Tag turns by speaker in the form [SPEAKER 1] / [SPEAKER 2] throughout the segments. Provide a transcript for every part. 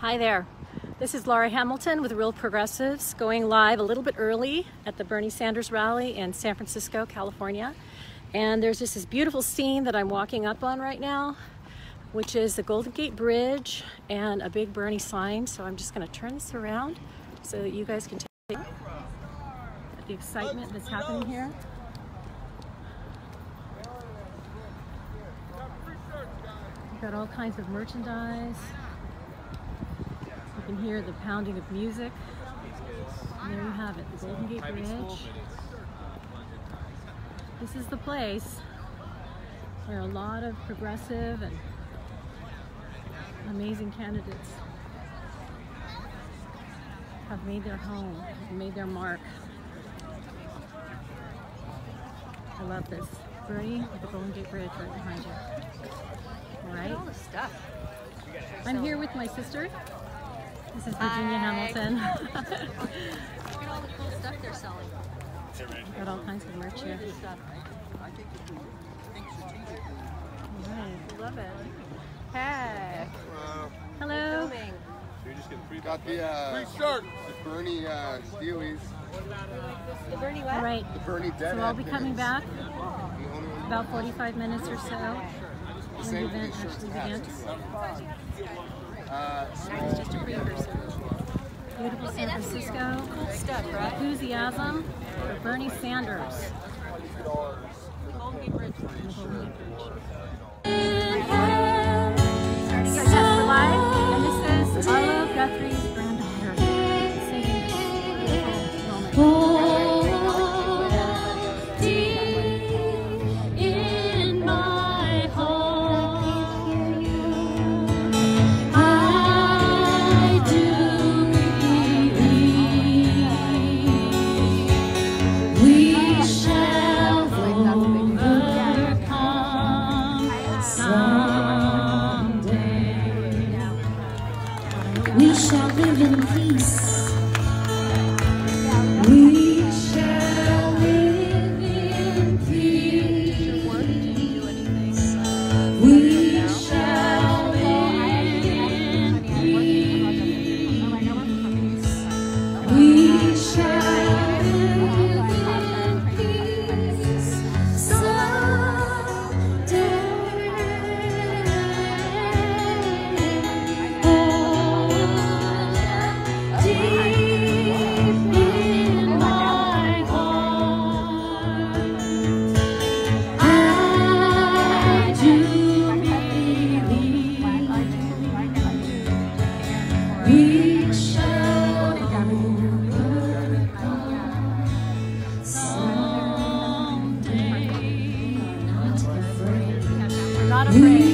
[SPEAKER 1] Hi there. This is Lara Hamilton with Real Progressives, going live a little bit early at the Bernie Sanders rally in San Francisco, California. And there's just this beautiful scene that I'm walking up on right now, which is the Golden Gate Bridge and a big Bernie sign. So I'm just going to turn this around so that you guys can take a look at the excitement that's happening here. We've got all kinds of merchandise. You can hear the pounding of music. And there you have it, the Golden Gate Bridge. This is the place where a lot of progressive and amazing candidates have made their home, made their mark. I love this. Bernie with the Golden Gate Bridge right behind you. All right.
[SPEAKER 2] All the stuff.
[SPEAKER 1] I'm here with my sister. This is Virginia Hamilton.
[SPEAKER 2] Look at all the cool stuff they're selling.
[SPEAKER 1] Got all kinds of merch here. All right.
[SPEAKER 2] Love it. Hey.
[SPEAKER 1] Hello.
[SPEAKER 2] Filming.
[SPEAKER 3] Got the Bernie Steelies.
[SPEAKER 2] The Bernie what?
[SPEAKER 1] All right.
[SPEAKER 3] The Bernie Dead.
[SPEAKER 1] So I'll be coming back about 45 minutes or so when the event actually begins.
[SPEAKER 2] It's just a precursor.
[SPEAKER 1] Beautiful San Francisco.
[SPEAKER 2] Cool stuff, right?
[SPEAKER 1] Enthusiasm for Bernie Sanders.
[SPEAKER 2] The Golden Gate Bridge.
[SPEAKER 1] The Golden Gate Bridge. So yes, live, and this is Arlo Guthrie's granddaughter singing this beautiful moment.
[SPEAKER 4] We shall live in peace. We shall live in peace. We shall live in peace. We shall live in peace someday.
[SPEAKER 1] Not afraid.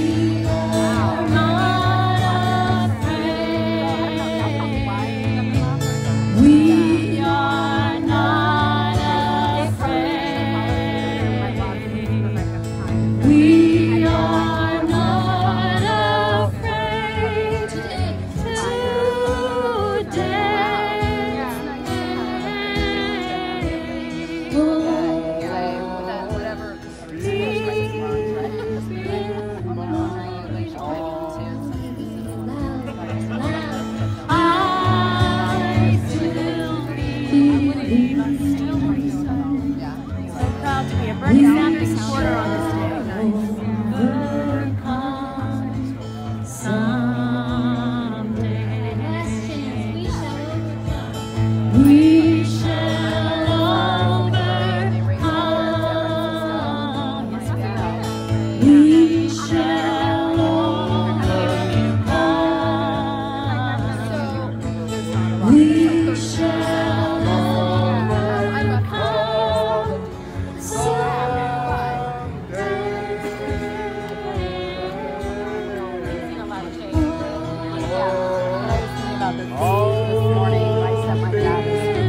[SPEAKER 1] To be a Bernie Sanders supporter on this day. We shall overcome. We shall overcome. We shall overcome.
[SPEAKER 2] This morning, I sent my dad.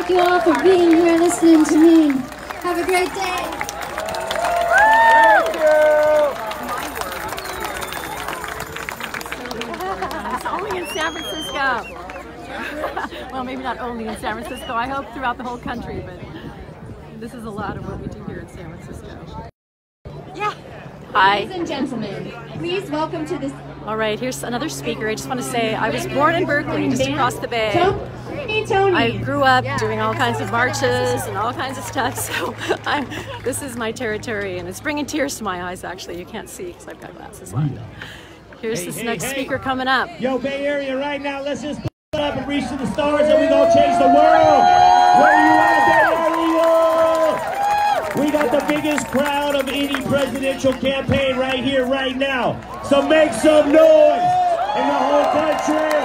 [SPEAKER 4] thank you all for being here and listening to me. Have a great day.
[SPEAKER 1] It's only in San Francisco. Well, maybe not only in San Francisco. I hope throughout the whole country, but this is a lot of what we do here in San Francisco. Yeah. Hi.
[SPEAKER 4] Ladies and gentlemen, please welcome to this.
[SPEAKER 1] All right, here's another speaker. I just want to say I was born in Berkeley, just across the bay.
[SPEAKER 4] Tony.
[SPEAKER 1] I grew up doing all kinds of marches and all kinds of stuff, so this is my territory, and it's bringing tears to my eyes, actually. You can't see because I've got glasses on. Here's this next speaker coming up.
[SPEAKER 5] Yo, Bay Area right now, let's just put it up and reach to the stars, and we're going to change the world. Where you at, Bay Area? We got the biggest crowd of any presidential campaign right here, right now. So make some noise in the whole country.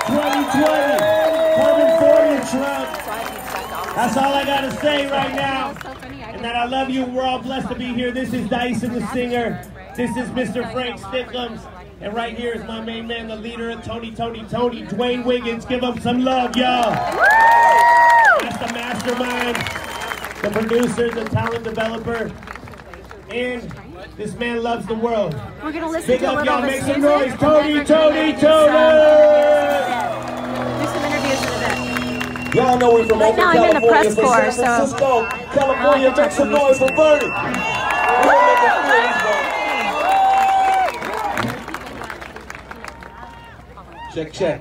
[SPEAKER 5] 2020. Carbon 40 Trump. That's all I gotta say right now. And that I love you. We're all blessed to be here. This is Dyson the singer. This is Mr. Frank Stickums. And right here is my main man, the leader of Tony, Dwayne Wiggins. Give him some love, y'all. That's the mastermind, the producer, the talent developer. And this man loves the world.
[SPEAKER 1] We're gonna listen
[SPEAKER 5] Big
[SPEAKER 1] to a
[SPEAKER 5] up,
[SPEAKER 1] little
[SPEAKER 5] y'all.
[SPEAKER 1] bit
[SPEAKER 5] Make
[SPEAKER 1] of
[SPEAKER 5] some
[SPEAKER 1] music.
[SPEAKER 5] noise. Tony.
[SPEAKER 1] Do some interviews in a bit.
[SPEAKER 5] Y'all know we're from
[SPEAKER 1] Right now I'm in the press corps, so
[SPEAKER 5] California, make some noise for Bernie. Check.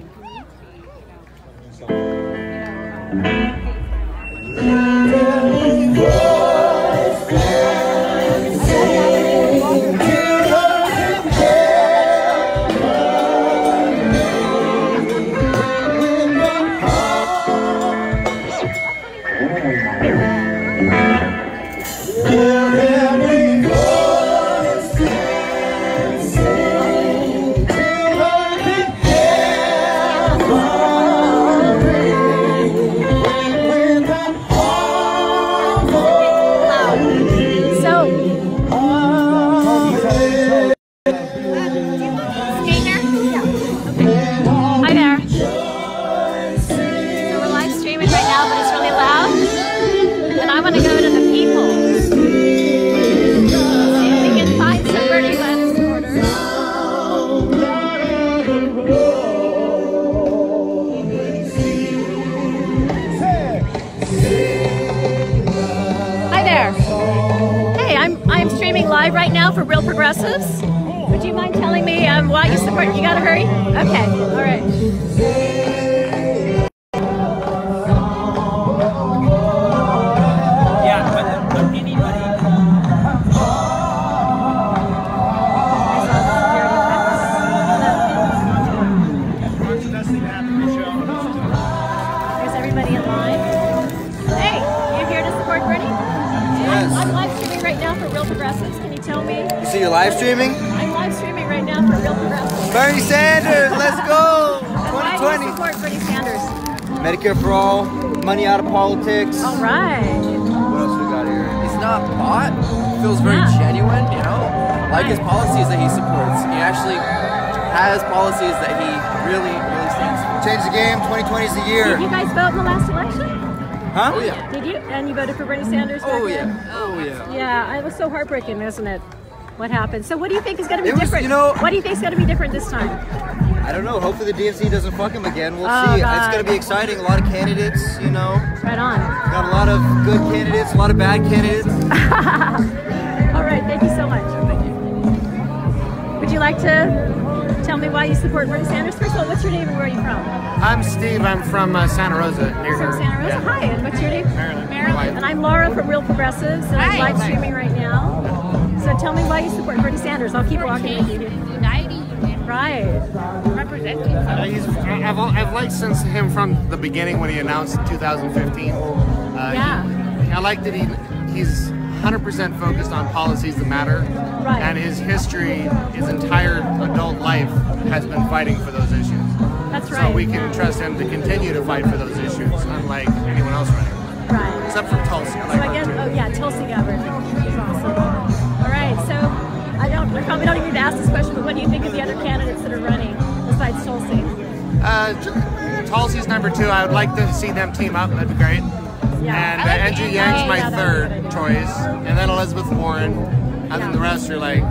[SPEAKER 1] Live right now for Real Progressives. Would you mind telling me why you support? You gotta hurry? Okay, all right. There's everybody in line. Hey, you here to support Bernie?
[SPEAKER 3] Yes.
[SPEAKER 1] I'm live streaming right now for Real Progressives. Can you tell me?
[SPEAKER 3] You see, you're live streaming?
[SPEAKER 1] I'm live streaming right now for Real Progressives.
[SPEAKER 3] Bernie Sanders, let's go!
[SPEAKER 1] Why do you support Bernie Sanders?
[SPEAKER 3] Medicare for all, money out of politics.
[SPEAKER 1] All right.
[SPEAKER 3] What else we got here?
[SPEAKER 6] He's not bought. Feels very genuine, you know? Like his policies that he supports. He actually has policies that he really stands for.
[SPEAKER 3] Change the game, 2020 is the year.
[SPEAKER 1] Did you guys vote in the last election?
[SPEAKER 3] Huh?
[SPEAKER 6] Oh yeah.
[SPEAKER 1] Did you? And you voted for Bernie Sanders?
[SPEAKER 6] Oh
[SPEAKER 1] back then?
[SPEAKER 6] yeah. Oh yeah.
[SPEAKER 1] Yeah, it was so heartbreaking, isn't it? What happened? So what do you think is going to be
[SPEAKER 3] It was,
[SPEAKER 1] different?
[SPEAKER 3] you know-
[SPEAKER 1] What do you think is going to be different this time?
[SPEAKER 3] I don't know. Hopefully the DNC doesn't fuck him again. We'll
[SPEAKER 1] Oh,
[SPEAKER 3] see.
[SPEAKER 1] God.
[SPEAKER 3] It's going to be exciting. A lot of candidates, you know.
[SPEAKER 1] Right on.
[SPEAKER 3] Got a lot of good candidates, a lot of bad candidates.
[SPEAKER 1] All right, thank you so much. Would you like to tell me why you support Bernie Sanders? First of all, what's your name and where are you from?
[SPEAKER 7] I'm Steve. I'm from Santa Rosa. Near
[SPEAKER 1] From Santa Rosa?
[SPEAKER 7] Yeah.
[SPEAKER 1] Hi, and what's your name?
[SPEAKER 7] Maryland.
[SPEAKER 1] And I'm Lara from Real Progressives, and I'm live streaming right now. So tell me why you support Bernie Sanders. I'll keep walking with you here. Right.
[SPEAKER 7] I've liked since him from the beginning when he announced 2015. I like that he's 100% focused on policies that matter.
[SPEAKER 1] Right.
[SPEAKER 7] And his history, his entire adult life has been fighting for those issues.
[SPEAKER 1] That's right.
[SPEAKER 7] So we can trust him to continue to fight for those issues, unlike anyone else running.
[SPEAKER 1] Right.
[SPEAKER 7] Except for Tulsi. I like
[SPEAKER 1] So
[SPEAKER 7] her
[SPEAKER 1] I guess,
[SPEAKER 7] too.
[SPEAKER 1] oh yeah, Tulsi Gabbard. She's awesome. All right, so I probably don't even need to ask this question, but what do you think of the other candidates that are running besides Tulsi?
[SPEAKER 7] Tulsi's number 2. I would like to see them team up. That'd be great.
[SPEAKER 1] Yeah.
[SPEAKER 7] And
[SPEAKER 1] I like
[SPEAKER 7] Andrew
[SPEAKER 1] Andy.
[SPEAKER 7] Yang's my
[SPEAKER 1] Yeah, that
[SPEAKER 7] third
[SPEAKER 1] would be good.
[SPEAKER 7] choice, and then Elizabeth Warren, and then the rest are like,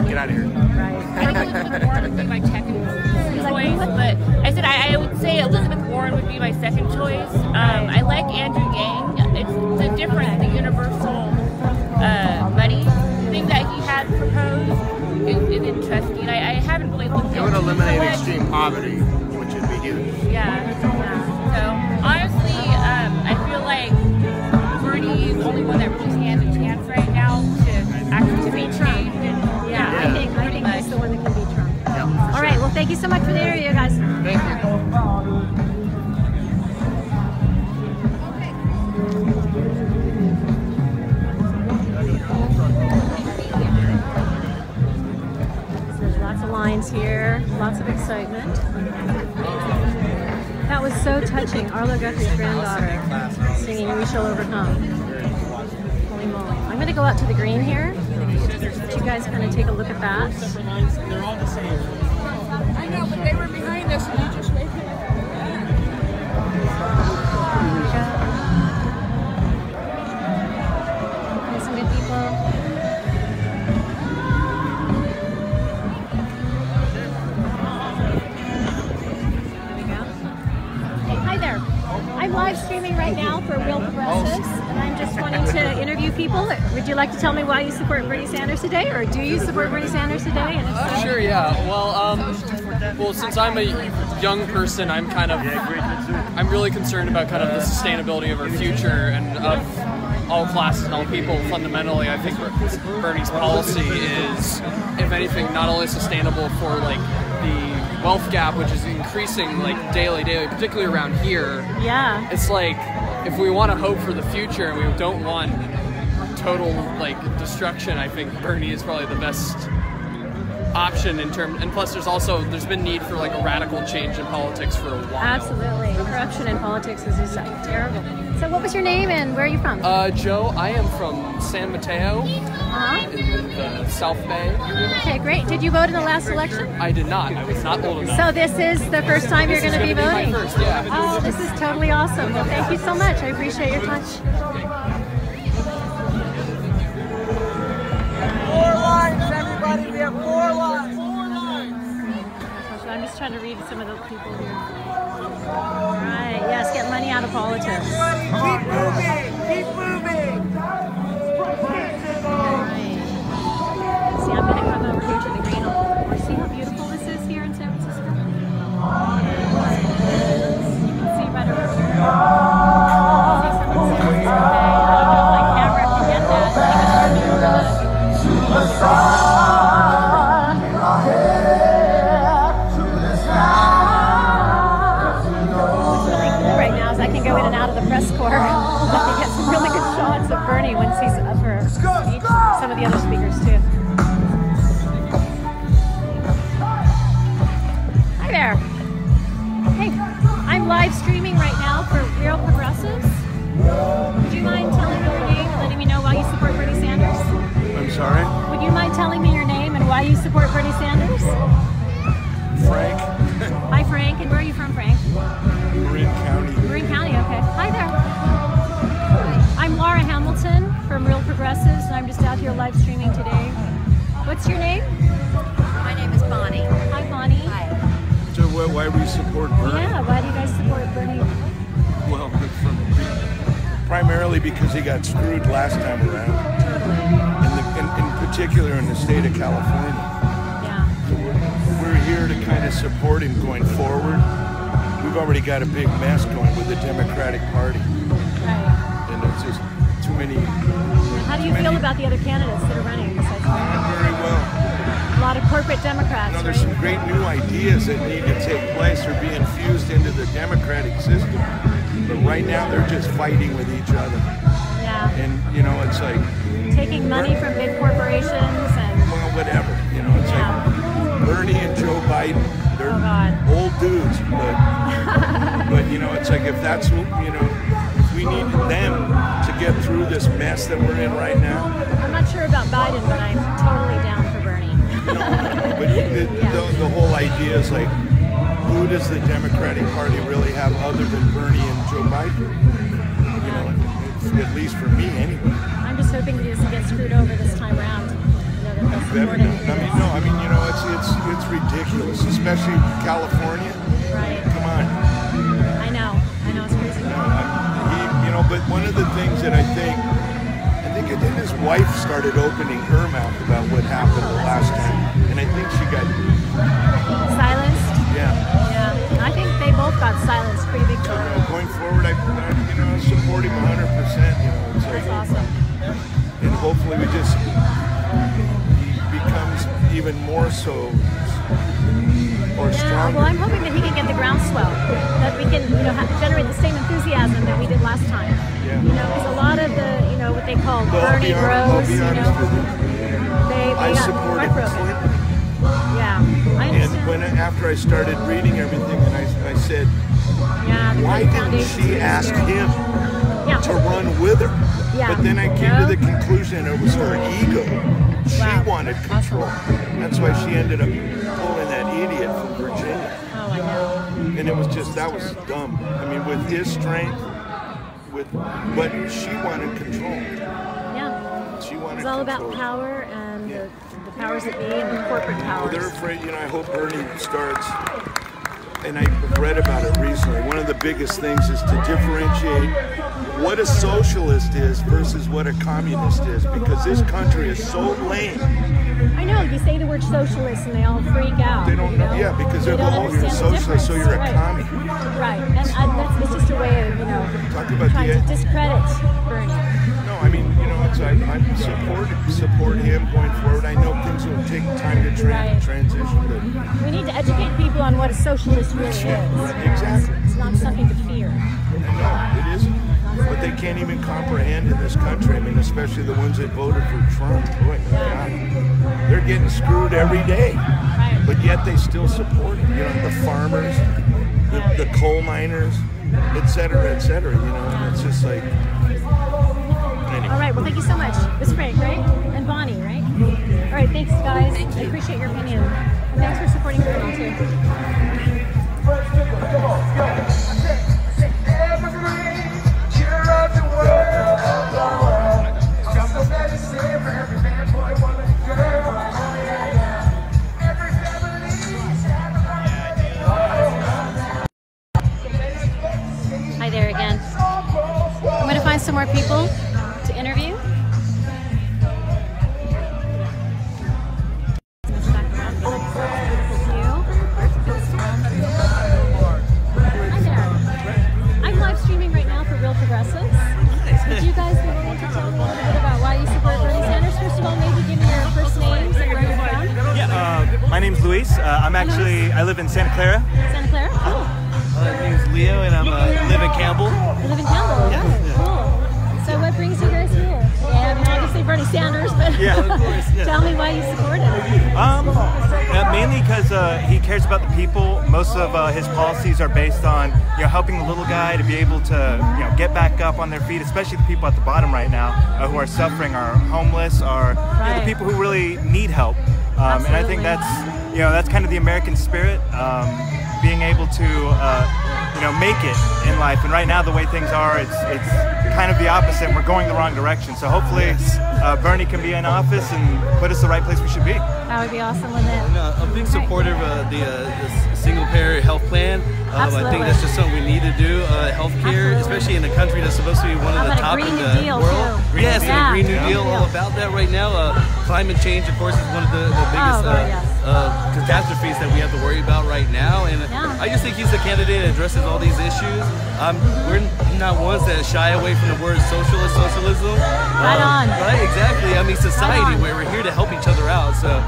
[SPEAKER 7] get out of here.
[SPEAKER 8] Elizabeth Warren would be my second choice, but I said I would say Elizabeth Warren would be my second choice. I like Andrew Yang. It's the difference, the universal money thing that he had proposed is interesting. I haven't really looked into
[SPEAKER 7] It would eliminate
[SPEAKER 8] it.
[SPEAKER 7] extreme poverty, which would be huge.
[SPEAKER 8] Yeah. So honestly, I feel like Bernie is the only one that really stands a chance right now to actually be changed. And
[SPEAKER 1] Yeah, I think he's the one that can beat Trump.
[SPEAKER 7] Yeah,
[SPEAKER 1] All right, well, thank you so much for the interview, guys.
[SPEAKER 7] Thank you.
[SPEAKER 1] There's lots of lines here, lots of excitement. That was so touching. Arlo Guthrie's granddaughter singing "We Shall Overcome." Holy moly. I'm going to go out to the green here. Let you guys kind of take a look at that.
[SPEAKER 5] They're all the same.
[SPEAKER 8] I know, but they were behind us and you just waved.
[SPEAKER 1] There's some good people. There we go. Hey, hi there. I'm live streaming right now for Real Progressives, and I'm just wanting to interview people. Would you like to tell me why you support Bernie Sanders today, or do you support Bernie Sanders today? And if so,
[SPEAKER 9] Sure, yeah. Well, since I'm a young person, I'm really concerned about kind of the sustainability of our future and of all classes and all people. Fundamentally, I think Bernie's policy is, if anything, not only sustainable for like the wealth gap, which is increasing like daily, particularly around here.
[SPEAKER 1] yeah.
[SPEAKER 9] It's like if we want to hope for the future and we don't want total like destruction, I think Bernie is probably the best option in terms. And plus, there's been need for like a radical change in politics for a while.
[SPEAKER 1] Absolutely. Corruption in politics is just terrible. So what was your name and where are you from?
[SPEAKER 9] Joe, I am from San Mateo in the South Bay.
[SPEAKER 1] Okay, great. Did you vote in the last election?
[SPEAKER 9] I did not. I was not old enough.
[SPEAKER 1] So this is the first time you're going to be voting?
[SPEAKER 9] My first, yeah.
[SPEAKER 1] Oh, this is totally awesome. Well, thank you so much. I appreciate your touch.
[SPEAKER 3] 4 lines, everybody. We have 4 lines. 4 lines.
[SPEAKER 1] I'm just trying to read some of the people here. All right. Yes, get money out of politics.
[SPEAKER 3] Keep moving. Keep moving.
[SPEAKER 1] Right. See, I'm going to come over here to the green. See how beautiful this is here in San Francisco? You can see right over here. See some of the San Francisco Bay. I don't know if my camera can get that. I think it's really overlooked. What's really cool right now is I can go in and out of the press corps. I can get some really good shots of Bernie once he's up for some of the other speakers too. Hi there. Hey, I'm live streaming right now for Real Progressives. Would you mind telling me your name and letting me know why you support Bernie Sanders?
[SPEAKER 10] I'm sorry?
[SPEAKER 1] Would you mind telling me your name and why you support Bernie Sanders?
[SPEAKER 10] Frank,
[SPEAKER 1] Hi Frank, and where are you from, Frank?
[SPEAKER 10] Marin County.
[SPEAKER 1] Marin County, okay. Hi there. I'm Lara Hamilton from Real Progressives, and I'm just out here live streaming today. What's your name?
[SPEAKER 2] My name is Bonnie.
[SPEAKER 1] Hi Bonnie.
[SPEAKER 2] Hi.
[SPEAKER 10] So why we support Bernie?
[SPEAKER 1] Yeah, why do you guys support Bernie?
[SPEAKER 10] Well, primarily because he got screwed last time around. In particular in the state of California.
[SPEAKER 1] Yeah.
[SPEAKER 10] So we're here to kind of support him going forward. We've already got a big mess going with the Democratic Party.
[SPEAKER 1] Right.
[SPEAKER 10] And it's just too many.
[SPEAKER 1] How do you feel about the other candidates that are running besides Bernie?
[SPEAKER 10] Very well.
[SPEAKER 1] A lot of corporate Democrats,
[SPEAKER 10] You know, there's
[SPEAKER 1] right?
[SPEAKER 10] some great new ideas that need to take place or be infused into the democratic system. But right now they're just fighting with each other.
[SPEAKER 1] Yeah.
[SPEAKER 10] And, you know, it's like,
[SPEAKER 1] Taking money from big corporations and...
[SPEAKER 10] well, whatever. You know, it's like Bernie and Joe Biden, they're old dudes. But, you know, it's like if that's, you know, if we need them to get through this mess that we're in right now.
[SPEAKER 1] I'm not sure about Biden, but I'm totally down for Bernie.
[SPEAKER 10] But the whole idea is like, who does the Democratic Party really have other than Bernie and Joe Biden? You know, at least for me anyway.
[SPEAKER 1] I'm just hoping that he doesn't get screwed over this time around.
[SPEAKER 10] Better not. I mean, you know, it's ridiculous, especially California.
[SPEAKER 1] Right.
[SPEAKER 10] Come on.
[SPEAKER 1] I know, it's crazy.
[SPEAKER 10] You know, but one of the things that I think his wife started opening her mouth about what happened the last time, and I think she got
[SPEAKER 1] silenced.
[SPEAKER 10] Yeah.
[SPEAKER 1] I think they both got silenced pretty big time.
[SPEAKER 10] Going forward, I support him 100%. You know, it's like,
[SPEAKER 1] that's awesome.
[SPEAKER 10] And hopefully he becomes even more so or stronger.
[SPEAKER 1] Well, I'm hoping that he can get the groundswell, that we can, generate the same enthusiasm that we did last time.
[SPEAKER 10] Yeah.
[SPEAKER 1] Because a lot of the, what they call Bernie bros, they got
[SPEAKER 10] supported Clinton.
[SPEAKER 1] Yeah, I understand.
[SPEAKER 10] And after I started reading everything, and I said, why didn't she ask him to run with her?
[SPEAKER 1] Yeah.
[SPEAKER 10] But then I came to the conclusion it was her ego. She wanted control. That's why she ended up pulling that idiot from Virginia.
[SPEAKER 1] Oh, I know.
[SPEAKER 10] And it was just, that was dumb. I mean, with his strength, but she wanted control.
[SPEAKER 1] Yeah.
[SPEAKER 10] She wanted
[SPEAKER 1] It's all
[SPEAKER 10] control.
[SPEAKER 1] about power and the powers that be and the corporate powers.
[SPEAKER 10] Well, they're afraid, I hope Bernie starts, and I read about it recently, one of the biggest things is to differentiate what a socialist is versus what a communist is, because this country is so lame.
[SPEAKER 1] I know, you say the word socialist and they all freak out.
[SPEAKER 10] They don't know, yeah, because they're going, you're a socialist, so you're a commie.
[SPEAKER 1] Right, and it's just a way of, trying to discredit Bernie.
[SPEAKER 10] No, I mean, I support him going forward. I know things will take time to transition, but
[SPEAKER 1] we need to educate people on what a socialist really is.
[SPEAKER 10] Exactly.
[SPEAKER 1] It's not something to fear.
[SPEAKER 10] No, it isn't. But they can't even comprehend in this country. I mean, especially the ones that voted for Trump. Boy, God, they're getting screwed every day.
[SPEAKER 1] Right.
[SPEAKER 10] But yet they still support him. The farmers, the coal miners, et cetera, and it's just like... Anyway.
[SPEAKER 1] All right, well, thank you so much. It was great, right? And Bonnie, right? All right, thanks, guys. I appreciate your opinion. And thanks for supporting Bernie, too. Hi there again. I'm going to find some more people to interview. Hi there. I'm live streaming right now for Real Progressives. Would you guys be willing to tell me a little bit about why you support Bernie Sanders? First of all, maybe give me your first names and where you're from.
[SPEAKER 11] Yeah, my name's Luis. I live in Santa Clara.
[SPEAKER 1] Santa Clara? Cool.
[SPEAKER 11] My name's Leo, and I live in Campbell.
[SPEAKER 1] You live in Campbell? Yeah. Cool. So what brings you guys here? Yeah, I mean, obviously Bernie Sanders, but
[SPEAKER 11] yeah, of course, yeah.
[SPEAKER 1] Tell me why you support him.
[SPEAKER 11] Mainly because he cares about the people. Most of his policies are based on helping the little guy to be able to get back up on their feet, especially the people at the bottom right now who are suffering, are homeless, are the people who really need help. And I think that's kind of the American spirit, being able to make it in life. And right now, the way things are, it's kind of the opposite. We're going the wrong direction. So hopefully, Bernie can be in office and put us the right place we should be.
[SPEAKER 1] That would be awesome, wouldn't it?
[SPEAKER 12] I'm a big supporter of the single-payer health plan. I think that's just something we need to do. Healthcare, especially in a country that's supposed to be one of the top in the world. Yes, and a Green New Deal, all about that right now. Climate change, of course, is one of the biggest catastrophes that we have to worry about right now. And I just think he's the candidate that addresses all these issues. We're not ones that shy away from the word socialism.
[SPEAKER 1] Right on.
[SPEAKER 12] Right, exactly. I mean, society, where we're here to help each other out. So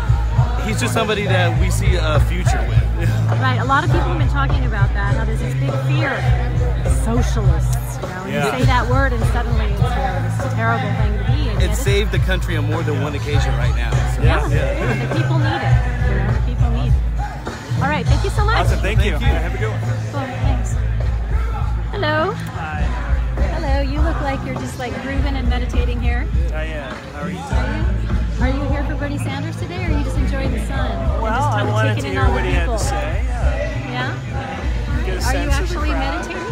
[SPEAKER 12] he's just somebody that we see a future with.
[SPEAKER 1] Right, a lot of people have been talking about that, how there's this big fear of socialists, you say that word and suddenly it's this terrible thing to be. And
[SPEAKER 12] it's saved the country on more than one occasion right now. So.
[SPEAKER 1] The people need it. The people need it. All right, thank you so much.
[SPEAKER 11] Awesome, thank you. Have a good one.
[SPEAKER 1] Cool, thanks. Hello.
[SPEAKER 11] Hi.
[SPEAKER 1] Hello, you look like you're just like grooving and meditating here.
[SPEAKER 11] I am. How are you?
[SPEAKER 1] Are you here for Bernie Sanders today, or are you just enjoying the sun?
[SPEAKER 11] Well, I wanted to hear what he had to say.
[SPEAKER 1] Yeah? Are you actually meditating?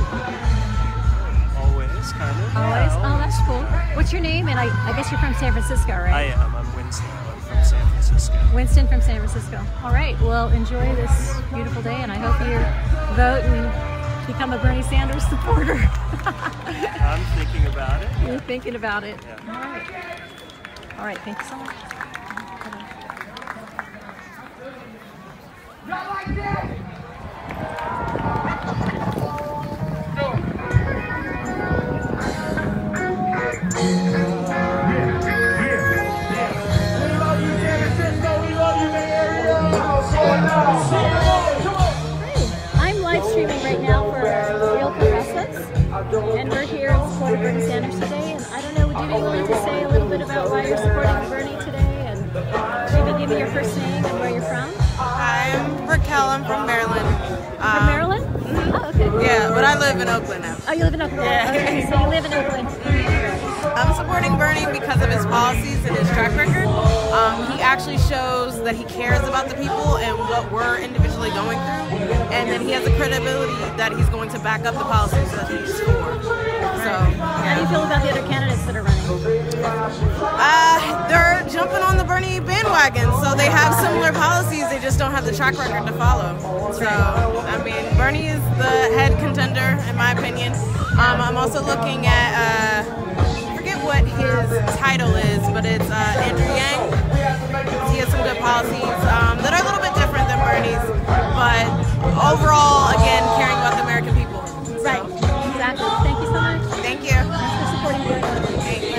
[SPEAKER 11] Always.
[SPEAKER 13] always, kind of.
[SPEAKER 1] Always?
[SPEAKER 13] Yeah,
[SPEAKER 1] Oh, that's cool. What's your name? And I guess you're from San Francisco, right?
[SPEAKER 13] I am. I'm Winston. I'm from San Francisco.
[SPEAKER 1] Winston from San Francisco. All right. Well, enjoy this beautiful day, and I hope you vote and become a Bernie Sanders supporter.
[SPEAKER 13] I'm thinking about it.
[SPEAKER 1] You're thinking about it.
[SPEAKER 13] Yeah.
[SPEAKER 1] All right. All right. Thank you so much. I'm live streaming right now for Real Progressives, and we're here in support of Bernie Sanders today. And I don't know, would you be willing to say a little bit about why you're supporting Bernie today, and maybe give me your first name and where you're from?
[SPEAKER 14] I'm Raquel. I'm from Maryland.
[SPEAKER 1] From Maryland?
[SPEAKER 14] Mm-hmm.
[SPEAKER 1] Oh, okay.
[SPEAKER 14] Yeah, but I live in Oakland now.
[SPEAKER 1] Oh, you live in Oakland?
[SPEAKER 14] Yeah.
[SPEAKER 1] Okay, so you live in Oakland.
[SPEAKER 14] I'm supporting Bernie because of his policies and his track record. He actually shows that he cares about the people and what we're individually going through, and then he has a credibility that he's going to back up the policies that he's for. So,
[SPEAKER 1] How do you feel about the other candidates that are running?
[SPEAKER 14] they're jumping on the Bernie bandwagon, so they have similar policies, they just don't have the track record to follow. So, I mean, Bernie is the head contender, in my opinion. I'm also looking at, I forget what his title is, but it's Andrew Yang. He has some good policies that are a little bit different than Bernie's, but overall, again, caring about the American people. So.
[SPEAKER 1] Right, exactly. Thank you so much.
[SPEAKER 14] Thank you.
[SPEAKER 1] Thanks for supporting Bernie.
[SPEAKER 14] Thank you.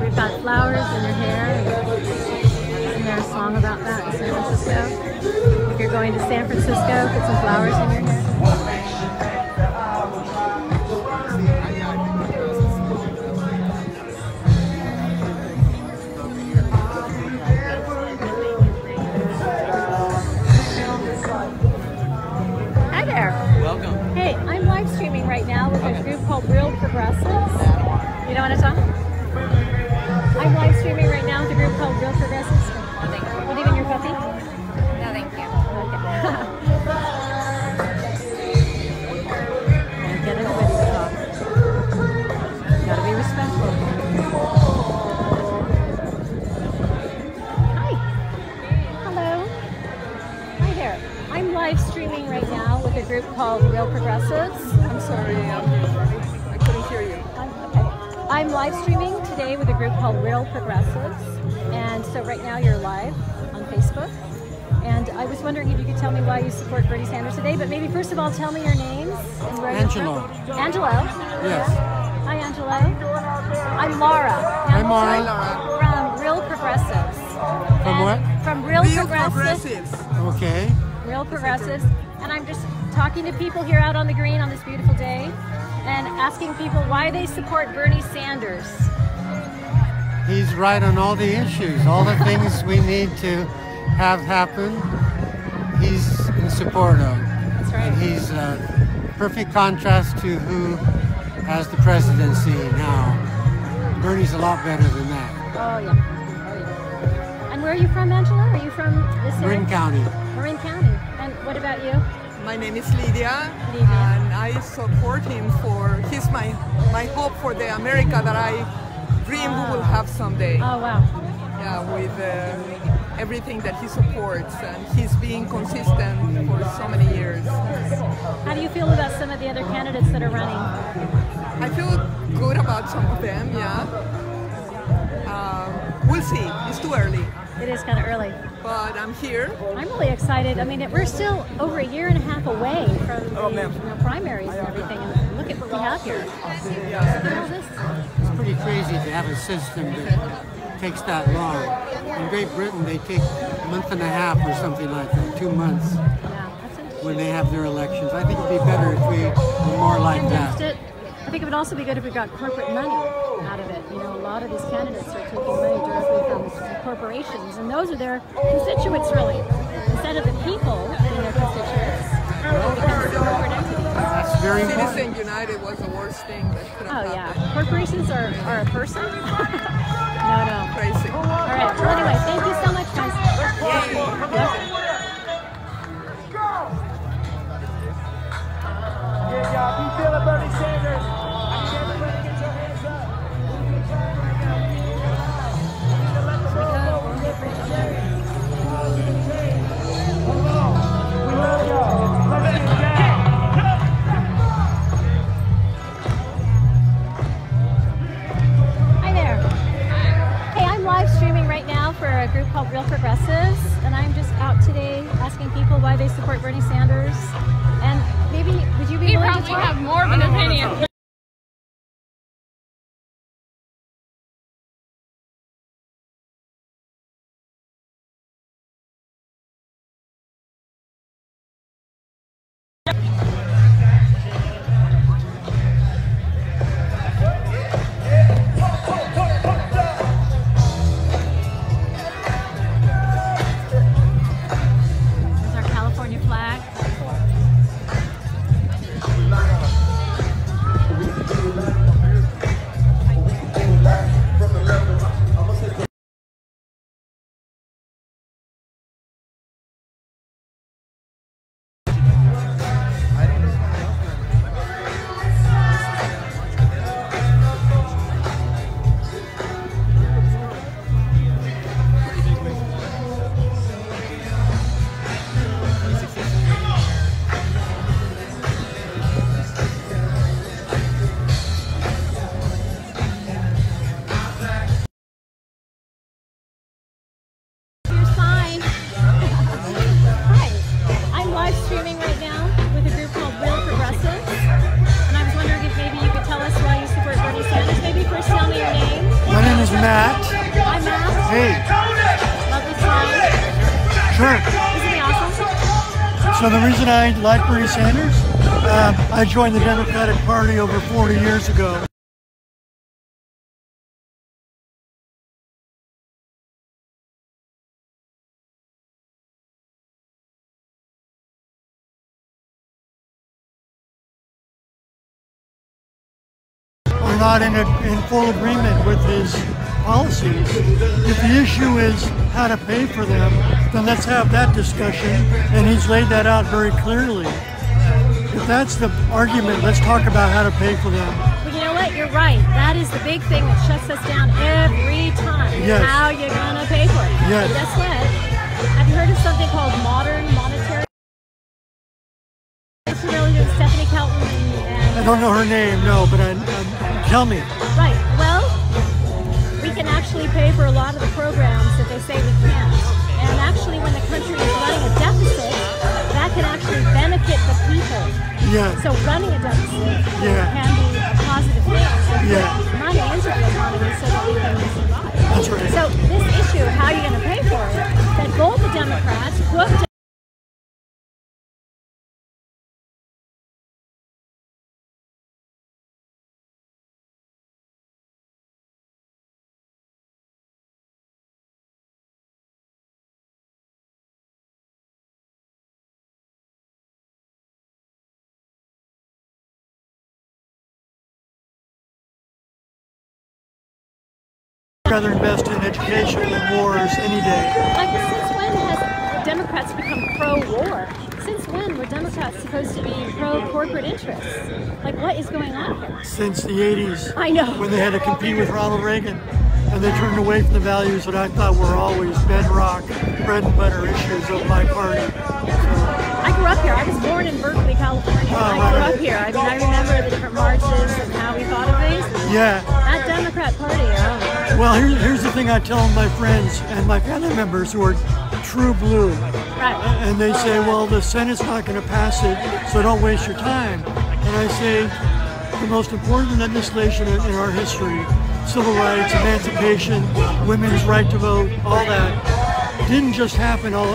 [SPEAKER 1] We've got flowers in your hair. Isn't there a song about that in San Francisco? If you're going to San Francisco, put some flowers in your hair. Hi there.
[SPEAKER 15] Welcome.
[SPEAKER 1] Hey, I'm live streaming right now with a group called Real Progressives. You know what I'm talking about? I'm live streaming right now with a group called Real Progressives. What, even your puppy?
[SPEAKER 2] No, thank you.
[SPEAKER 1] Can't get everybody to talk. Gotta be respectful. Hi. Hello. Hi there. I'm live streaming right now with a group called Real Progressives. I'm sorry, I couldn't hear you. I'm live streaming today with a group called Real Progressives, and so right now you're live on Facebook. And I was wondering if you could tell me why you support Bernie Sanders today, but maybe first of all tell me your names and where
[SPEAKER 16] Angelo.
[SPEAKER 1] you're from. Angelo?
[SPEAKER 16] Yes.
[SPEAKER 1] Hi, Angelo. I'm Lara.
[SPEAKER 16] Hi, Lara.
[SPEAKER 1] From Real Progressives.
[SPEAKER 16] From what?
[SPEAKER 1] From Real Progressives.
[SPEAKER 16] Okay.
[SPEAKER 1] Real Progressives. And I'm just talking to people here out on the green on this beautiful day and asking people why they support Bernie Sanders.
[SPEAKER 16] He's right on all the issues, all the things we need to have happen, he's in support of.
[SPEAKER 1] That's right.
[SPEAKER 16] And he's a perfect contrast to who has the presidency now. Bernie's a lot better than that.
[SPEAKER 1] Oh, yeah. Oh, yeah. And where are you from, Angela? Are you from this area?
[SPEAKER 16] Marin County.
[SPEAKER 1] Marin County. And what about you?
[SPEAKER 17] My name is Lydia, and I support him for, he's my hope for the America that I dream we will have someday.
[SPEAKER 1] Oh, wow.
[SPEAKER 17] Yeah, with everything that he supports, and he's being consistent for so many years.
[SPEAKER 1] How do you feel about some of the other candidates that are running?
[SPEAKER 17] I feel good about some of them, yeah. We'll see, it's too early.
[SPEAKER 1] It is kind of early.
[SPEAKER 17] But I'm here.
[SPEAKER 1] I'm really excited. I mean, we're still over a year and a half away from the primaries and everything. And look at what we have here. Look at all this.
[SPEAKER 16] It's pretty crazy to have a system that takes that long. In Great Britain, they take a month and a half or something like that, 2 months, when they have their elections. I think it'd be better if we were more like that.
[SPEAKER 1] I think it would also be good if we got corporate money out of it. You know, a lot of these candidates are taking money directly from corporations, and those are their constituents, really. Instead of the people being their constituents, it becomes corporate entities.
[SPEAKER 16] That's very important.
[SPEAKER 17] Citizens United was the worst thing that could have happened.
[SPEAKER 1] Yeah. Corporations are a person? No.
[SPEAKER 17] Crazy.
[SPEAKER 1] All right. Well, anyway, thank you so much, guys.
[SPEAKER 8] have more of an opinion.
[SPEAKER 15] So the reason I like Bernie Sanders, I joined the Democratic Party over 40 years ago. We're not in full agreement with his policies. If the issue is how to pay for them, then let's have that discussion, and he's laid that out very clearly. If that's the argument, let's talk about how to pay for them.
[SPEAKER 1] Well, you know what? You're right. That is the big thing that shuts us down every time.
[SPEAKER 15] Yes.
[SPEAKER 1] How you're going to pay for it.
[SPEAKER 15] Yes.
[SPEAKER 1] And guess what? Have you heard of something called modern monetary? Are you familiar with Stephanie Kelton?
[SPEAKER 15] I don't know her name, no, but tell me.
[SPEAKER 1] Right. Well, we can actually pay for a lot of the programs that they say we can't. And actually, when the country is running a deficit, that can actually benefit the people.
[SPEAKER 15] Yeah.
[SPEAKER 1] So running a deficit
[SPEAKER 15] yeah.
[SPEAKER 1] can be a positive thing. And
[SPEAKER 15] yeah.
[SPEAKER 1] put money into the economy so that we can survive.
[SPEAKER 15] That's right.
[SPEAKER 1] So this issue of how you're going to pay for it, that both the Democrats, both
[SPEAKER 15] rather invest in education than wars any day.
[SPEAKER 1] Like, since when has Democrats become pro-war? Since when were Democrats supposed to be pro-corporate interests? Like, what is going on here?
[SPEAKER 15] Since the 80s.
[SPEAKER 1] I know.
[SPEAKER 15] When they had to compete with Ronald Reagan. And they turned away from the values that I thought were always bedrock, bread and butter issues of my party.
[SPEAKER 1] I grew up here. I was born in Berkeley, California. I grew up here. I mean, I remember the different marches and how we thought of things.
[SPEAKER 15] Yeah.
[SPEAKER 1] That Democrat Party, oh.
[SPEAKER 15] Well, here's the thing I tell my friends and my family members who are true blue.
[SPEAKER 1] Right.
[SPEAKER 15] And they say, well, the Senate's not going to pass it, so don't waste your time. And I say, the most important legislation in our history, civil rights, emancipation, women's right to vote, all that, didn't just happen all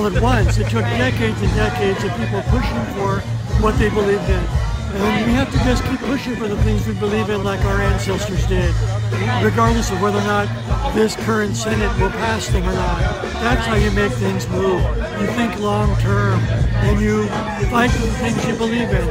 [SPEAKER 15] at once. It took decades and decades of people pushing for what they believed in. And we have to just keep pushing for the things we believe in like our ancestors did, regardless of whether or not this current Senate will pass them or not. That's how you make things move. You think long term, and you fight for the things you believe in.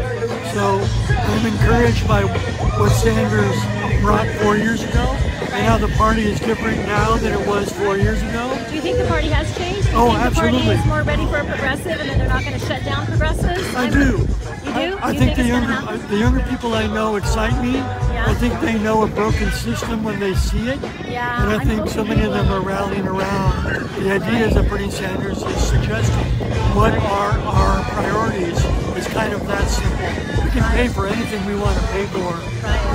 [SPEAKER 15] So I'm encouraged by what Sanders brought 4 years ago, and how the party is different now than it was 4 years ago.
[SPEAKER 1] Do you think the party has changed? Do you think
[SPEAKER 15] absolutely.
[SPEAKER 1] the party is more ready for a progressive, and that they're not going to shut down progressives?
[SPEAKER 15] I do.
[SPEAKER 1] You do?
[SPEAKER 15] I think the younger people I know excite me.
[SPEAKER 1] Yeah.
[SPEAKER 15] I think they know a broken system when they see it.
[SPEAKER 1] Yeah.
[SPEAKER 15] And I think so many of them are rallying around the ideas that Bernie Sanders is suggesting. What are our priorities? It's kind of that simple. We can pay for anything we want to pay for.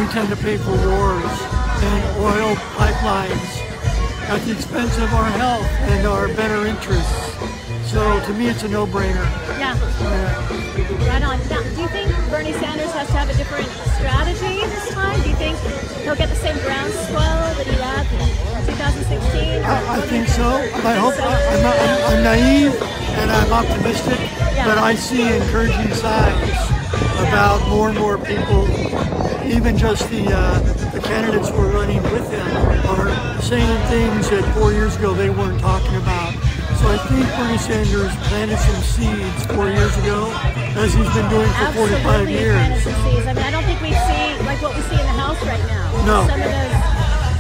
[SPEAKER 15] We tend to pay for wars and oil pipelines at the expense of our health and our better interests. So to me, it's a no-brainer.
[SPEAKER 1] Yeah. Right on. Now, do you think Bernie Sanders has to have a different strategy this time? Do you think he'll get the same groundswell that he had in 2016?
[SPEAKER 15] I think so. I hope. I'm naive and I'm optimistic, but I see encouraging signs about more and more people, even just the candidates who are running with him, are saying things that 4 years ago they weren't talking about. So I think Bernie Sanders planted some seeds 4 years ago, as he's been doing for 45 years.
[SPEAKER 1] Planted some seeds. I mean, I don't think we see like what we see in the House right now.
[SPEAKER 15] No.
[SPEAKER 1] Some of those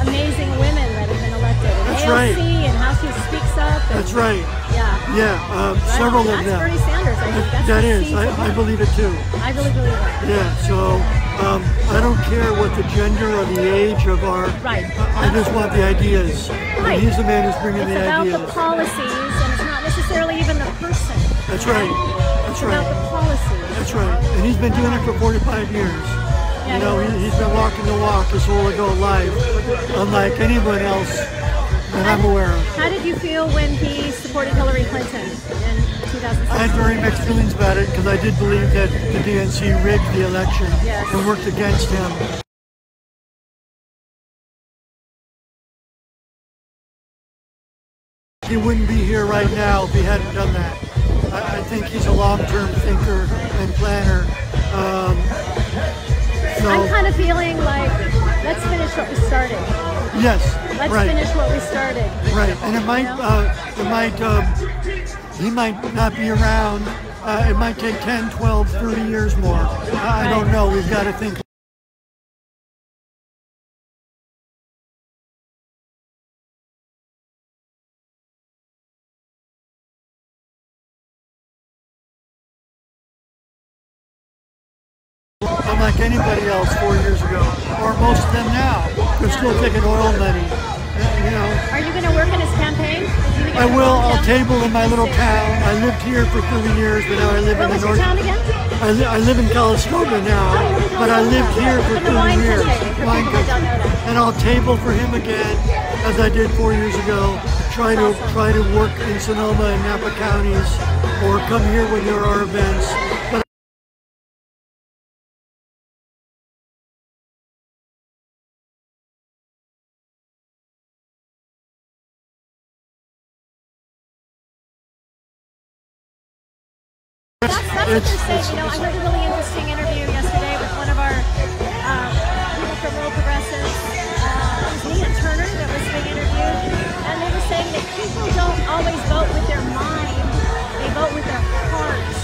[SPEAKER 1] amazing women that have been elected. And
[SPEAKER 15] That's
[SPEAKER 1] AOC
[SPEAKER 15] right.
[SPEAKER 1] and House Who Speaks Up. And,
[SPEAKER 15] That's right.
[SPEAKER 1] Yeah.
[SPEAKER 15] Yeah, several of them.
[SPEAKER 1] That's Bernie Sanders. I think that's
[SPEAKER 15] that
[SPEAKER 1] the
[SPEAKER 15] is.
[SPEAKER 1] seeds of
[SPEAKER 15] I
[SPEAKER 1] him.
[SPEAKER 15] believe it too.
[SPEAKER 1] I really believe it.
[SPEAKER 15] Yeah. So I don't care what the gender or the age of our.
[SPEAKER 1] Right.
[SPEAKER 15] I just want the ideas.
[SPEAKER 1] Right.
[SPEAKER 15] And he's the man who's bringing the ideas.
[SPEAKER 1] It's about the policies, and it's not necessarily even the person.
[SPEAKER 15] That's right. That's
[SPEAKER 1] It's about the policies.
[SPEAKER 15] That's right. And he's been doing it for 45 years.
[SPEAKER 1] Yeah,
[SPEAKER 15] you know, he's been walking the walk his whole adult life, unlike anyone else that I'm aware of.
[SPEAKER 1] How did you feel when he supported Hillary Clinton in 2016?
[SPEAKER 15] I had very mixed feelings about it because I did believe that the DNC rigged the election and worked against him. He wouldn't be here right now if he hadn't done that. I think he's a long-term thinker and planner.
[SPEAKER 1] I'm kind of feeling like, let's finish what we started.
[SPEAKER 15] Yes,
[SPEAKER 1] Let's
[SPEAKER 15] right.
[SPEAKER 1] finish what we started.
[SPEAKER 15] Right, and he might not be around. It might take 10, 12, 30 years more. I don't know. We've got to think. Unlike anybody else 4 years ago, or most of them now. They're still taking oil money. You know.
[SPEAKER 1] Are you going to work in his campaign?
[SPEAKER 15] I will. I'll table in my little town. I lived here for 30 years, but now I live in the north.
[SPEAKER 1] Town again?
[SPEAKER 15] I live in Calistoga now, but I lived here for 30 years. Wine country. And I'll table for him again, as I did 4 years ago. Try to work in Sonoma and Napa counties, or come here when there are events. But
[SPEAKER 1] That's what they're saying. You know, I heard a really interesting interview yesterday with one of our people from Ro Progressives. It was Nina Turner that was being interviewed, and they were saying that people don't always vote with their mind; they vote with their hearts.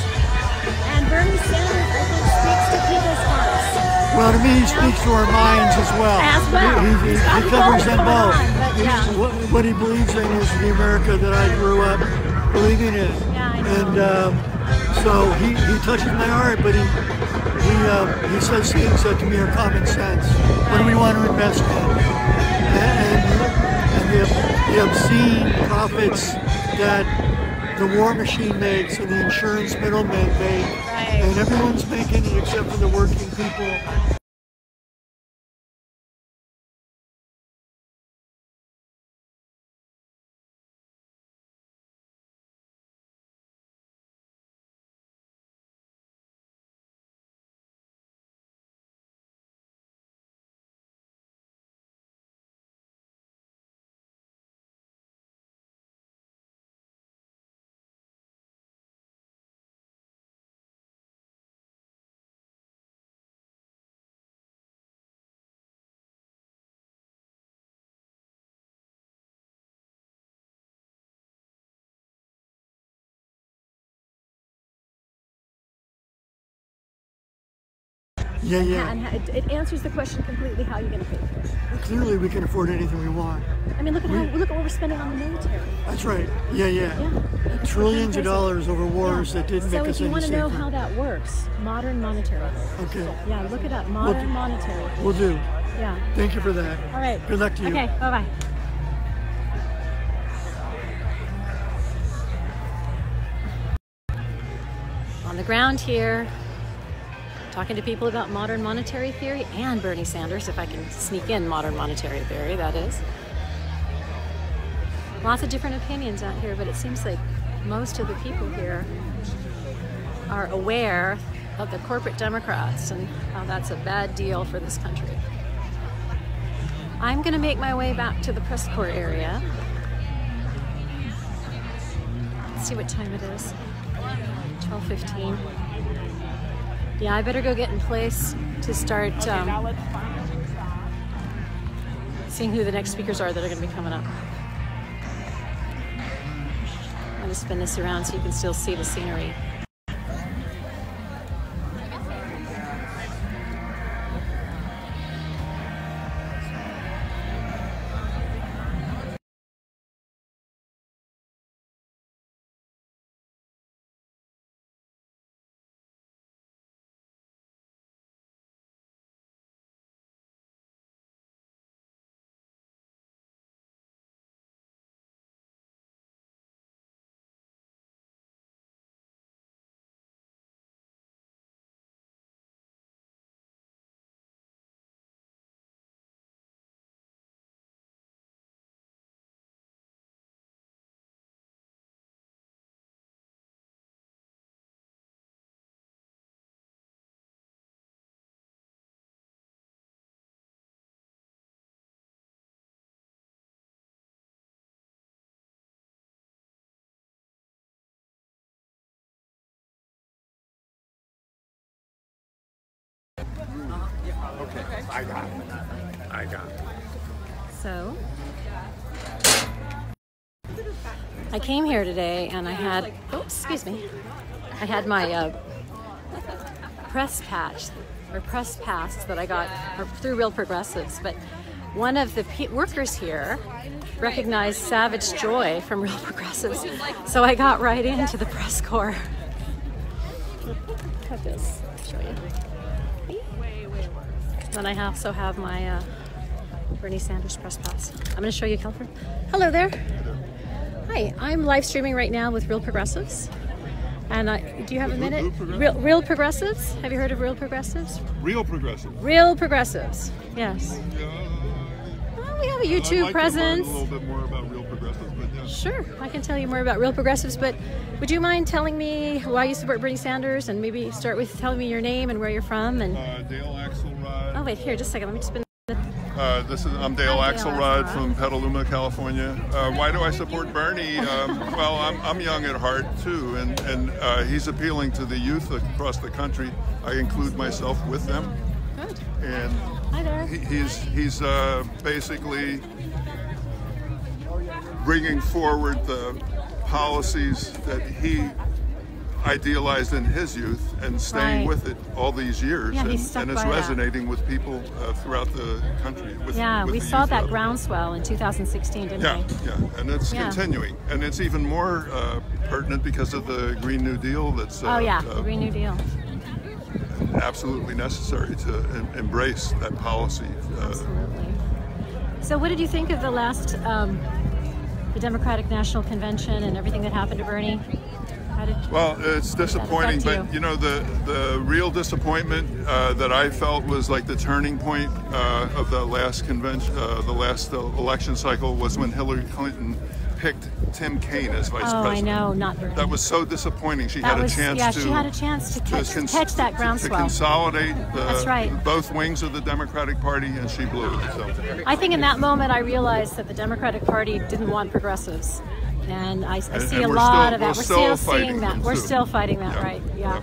[SPEAKER 1] And Bernie Sanders, I think, speaks to people's hearts.
[SPEAKER 15] well, to me, he speaks to our minds as well.
[SPEAKER 1] As well.
[SPEAKER 15] He covers them both.
[SPEAKER 1] Yeah.
[SPEAKER 15] What he believes in is the America that I grew up believing in.
[SPEAKER 1] Yeah, I know.
[SPEAKER 15] And so he touches my heart, but he says things that to me are common sense. What do we want to invest in? And the obscene profits that the war machine makes and the insurance middlemen make, and everyone's making it except for the working people. Yeah.
[SPEAKER 1] And it answers the question completely: how are you going to pay for it?
[SPEAKER 15] Clearly, we can afford anything we want.
[SPEAKER 1] I mean, look at what we're spending on the military.
[SPEAKER 15] That's right. Yeah. Trillions of dollars over wars that didn't make us any safer.
[SPEAKER 1] So if you want to know how that works, modern monetary.
[SPEAKER 15] Okay.
[SPEAKER 1] Yeah, look it up. Modern monetary.
[SPEAKER 15] We'll do.
[SPEAKER 1] Yeah.
[SPEAKER 15] Thank you for that.
[SPEAKER 1] All right.
[SPEAKER 15] Good luck to you.
[SPEAKER 1] Okay. Bye-bye. On the ground here, talking to people about modern monetary theory and Bernie Sanders, if I can sneak in modern monetary theory, that is. Lots of different opinions out here, but it seems like most of the people here are aware of the corporate Democrats and how that's a bad deal for this country. I'm going to make my way back to the press corps area. Let's see what time it is. 12:15. Yeah, I better go get in place to start seeing who the next speakers are that are going to be coming up. I'm going to spin this around so you can still see the scenery.
[SPEAKER 10] Okay, I got it.
[SPEAKER 1] So, I came here today and I had, excuse me, I had my press patch or press pass that I got through Real Progressives, but one of the workers here recognized Savage Joy from Real Progressives, so I got right into the press corps. Look at this, I'll show you. Then I also have my Bernie Sanders press pass. I'm going to show you, Kelfer. Hello there. Hi, I'm live streaming right now with Real Progressives. And do you have a minute? Real Progressives? Have you heard of Real Progressives?
[SPEAKER 18] Real Progressives?
[SPEAKER 1] Real Progressives, yes. Well, we have a YouTube presence.
[SPEAKER 18] A little bit more about Real Progressives, but yeah.
[SPEAKER 1] Sure, I can tell you more about Real Progressives, but would you mind telling me why you support Bernie Sanders, and maybe start with telling me your name and where you're from? And
[SPEAKER 18] Dale Axelrod.
[SPEAKER 1] Oh wait, here, just a second. Let me spin.
[SPEAKER 18] I'm Dale Axelrod from Petaluma, California. Why do I support Bernie? Well, I'm young at heart too, and he's appealing to the youth across the country. I include myself with them.
[SPEAKER 1] Good.
[SPEAKER 18] And
[SPEAKER 1] hi there.
[SPEAKER 18] He's basically bringing forward the policies that he idealized in his youth and staying with it all these years,
[SPEAKER 1] yeah,
[SPEAKER 18] and it's resonating with people throughout the country. With
[SPEAKER 1] we saw that groundswell in 2016, didn't we?
[SPEAKER 18] Yeah, and it's continuing, and it's even more pertinent because of the Green New Deal. That's
[SPEAKER 1] the Green New Deal.
[SPEAKER 18] Absolutely necessary to embrace that policy.
[SPEAKER 1] Absolutely. So, what did you think of the last the Democratic National Convention and everything that happened to Bernie?
[SPEAKER 18] Well, it's disappointing, but you know, the real disappointment that I felt was like the turning point of the last convention, the last election cycle, was when Hillary Clinton picked Tim Kaine as vice president.
[SPEAKER 1] I know, not Bernie.
[SPEAKER 18] That was so disappointing. She had a chance
[SPEAKER 1] to catch that groundswell.
[SPEAKER 18] To consolidate both wings of the Democratic Party, and she blew it. So.
[SPEAKER 1] I think in that moment I realized that the Democratic Party didn't want progressives. And I see a lot of that. We're still seeing that. We're still fighting that, right? Yeah,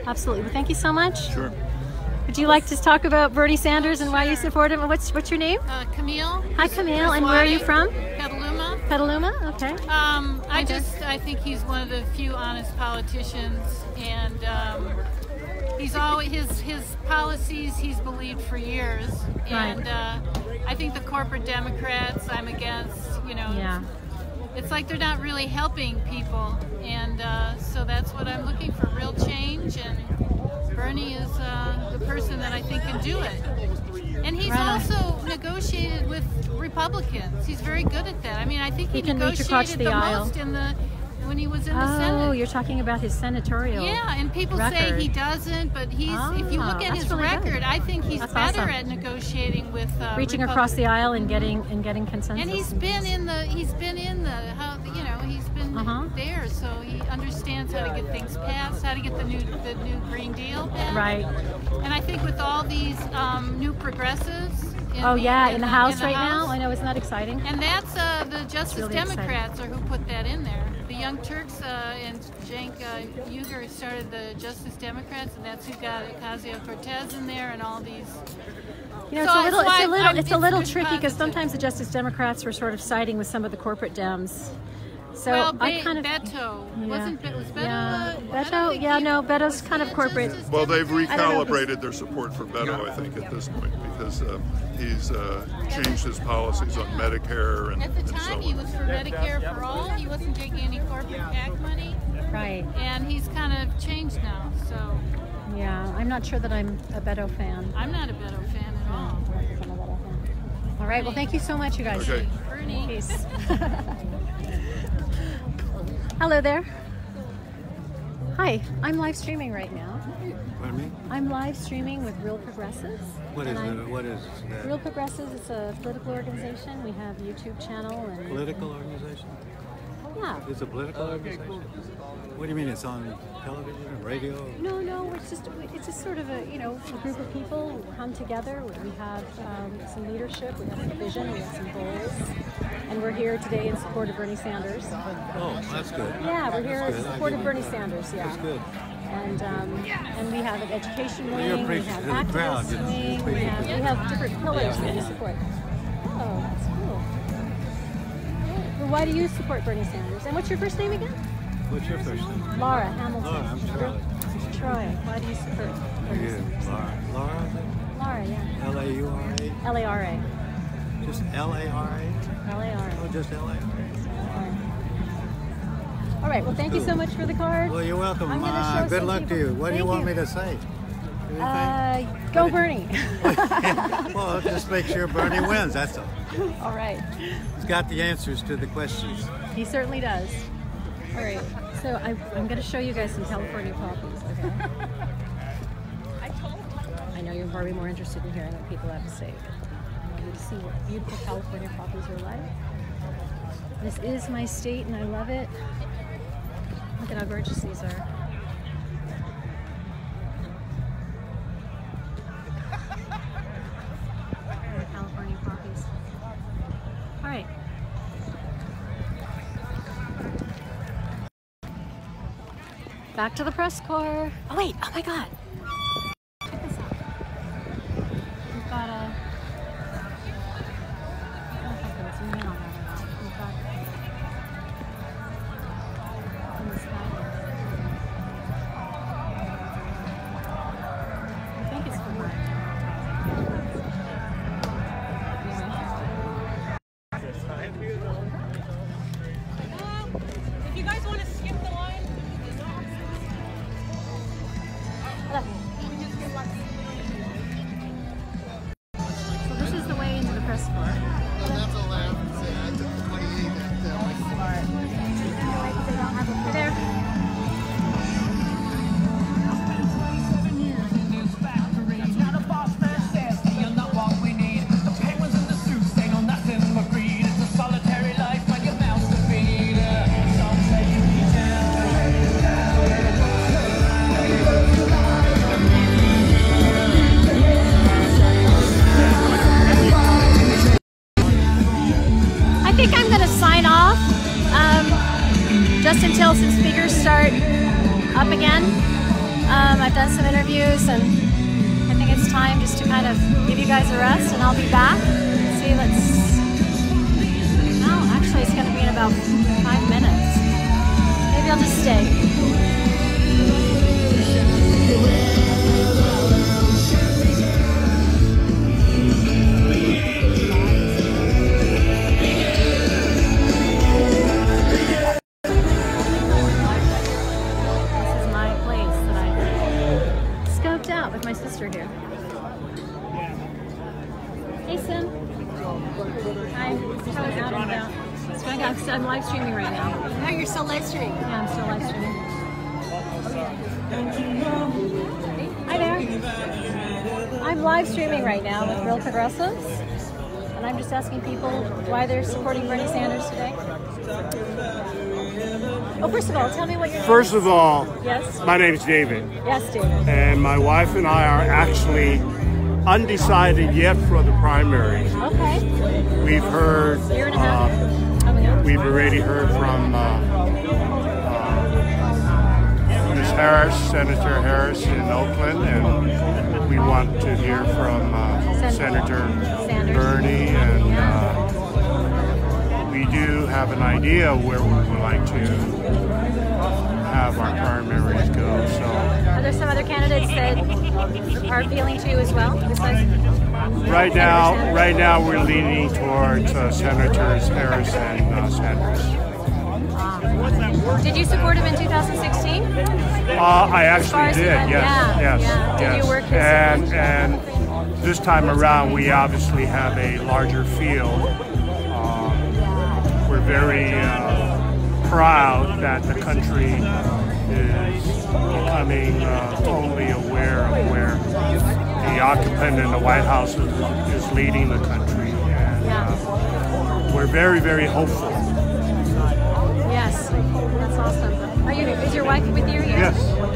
[SPEAKER 1] absolutely. Well, thank you so much.
[SPEAKER 18] Sure.
[SPEAKER 1] Would you like to talk about Bernie Sanders and why you support him? What's your name?
[SPEAKER 19] Camille.
[SPEAKER 1] Hi, Camille. And where are you from?
[SPEAKER 19] Petaluma.
[SPEAKER 1] Petaluma. Okay.
[SPEAKER 19] I think he's one of the few honest politicians, and he's always his policies he's believed for years. And I think the corporate Democrats I'm against. You know.
[SPEAKER 1] Yeah.
[SPEAKER 19] It's like they're not really helping people, and so that's what I'm looking for, real change, and Bernie is the person that I think can do it. And he's also negotiated with Republicans. He's very good at that. I mean, I think he negotiated the most when he was in the Senate.
[SPEAKER 1] Oh, you're talking about his senatorial
[SPEAKER 19] and people say he doesn't, but if you look at his record, I think he's better at negotiating with
[SPEAKER 1] reaching across the aisle and getting consensus.
[SPEAKER 19] And he's been there, so he understands how to get things passed, how to get the new Green Deal passed.
[SPEAKER 1] Right.
[SPEAKER 19] And I think with all these new progressives. In
[SPEAKER 1] the House right now. I know, isn't that exciting?
[SPEAKER 19] And that's the Justice
[SPEAKER 1] really
[SPEAKER 19] Democrats are who put that in there. The Young Turks and Cenk Uygur started the Justice Democrats, and that's who got Ocasio-Cortez in there and all these.
[SPEAKER 1] You know, it's a little tricky because sometimes the Justice Democrats were sort of siding with some of the corporate Dems. So I kind of
[SPEAKER 19] Beto wasn't was Beto.
[SPEAKER 1] Beto's kind of corporate.
[SPEAKER 18] Well, they've recalibrated their support for Beto, I think, at this point because he's changed his policies on Medicare and
[SPEAKER 19] at the time
[SPEAKER 18] so on.
[SPEAKER 19] he was for Medicare for all. He wasn't taking any corporate PAC money.
[SPEAKER 1] Right.
[SPEAKER 19] And he's kind of changed now. So.
[SPEAKER 1] Yeah, I'm not sure that I'm a Beto fan.
[SPEAKER 19] I'm not a Beto fan at all.
[SPEAKER 1] All right. Well, thank you so much, you guys.
[SPEAKER 18] Okay.
[SPEAKER 19] Bernie.
[SPEAKER 1] Peace. Hello there. Hi, I'm live streaming right now.
[SPEAKER 20] Pardon me?
[SPEAKER 1] I'm live streaming with Real Progressives.
[SPEAKER 20] What is it? What is that?
[SPEAKER 1] Real Progressives, it's a political organization. We have a YouTube channel. And
[SPEAKER 20] political organization?
[SPEAKER 1] Yeah.
[SPEAKER 20] It's a political organization?
[SPEAKER 1] Cool.
[SPEAKER 20] What do you mean? It's on television or radio?
[SPEAKER 1] No, it's just sort of a group of people who come together. We have some leadership, we have some vision, we have some goals, and we're here today in support of Bernie Sanders.
[SPEAKER 20] Oh, that's good.
[SPEAKER 1] Yeah, we're here in support of Bernie Sanders. Yeah.
[SPEAKER 20] That's good.
[SPEAKER 1] And we have an education
[SPEAKER 20] Well,
[SPEAKER 1] wing, we have activist wing, we have different pillars that we support. Oh, that's cool. Well, why do you support Bernie Sanders? And what's your first name again?
[SPEAKER 20] What's your first name?
[SPEAKER 1] Lara Hamilton.
[SPEAKER 20] Lara, I'm Charlie.
[SPEAKER 1] Troy. Why do you support Bernie Sanders?
[SPEAKER 20] Lara?
[SPEAKER 1] Lara, yeah.
[SPEAKER 20] L-A-U-R-A?
[SPEAKER 1] L-A-R-A.
[SPEAKER 20] Just L-A-R-A?
[SPEAKER 1] L-A-R-A.
[SPEAKER 20] Oh, just L-A-R-A.
[SPEAKER 1] All right, well, thank you so much for the card.
[SPEAKER 20] Well, you're welcome.
[SPEAKER 1] I'm gonna show
[SPEAKER 20] Good
[SPEAKER 1] some
[SPEAKER 20] luck
[SPEAKER 1] people.
[SPEAKER 20] to you. What do you want me to say?
[SPEAKER 1] Go Bernie.
[SPEAKER 20] Well, just make sure Bernie wins, that's all.
[SPEAKER 1] All right.
[SPEAKER 20] He's got the answers to the questions.
[SPEAKER 1] He certainly does. All right, so I'm going to show you guys some California poppies, okay? I know you're probably more interested in hearing what people have to say. I want you to see what beautiful California poppies are like. This is my state and I love it. Look at how gorgeous these are. California poppies. All right. Back to the press corps. Oh wait, oh my God. Check this out. We've got a, I don't know if I can zoom in on that or not. We've got in the sky. I think it's for mine.
[SPEAKER 14] If you guys want to skip the line,
[SPEAKER 1] so this is the way into the press corps. There. I think I'm going to sign off just until some speakers start up again. I've done some interviews and I think it's time just to kind of give you guys a rest and I'll be back. See, actually it's going to be in about 5 minutes. Maybe I'll just stay. With my sister here. Hey, Sim. I'm out and about. I'm live streaming right now.
[SPEAKER 2] Oh, you're still live streaming?
[SPEAKER 1] Yeah, I'm still live streaming. Hi there. I'm live streaming right now with Real Progressives. And I'm just asking people why they're supporting Bernie Sanders today. Oh, first of all, tell me what your name
[SPEAKER 21] First
[SPEAKER 1] is.
[SPEAKER 21] of all,
[SPEAKER 1] yes.
[SPEAKER 21] My name is David.
[SPEAKER 1] Yes, David.
[SPEAKER 21] And my wife and I are actually undecided yet for the primaries.
[SPEAKER 1] Okay.
[SPEAKER 21] We've heard,
[SPEAKER 1] Year and a half.
[SPEAKER 21] we've already heard from Ms. Harris, Senator Harris in Oakland, and we want to hear from Senator Bernie, and we do have an idea where we would like to have our primaries go. So,
[SPEAKER 1] are there some other candidates that are appealing to you as well? Besides
[SPEAKER 21] right now we're leaning towards Senators Harris and Sanders.
[SPEAKER 1] Did you support him in 2016?
[SPEAKER 21] I actually did. Yes.
[SPEAKER 1] Did you work his
[SPEAKER 21] and this time around, we obviously have a larger field. We're very proud that the country is becoming totally aware of where the occupant in the White House is leading the country. And we're very, very hopeful.
[SPEAKER 1] Yes, that's awesome. Is your wife with you?
[SPEAKER 21] Yes.
[SPEAKER 1] Oh.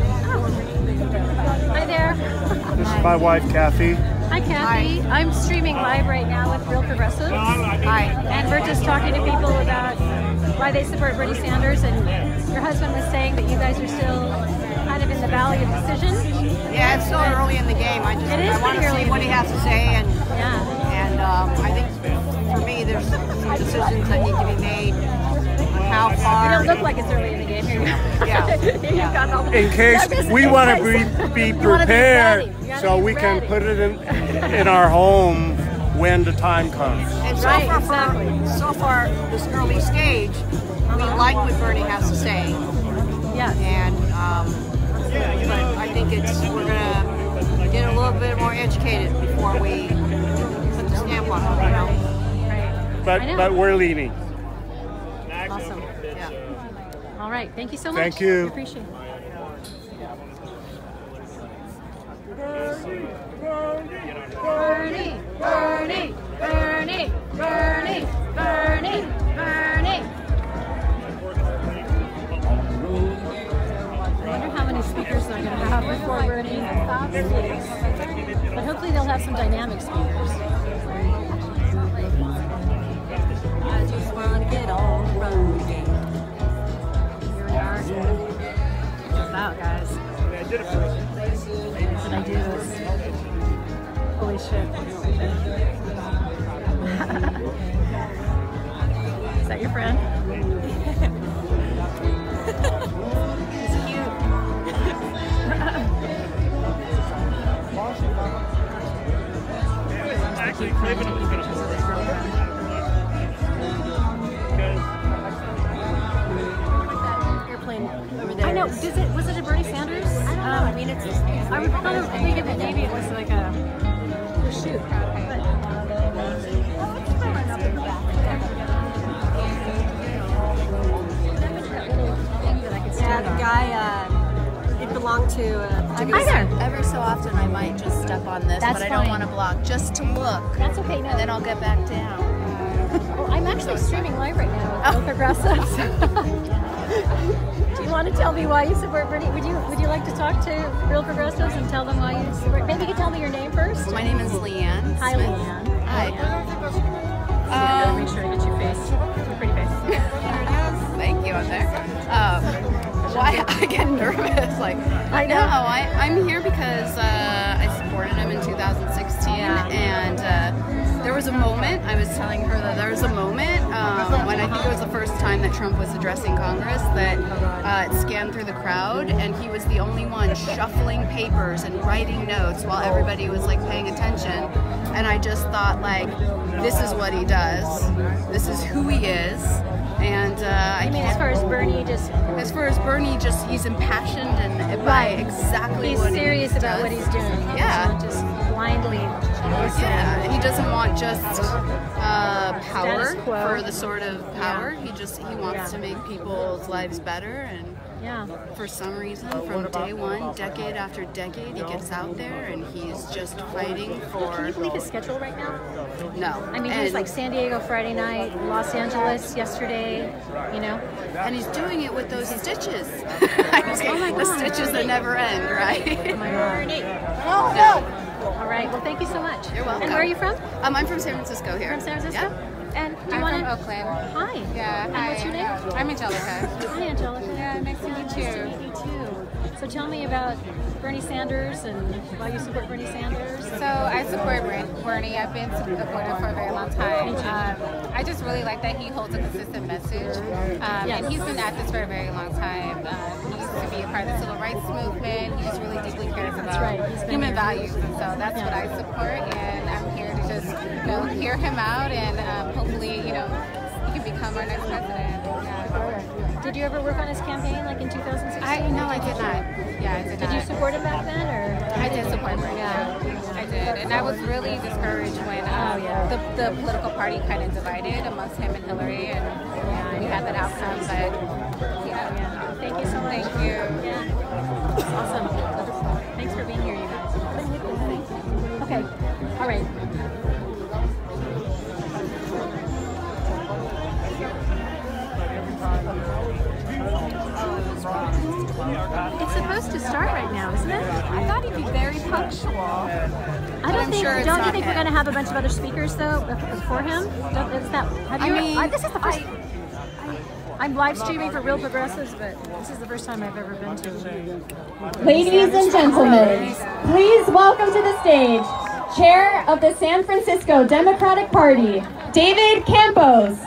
[SPEAKER 1] Hi there.
[SPEAKER 21] This is my wife, Kathy.
[SPEAKER 1] Hi, Kathy. Hi. I'm streaming live right now with Real Progressives. Hi. And we're just talking to people about why they support Bernie Sanders. And your husband was saying that you guys are still kind of in the valley of decision.
[SPEAKER 2] Yeah, it's still early in the game. I want to see what he has to say, and I think for me, there's some decisions that need to be made. How far?
[SPEAKER 1] You don't look like it's early in the game here.
[SPEAKER 21] In case we want to be prepared, so we can put it in our home when the time comes.
[SPEAKER 2] And so far, this early stage, we like what Bernie has to say.
[SPEAKER 1] Yeah.
[SPEAKER 2] And but I think we're gonna get a little bit more educated before we put the stamp on it. You know.
[SPEAKER 1] Right.
[SPEAKER 21] But we're leaning.
[SPEAKER 1] Awesome. Yeah. All right. Thank you so much.
[SPEAKER 21] Thank you.
[SPEAKER 1] I appreciate it. Bernie, Bernie, Bernie, Bernie, Bernie, Bernie. I wonder how many speakers they're going to have before Bernie speaks. But hopefully they'll have some dynamic speakers. I just want to get on the road again. Here we are. Check this out, guys. What did I do? Holy shit. Is that your friend? He's cute. Actually, living on the airplane over there. I know. Was it a Bernie Sanders? I mean, it's. I was kind of thinking that maybe it was like a shoot.
[SPEAKER 22] Yeah, the guy, it belonged to
[SPEAKER 2] Every so often I might just step on this, but I don't want to block, just to look.
[SPEAKER 1] That's okay, no.
[SPEAKER 2] And then I'll get back down.
[SPEAKER 1] Well, I'm actually streaming live right now with Real Progressives. Do you want to tell me why you support Bernie? Would you like to talk to Real Progressives and tell them why you support? Maybe you can tell me your name first.
[SPEAKER 2] My name is Leanne.
[SPEAKER 1] Hi, Leanne.
[SPEAKER 2] Hi.
[SPEAKER 1] I gotta make sure I get your face. Your pretty face.
[SPEAKER 2] Thank you. I'm there. Why I get nervous? Like
[SPEAKER 1] I know.
[SPEAKER 2] I'm here because I supported him in 2016, and there was a moment. I was telling her that there was a moment when I think it was the first time that Trump was addressing Congress that it scanned through the crowd, and he was the only one shuffling papers and writing notes while everybody was like paying attention. And I just thought, like, this is what he does. This is who he is. And I
[SPEAKER 1] mean, as far as Bernie,
[SPEAKER 2] he's impassioned and by exactly what
[SPEAKER 1] he's serious about what he's doing.
[SPEAKER 2] Yeah,
[SPEAKER 1] he's not just blindly.
[SPEAKER 2] Yeah, he doesn't want just power for the sort of power. He wants to make people's lives better, and
[SPEAKER 1] Yeah.
[SPEAKER 2] For some reason, from day one, decade after decade, he gets out there and he's just fighting for...
[SPEAKER 1] Can you believe his schedule right now?
[SPEAKER 2] No.
[SPEAKER 1] I mean, he was like San Diego Friday night, Los Angeles yesterday, you know?
[SPEAKER 2] And he's doing it with those stitches. The stitches that never end, right?
[SPEAKER 1] Oh my God. All right, well, thank you so much.
[SPEAKER 2] You're welcome.
[SPEAKER 1] And where are you from?
[SPEAKER 2] I'm from San Francisco here.
[SPEAKER 1] From San Francisco?
[SPEAKER 2] Yeah.
[SPEAKER 1] And do you
[SPEAKER 4] I'm
[SPEAKER 1] want
[SPEAKER 4] from
[SPEAKER 1] to...
[SPEAKER 4] Oakland.
[SPEAKER 1] Hi.
[SPEAKER 4] Yeah,
[SPEAKER 1] and
[SPEAKER 4] hi.
[SPEAKER 1] What's your name?
[SPEAKER 4] I'm Angelica.
[SPEAKER 1] Hi, Angelica.
[SPEAKER 4] Yeah, nice to meet you.
[SPEAKER 1] Nice to meet you too. So tell me about Bernie Sanders and why you support Bernie Sanders.
[SPEAKER 4] So I support Bernie. I've been supportive for a very long time. I just really like that he holds a consistent message. And he's been at this for a very long time. He used to be a part of the civil rights movement. He just really deeply cares about human values. And so that's what I support. And I'm here to just hear him out and hopefully, he can become our next president. Yeah.
[SPEAKER 1] Did you ever work on his campaign, like in 2016?
[SPEAKER 4] No, I did not. Yeah, I did not.
[SPEAKER 1] Did you support him back then, or?
[SPEAKER 4] I did support him. Yeah, I did, and I was really discouraged when the political party kind of divided amongst him and Hillary, and we had that outcome. But
[SPEAKER 1] thank you so much.
[SPEAKER 4] Thank you.
[SPEAKER 1] Yeah, awesome. Thanks for being here, you guys. Okay, all right. It's supposed to start right now, isn't it?
[SPEAKER 4] I thought he'd be very punctual.
[SPEAKER 1] I don't think. Don't you think we're going to have a bunch of other speakers though before him? Is that? Have you? This is the first. I'm live streaming for Real Progressives, but this is the first time I've ever been to.
[SPEAKER 6] Ladies and gentlemen, please welcome to the stage Chair of the San Francisco Democratic Party, David Campos.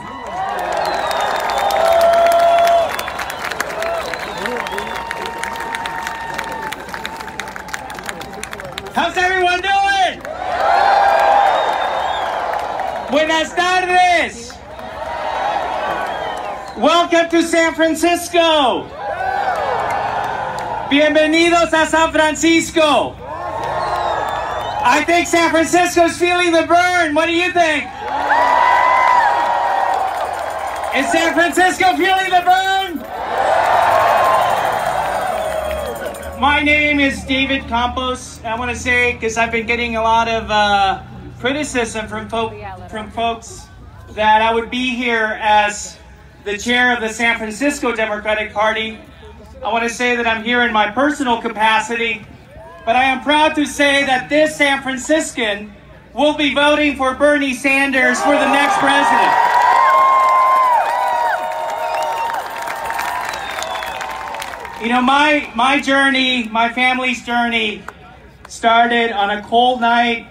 [SPEAKER 23] How's everyone doing? Buenas tardes. Welcome to San Francisco. Bienvenidos a San Francisco. I think San Francisco's feeling the burn. What do you think? Is San Francisco feeling the burn? My name is David Campos. I want to say, because I've been getting a lot of criticism from folks that I would be here as the chair of the San Francisco Democratic Party. I want to say that I'm here in my personal capacity, but I am proud to say that this San Franciscan will be voting for Bernie Sanders for the next president. You know, my journey, my family's journey started on a cold night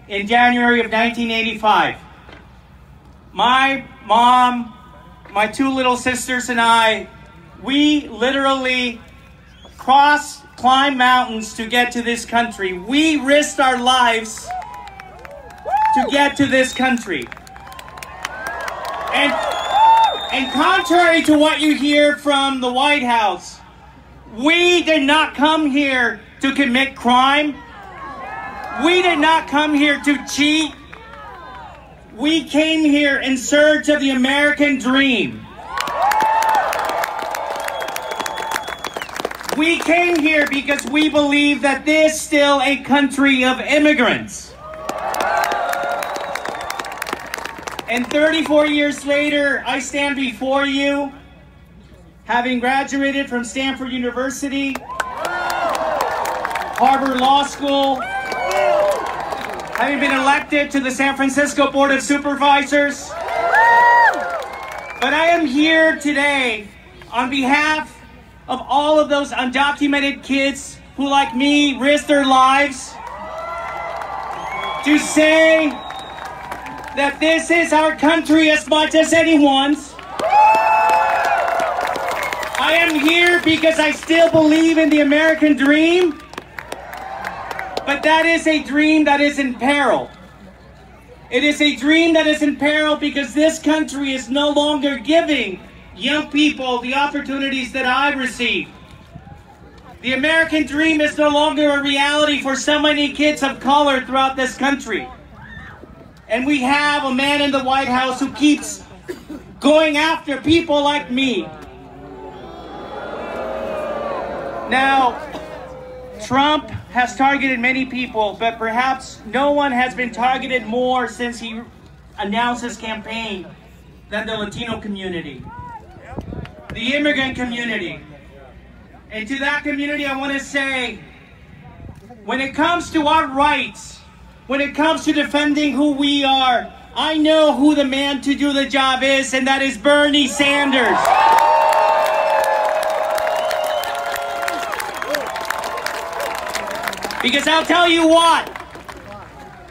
[SPEAKER 23] in January of 1985. My mom, my two little sisters and I, we literally climbed mountains to get to this country. We risked our lives to get to this country. And contrary to what you hear from the White House, we did not come here to commit crime. We did not come here to cheat. We came here in search of the American dream. We came here because we believe that this is still a country of immigrants. And 34 years later, I stand before you, having graduated from Stanford University, Harvard Law School, having been elected to the San Francisco Board of Supervisors. But I am here today on behalf of all of those undocumented kids who, like me, risked their lives to say that this is our country as much as anyone's. I am here because I still believe in the American dream, but that is a dream that is in peril. It is a dream that is in peril because this country is no longer giving young people the opportunities that I received. The American dream is no longer a reality for so many kids of color throughout this country. And we have a man in the White House who keeps going after people like me. Now, Trump has targeted many people, but perhaps no one has been targeted more since he announced his campaign than the Latino community, the immigrant community. And to that community, I want to say, when it comes to our rights, when it comes to defending who we are, I know who the man to do the job is, and that is Bernie Sanders. Because I'll tell you what,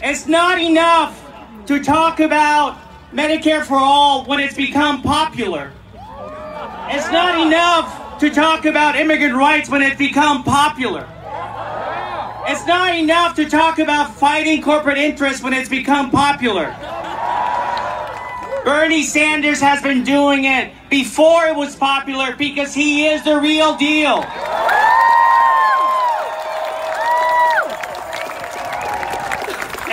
[SPEAKER 23] it's not enough to talk about Medicare for all when it's become popular. It's not enough to talk about immigrant rights when it's become popular. It's not enough to talk about fighting corporate interests when it's become popular. Bernie Sanders has been doing it before it was popular because he is the real deal.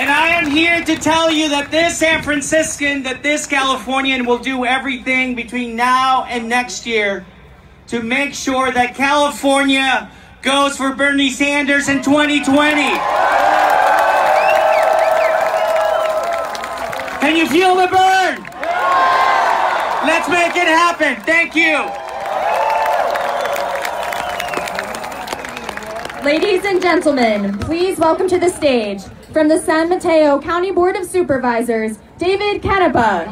[SPEAKER 23] And I am here to tell you that this San Franciscan, that this Californian will do everything between now and next year to make sure that California goes for Bernie Sanders in 2020. Can you feel the burn? Let's make it happen. Thank you.
[SPEAKER 6] Ladies and gentlemen, please welcome to the stage, from the San Mateo County Board of Supervisors, David Canepa.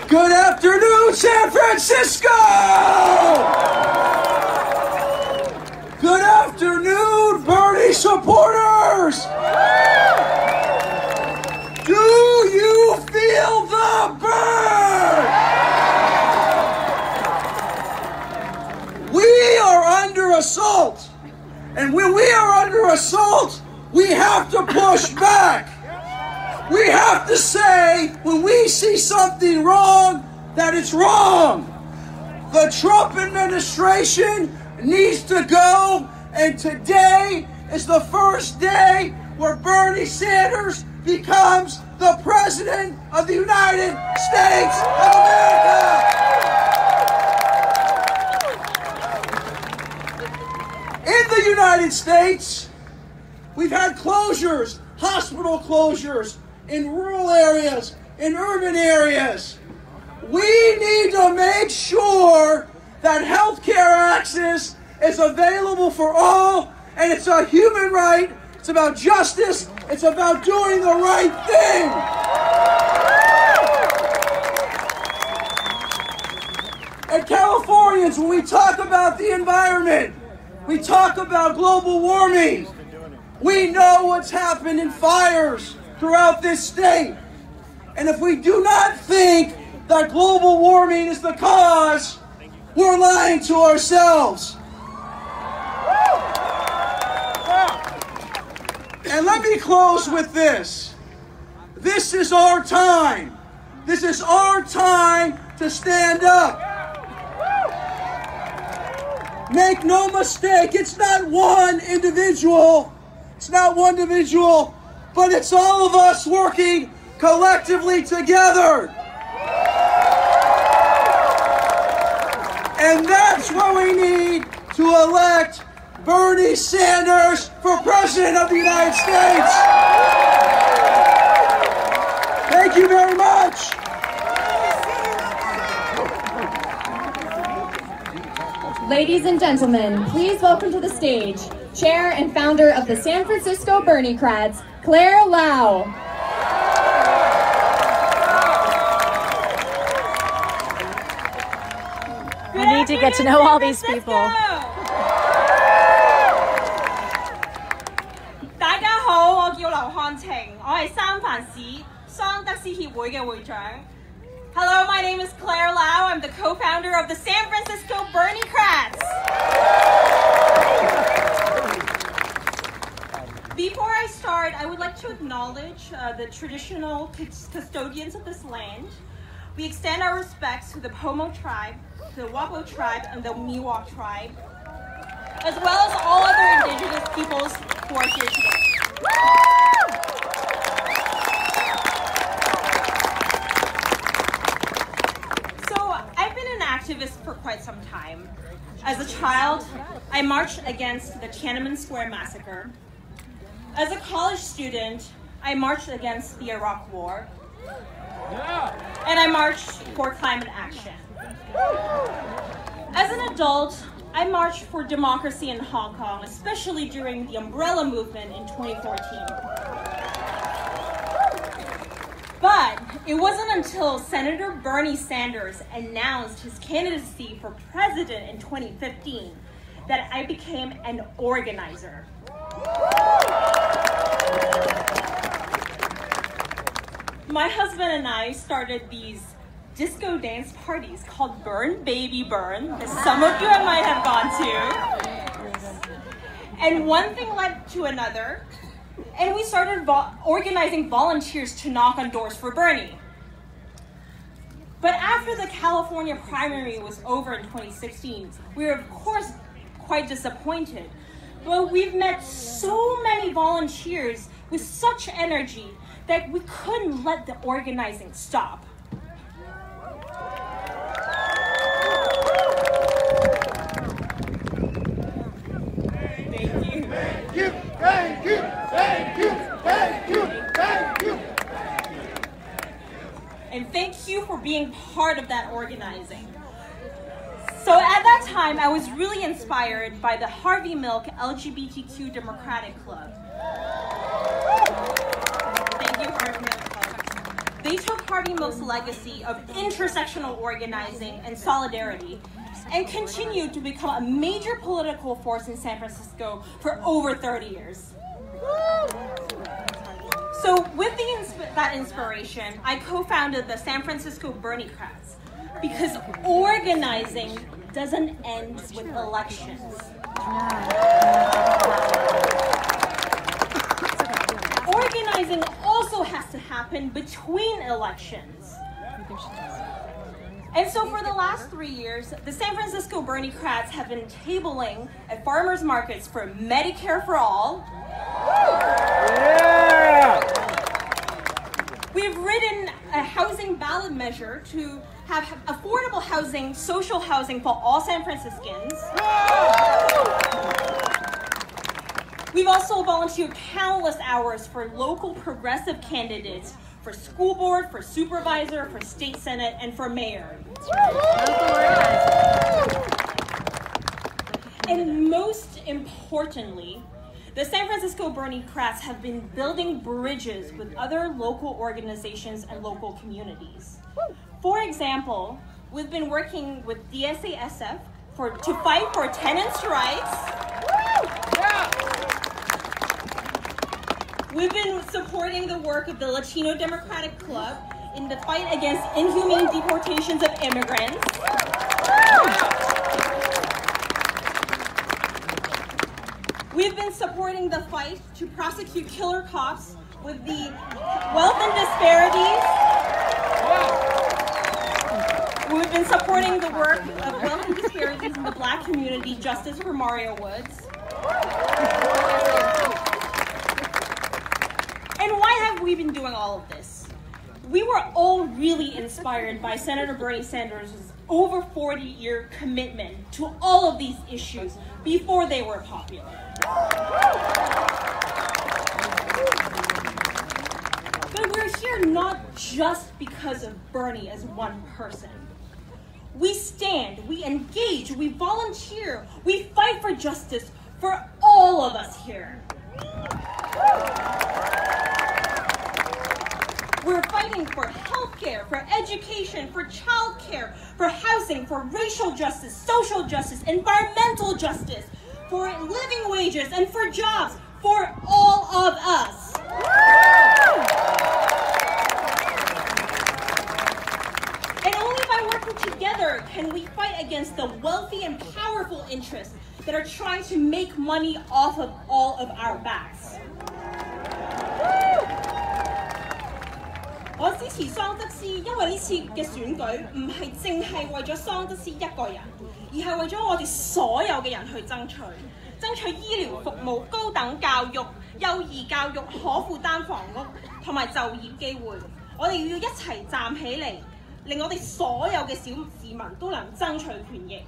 [SPEAKER 5] Good afternoon, San Francisco! Good afternoon, Bernie supporters! Do you feel the burn? We are under assault. And when we are under assault, we have to push back. We have to say, when we see something wrong, that it's wrong. The Trump administration needs to go, and today is the first day where Bernie Sanders becomes the President of the United States of America. In the United States, we've had closures, hospital closures, in rural areas, in urban areas. We need to make sure that healthcare access is available for all, and it's a human right. It's about justice. It's about doing the right thing. And Californians, when we talk about the environment, we talk about global warming. We know what's happened in fires throughout this state. And if we do not think that global warming is the cause, we're lying to ourselves. And let me close with this. This is our time. This is our time to stand up. Make no mistake, it's not one individual. It's not one individual, but it's all of us working collectively together. And that's what we need to elect Bernie Sanders for President of the United States. Thank you very much.
[SPEAKER 6] Ladies and gentlemen, please welcome to the stage, Chair and founder of the San Francisco Bernie-crats, Claire Lau.
[SPEAKER 1] We need to get to know all these people.
[SPEAKER 7] 大家好，我叫劉漢晴，我係三藩市桑德斯協會嘅會長。Hello, my name is Claire Lau. I'm the co-founder of the San Francisco Bernie-crats. Before I start, I would like to acknowledge the traditional custodians of this land. We extend our respects to the Pomo tribe, the Wapo tribe, and the Miwok tribe, as well as all other indigenous peoples who are here today. So I've been an activist for quite some time. As a child, I marched against the Tiananmen Square massacre. As a college student, I marched against the Iraq War. And I marched for climate action. As an adult, I marched for democracy in Hong Kong, especially during the Umbrella Movement in 2014. But it wasn't until Senator Bernie Sanders announced his candidacy for president in 2015 that I became an organizer. My husband and I started these disco dance parties called Burn Baby Burn, that some of you might have gone to. And one thing led to another, and we started organizing volunteers to knock on doors for Bernie. But after the California primary was over in 2016, we were of course quite disappointed. But we've met so many volunteers with such energy that we couldn't let the organizing stop. Thank you. Thank you, thank you, thank you, thank you, thank you. And thank you for being part of that organizing. So at that time, I was really inspired by the Harvey Milk LGBTQ Democratic Club. Thank you, Harvey Milk Club. They took Harvey Milk's legacy of intersectional organizing and solidarity and continued to become a major political force in San Francisco for over 30 years. So with that inspiration, I co-founded the San Francisco Berniecrats, because organizing doesn't end with elections. Organizing also has to happen between elections. And so for the last 3 years, the San Francisco Berniecrats have been tabling at farmers markets for Medicare for all. Yeah! We've written a housing ballot measure to have affordable housing, social housing for all San Franciscans. We've also volunteered countless hours for local progressive candidates for school board, for supervisor, for state senate, and for mayor. And most importantly, the San Francisco Berniecrats have been building bridges with other local organizations and local communities. For example, we've been working with DSA-SF to fight for tenants' rights. We've been supporting the work of the Latino Democratic Club in the fight against inhumane deportations of immigrants. We've been supporting the fight to prosecute killer cops with the wealth and disparities. We've been supporting the work of wealth and disparities in the Black community, Justice for Mario Woods. And why have we been doing all of this? We were all really inspired by Senator Bernie Sanders' over 40-year commitment to all of these issues before they were popular. But we're here not just because of Bernie as one person. We stand, we engage, we volunteer, we fight for justice for all of us here. We're fighting for healthcare, for education, for childcare, for housing, for racial justice, social justice, environmental justice, for living wages, and for jobs, for all of us. And only by working together can we fight against the wealthy and powerful interests that are trying to make money off of all of our backs. 我支持桑德斯，因為呢次嘅選舉唔係淨係為咗桑德斯一個人，而係為咗我哋所有嘅人去爭取醫療服務、高等教育、幼兒教育、可負擔房屋同埋就業機會。我哋要一齊站起嚟，令我哋所有嘅小市民都能爭取權益。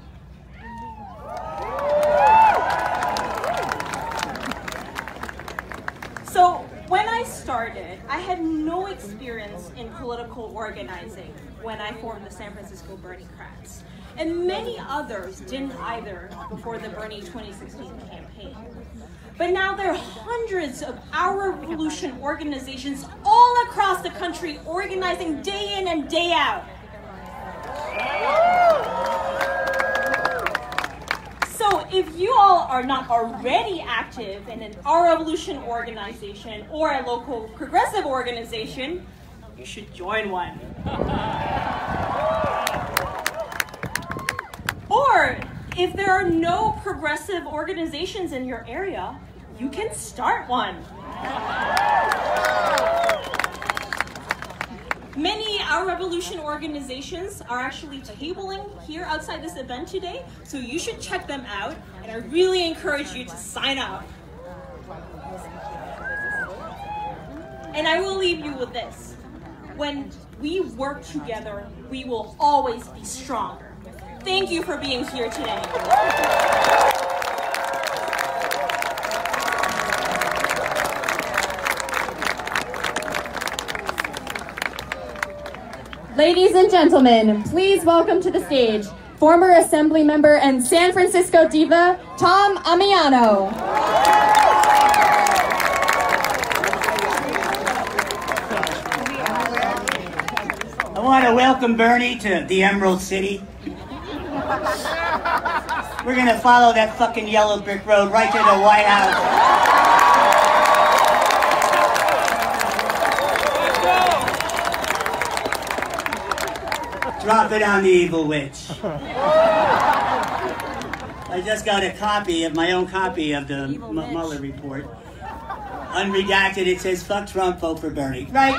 [SPEAKER 7] So when I started, I had no experience in political organizing when I formed the San Francisco Bernie Crats. And many others didn't either before the Bernie 2016 campaign. But now there are hundreds of Our Revolution organizations all across the country organizing day in and day out. So if you all are not already active in an Our Revolution organization or a local progressive organization, you should join one. Or if there are no progressive organizations in your area, you can start one. Many Our Revolution organizations are actually tabling here outside this event today, so you should check them out, and I really encourage you to sign up. And I will leave you with this. When we work together, we will always be stronger. Thank you for being here today.
[SPEAKER 6] Ladies and gentlemen, please welcome to the stage former Assembly member and San Francisco diva, Tom Amiano.
[SPEAKER 3] I want to welcome Bernie to the Emerald City. We're going to follow that fucking yellow brick road right to the White House. Drop it on the evil witch. I just got a copy of my own copy of the Mueller report. Unredacted, it says, fuck Trump, vote for Bernie. Right?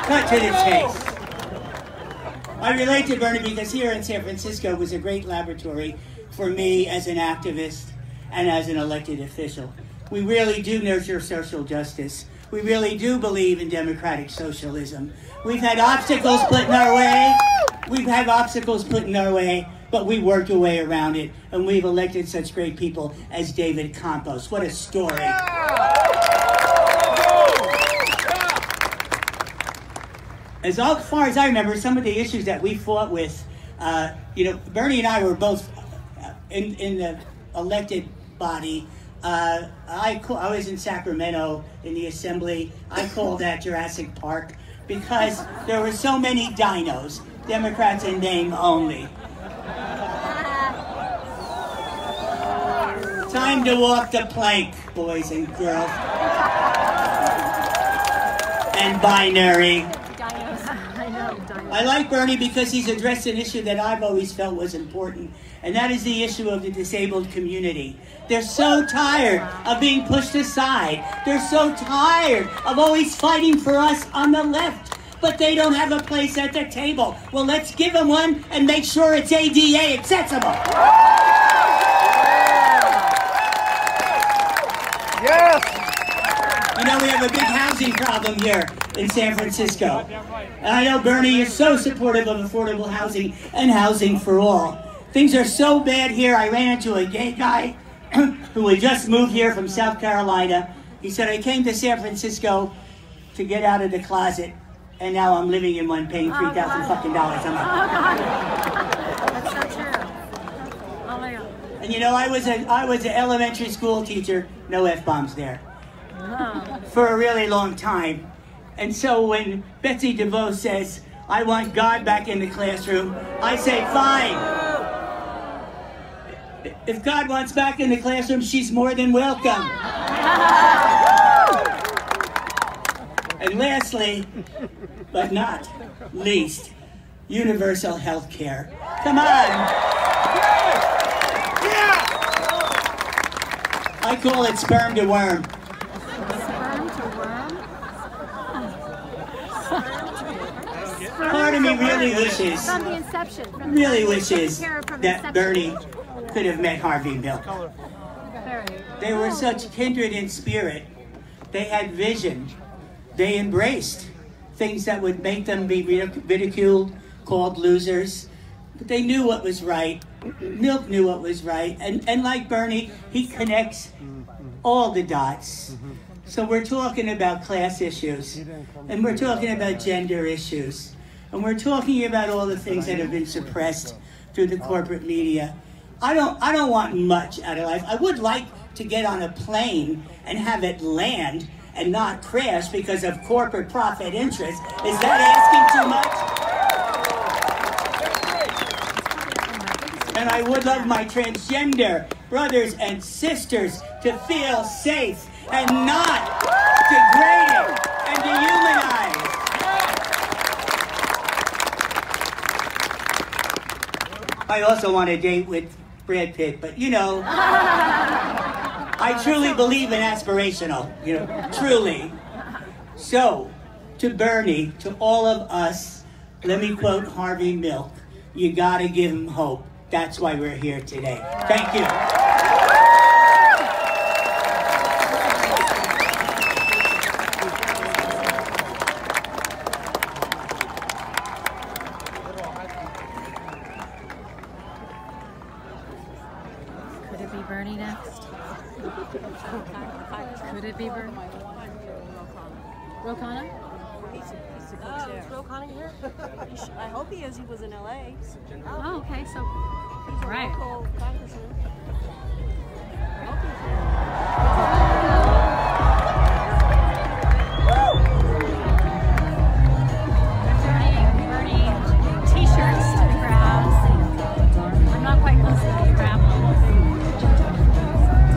[SPEAKER 3] Cut to the chase. I relate to Bernie because here in San Francisco was a great laboratory for me as an activist and as an elected official. We really do nurture social justice. We really do believe in democratic socialism. We've had obstacles put in our way. But we worked our way around it, and we've elected such great people as David Campos. What a story. As far as I remember, some of the issues that we fought with, Bernie and I were both in the elected body. I was in Sacramento in the Assembly. I called that Jurassic Park because there were so many dinos, Democrats in name only. Time to walk the plank, boys and girls. And binary. I like Bernie because he's addressed an issue that I've always felt was important, and that is the issue of the disabled community. They're so tired of being pushed aside. They're so tired of always fighting for us on the left, but they don't have a place at the table. Well, let's give them one and make sure it's ADA accessible. Yes! You know, we have a big housing problem here in San Francisco. And I know Bernie is so supportive of affordable housing and housing for all. Things are so bad here. I ran into a gay guy who had just moved here from South Carolina. He said, I came to San Francisco to get out of the closet, and now I'm living in one paying $3,000 fucking dollars a month.
[SPEAKER 1] Oh, God. That's not true. Oh, my God.
[SPEAKER 3] And you know, I was an elementary school teacher, no F-bombs there, for a really long time. And so when Betsy DeVos says, I want God back in the classroom, I say, fine. If God wants back in the classroom, she's more than welcome. And lastly, but not least, universal health care. Come on. I call it sperm to worm.
[SPEAKER 1] Sperm to worm?
[SPEAKER 3] Part of me really wishes,
[SPEAKER 1] From the inception.
[SPEAKER 3] that Bernie could have met Harvey Milk. They were such kindred in spirit. They had vision. They embraced. things that would make them be ridiculed, called losers. But they knew what was right. Milk knew what was right. And like Bernie, he connects all the dots. So we're talking about class issues, and we're talking about gender issues, and we're talking about all the things that have been suppressed through the corporate media. I don't want much out of life. I would like to get on a plane and have it land and not crash because of corporate profit interests. Is that asking too much? And I would love my transgender brothers and sisters to feel safe and not degraded and dehumanized. I also want to date with Brad Pitt, but you know, I truly believe in aspirational, you know, truly. So, to Bernie, to all of us, let me quote Harvey Milk, you gotta give him hope. That's why we're here today. Thank you.
[SPEAKER 1] Could it be Bernie next? Could it be Bernie? Ro Khanna?
[SPEAKER 9] Is Ro Khanna here? I hope he is. He was in LA.
[SPEAKER 1] Oh, okay. So,
[SPEAKER 9] he's a
[SPEAKER 1] right.
[SPEAKER 9] local congressman. I hope he's
[SPEAKER 1] Bernie t-shirts to the crowd. I'm not quite close to the crowd.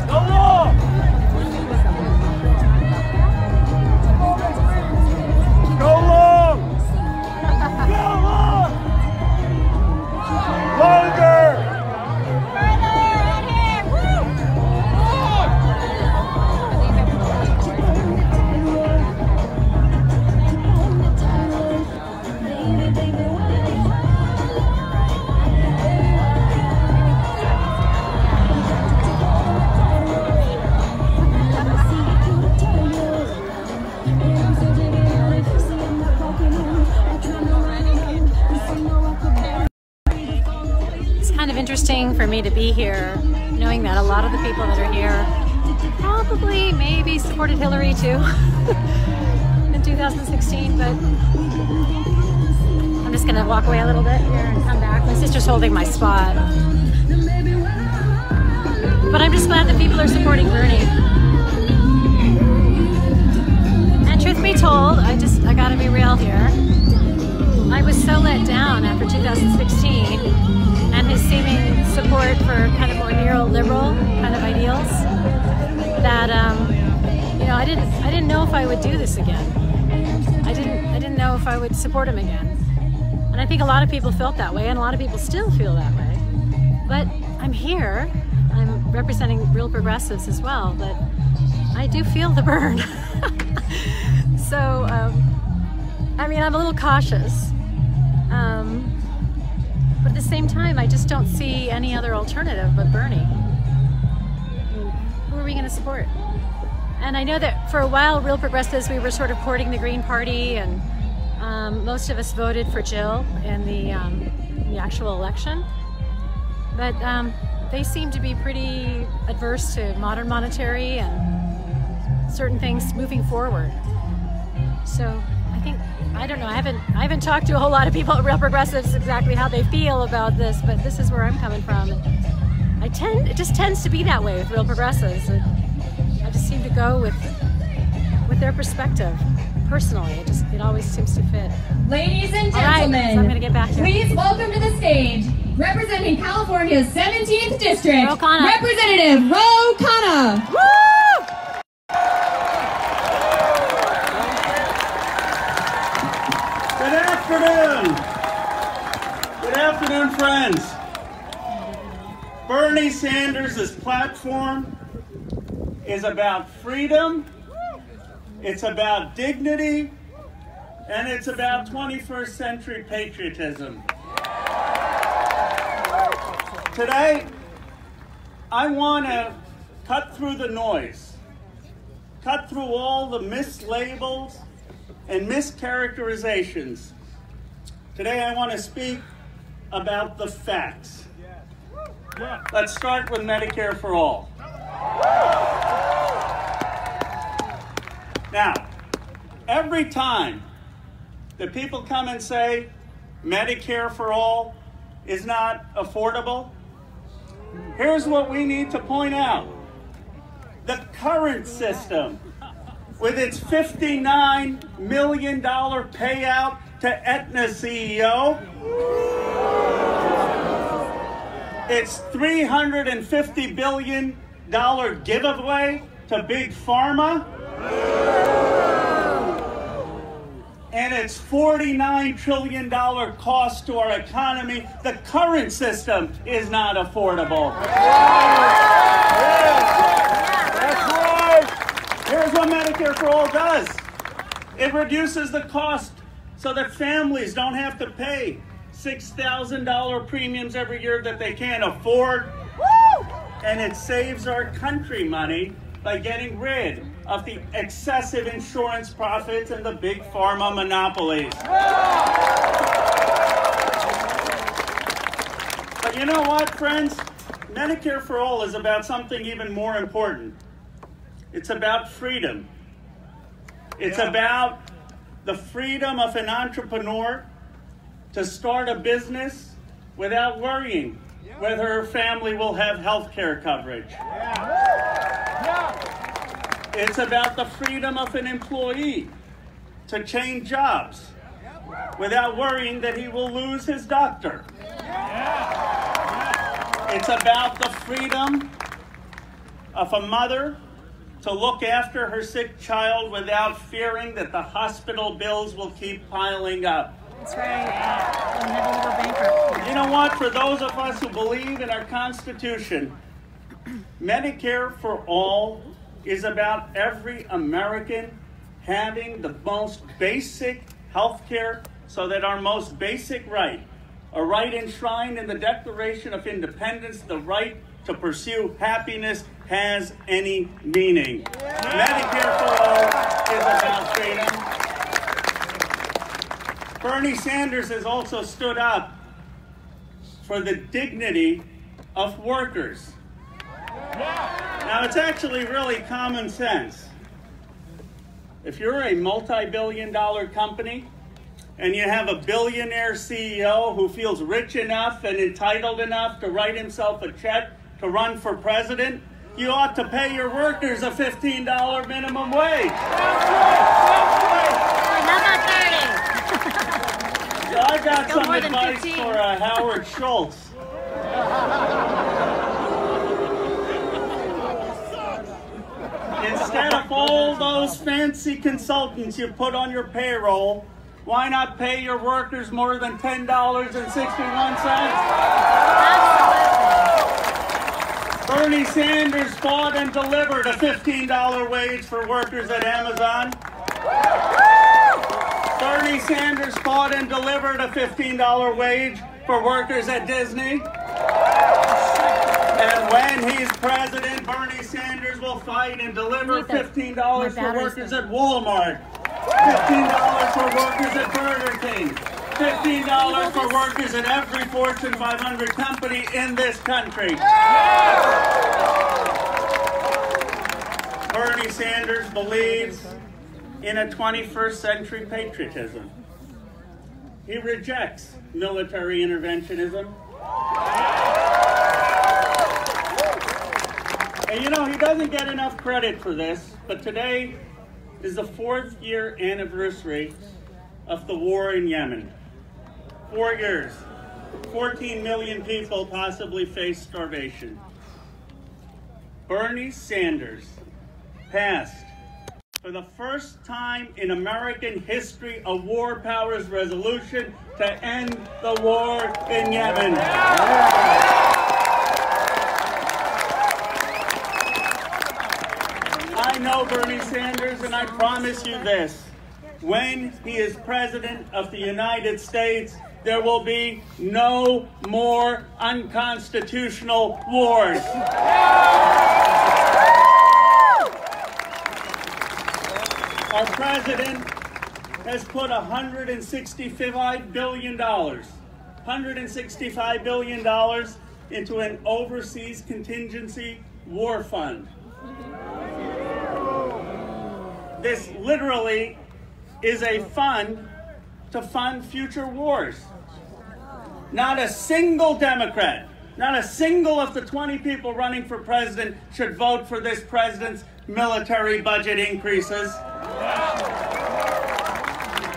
[SPEAKER 1] Go long!
[SPEAKER 21] Go long! Go long! Longer!
[SPEAKER 1] Interesting for me to be here, knowing that a lot of the people that are here probably maybe supported Hillary too in 2016, but I'm just gonna walk away a little bit here and come back. My sister's holding my spot. But I'm just glad that people are supporting Bernie. And truth be told, I gotta be real here. I was so let down after 2016 and his seeming support for kind of more neoliberal kind of ideals that you know, I didn't know if I would do this again. I didn't know if I would support him again. And I think a lot of people felt that way, and a lot of people still feel that way. But I'm here. I'm representing real progressives as well, but I do feel the burn. So I mean, I'm a little cautious. But at the same time, I just don't see any other alternative but Bernie. I mean, who are we going to support? And I know that for a while, Real Progressives, we were sort of courting the Green Party, and most of us voted for Jill in the actual election. But they seem to be pretty adverse to modern monetary and certain things moving forward. So I don't know, I haven't talked to a whole lot of people at Real Progressives exactly how they feel about this, but this is where I'm coming from. It just tends to be that way with Real Progressives. I just seem to go with their perspective. Personally, it always seems to fit.
[SPEAKER 6] Ladies and
[SPEAKER 1] All right,
[SPEAKER 6] gentlemen,
[SPEAKER 1] so I'm gonna get back here.
[SPEAKER 6] Please welcome to the stage, representing California's 17th District,
[SPEAKER 1] Ro Khanna.
[SPEAKER 6] Representative Ro Khanna.
[SPEAKER 1] Woo!
[SPEAKER 21] Good afternoon, friends. Bernie Sanders' platform is about freedom, it's about dignity, and it's about 21st century patriotism. Today, I want to cut through the noise, cut through all the mislabels
[SPEAKER 23] and mischaracterizations. Today I want to speak about the facts. Let's start with Medicare for All. Now, every time that people come and say Medicare for All is not affordable, here's what we need to point out. The current system, with its $59 million payout to Aetna CEO, its $350 billion giveaway to Big Pharma, and its $49 trillion cost to our economy, the current system is not affordable. That's right. Here's what Medicare for All does. It reduces the cost so that families don't have to pay $6,000 premiums every year that they can't afford. And it saves our country money by getting rid of the excessive insurance profits and the big pharma monopolies. But you know what, friends? Medicare for All is about something even more important. It's about freedom. It's about the freedom of an entrepreneur to start a business without worrying whether her family will have health care coverage. It's about the freedom of an employee to change jobs without worrying that he will lose his doctor. It's about the freedom of a mother to look after her sick child without fearing that the hospital bills will keep piling up.
[SPEAKER 1] That's right. We'll never go bankrupt.
[SPEAKER 23] You know what? For those of us who believe in our Constitution, Medicare for All is about every American having the most basic health care so that our most basic right, a right enshrined in the Declaration of Independence, the right to pursue happiness, has any meaning. Medicare for All is about freedom. Bernie Sanders has also stood up for the dignity of workers. Now, it's actually really common sense. If you're a multi-billion-dollar company and you have a billionaire CEO who feels rich enough and entitled enough to write himself a check to run for president, you ought to pay your workers a $15 minimum wage.
[SPEAKER 1] How about 30?
[SPEAKER 23] So I got some advice for Howard Schultz. Instead of all those fancy consultants you put on your payroll, why not pay your workers more than $10.61? Bernie Sanders fought and delivered a $15 wage for workers at Amazon. Bernie Sanders fought and delivered a $15 wage for workers at Disney. And when he's president, Bernie Sanders will fight and deliver $15 for workers at Walmart, $15 for workers at Burger King, $15 for workers at every Fortune 500 company in this country. Bernie Sanders believes in a 21st century patriotism. He rejects military interventionism. And you know, he doesn't get enough credit for this, but today is the 4th year anniversary of the war in Yemen. 4 years. 14 million people possibly face starvation. Bernie Sanders passed, for the first time in American history, a war powers resolution to end the war in Yemen. I know Bernie Sanders, and I promise you this. When he is president of the United States, there will be no more unconstitutional wars. Our president
[SPEAKER 11] has put $165 billion into an overseas contingency war fund. This literally is a fund to fund future wars. Not a single Democrat, not a single of the 20 people running for president should vote for this president's military budget increases.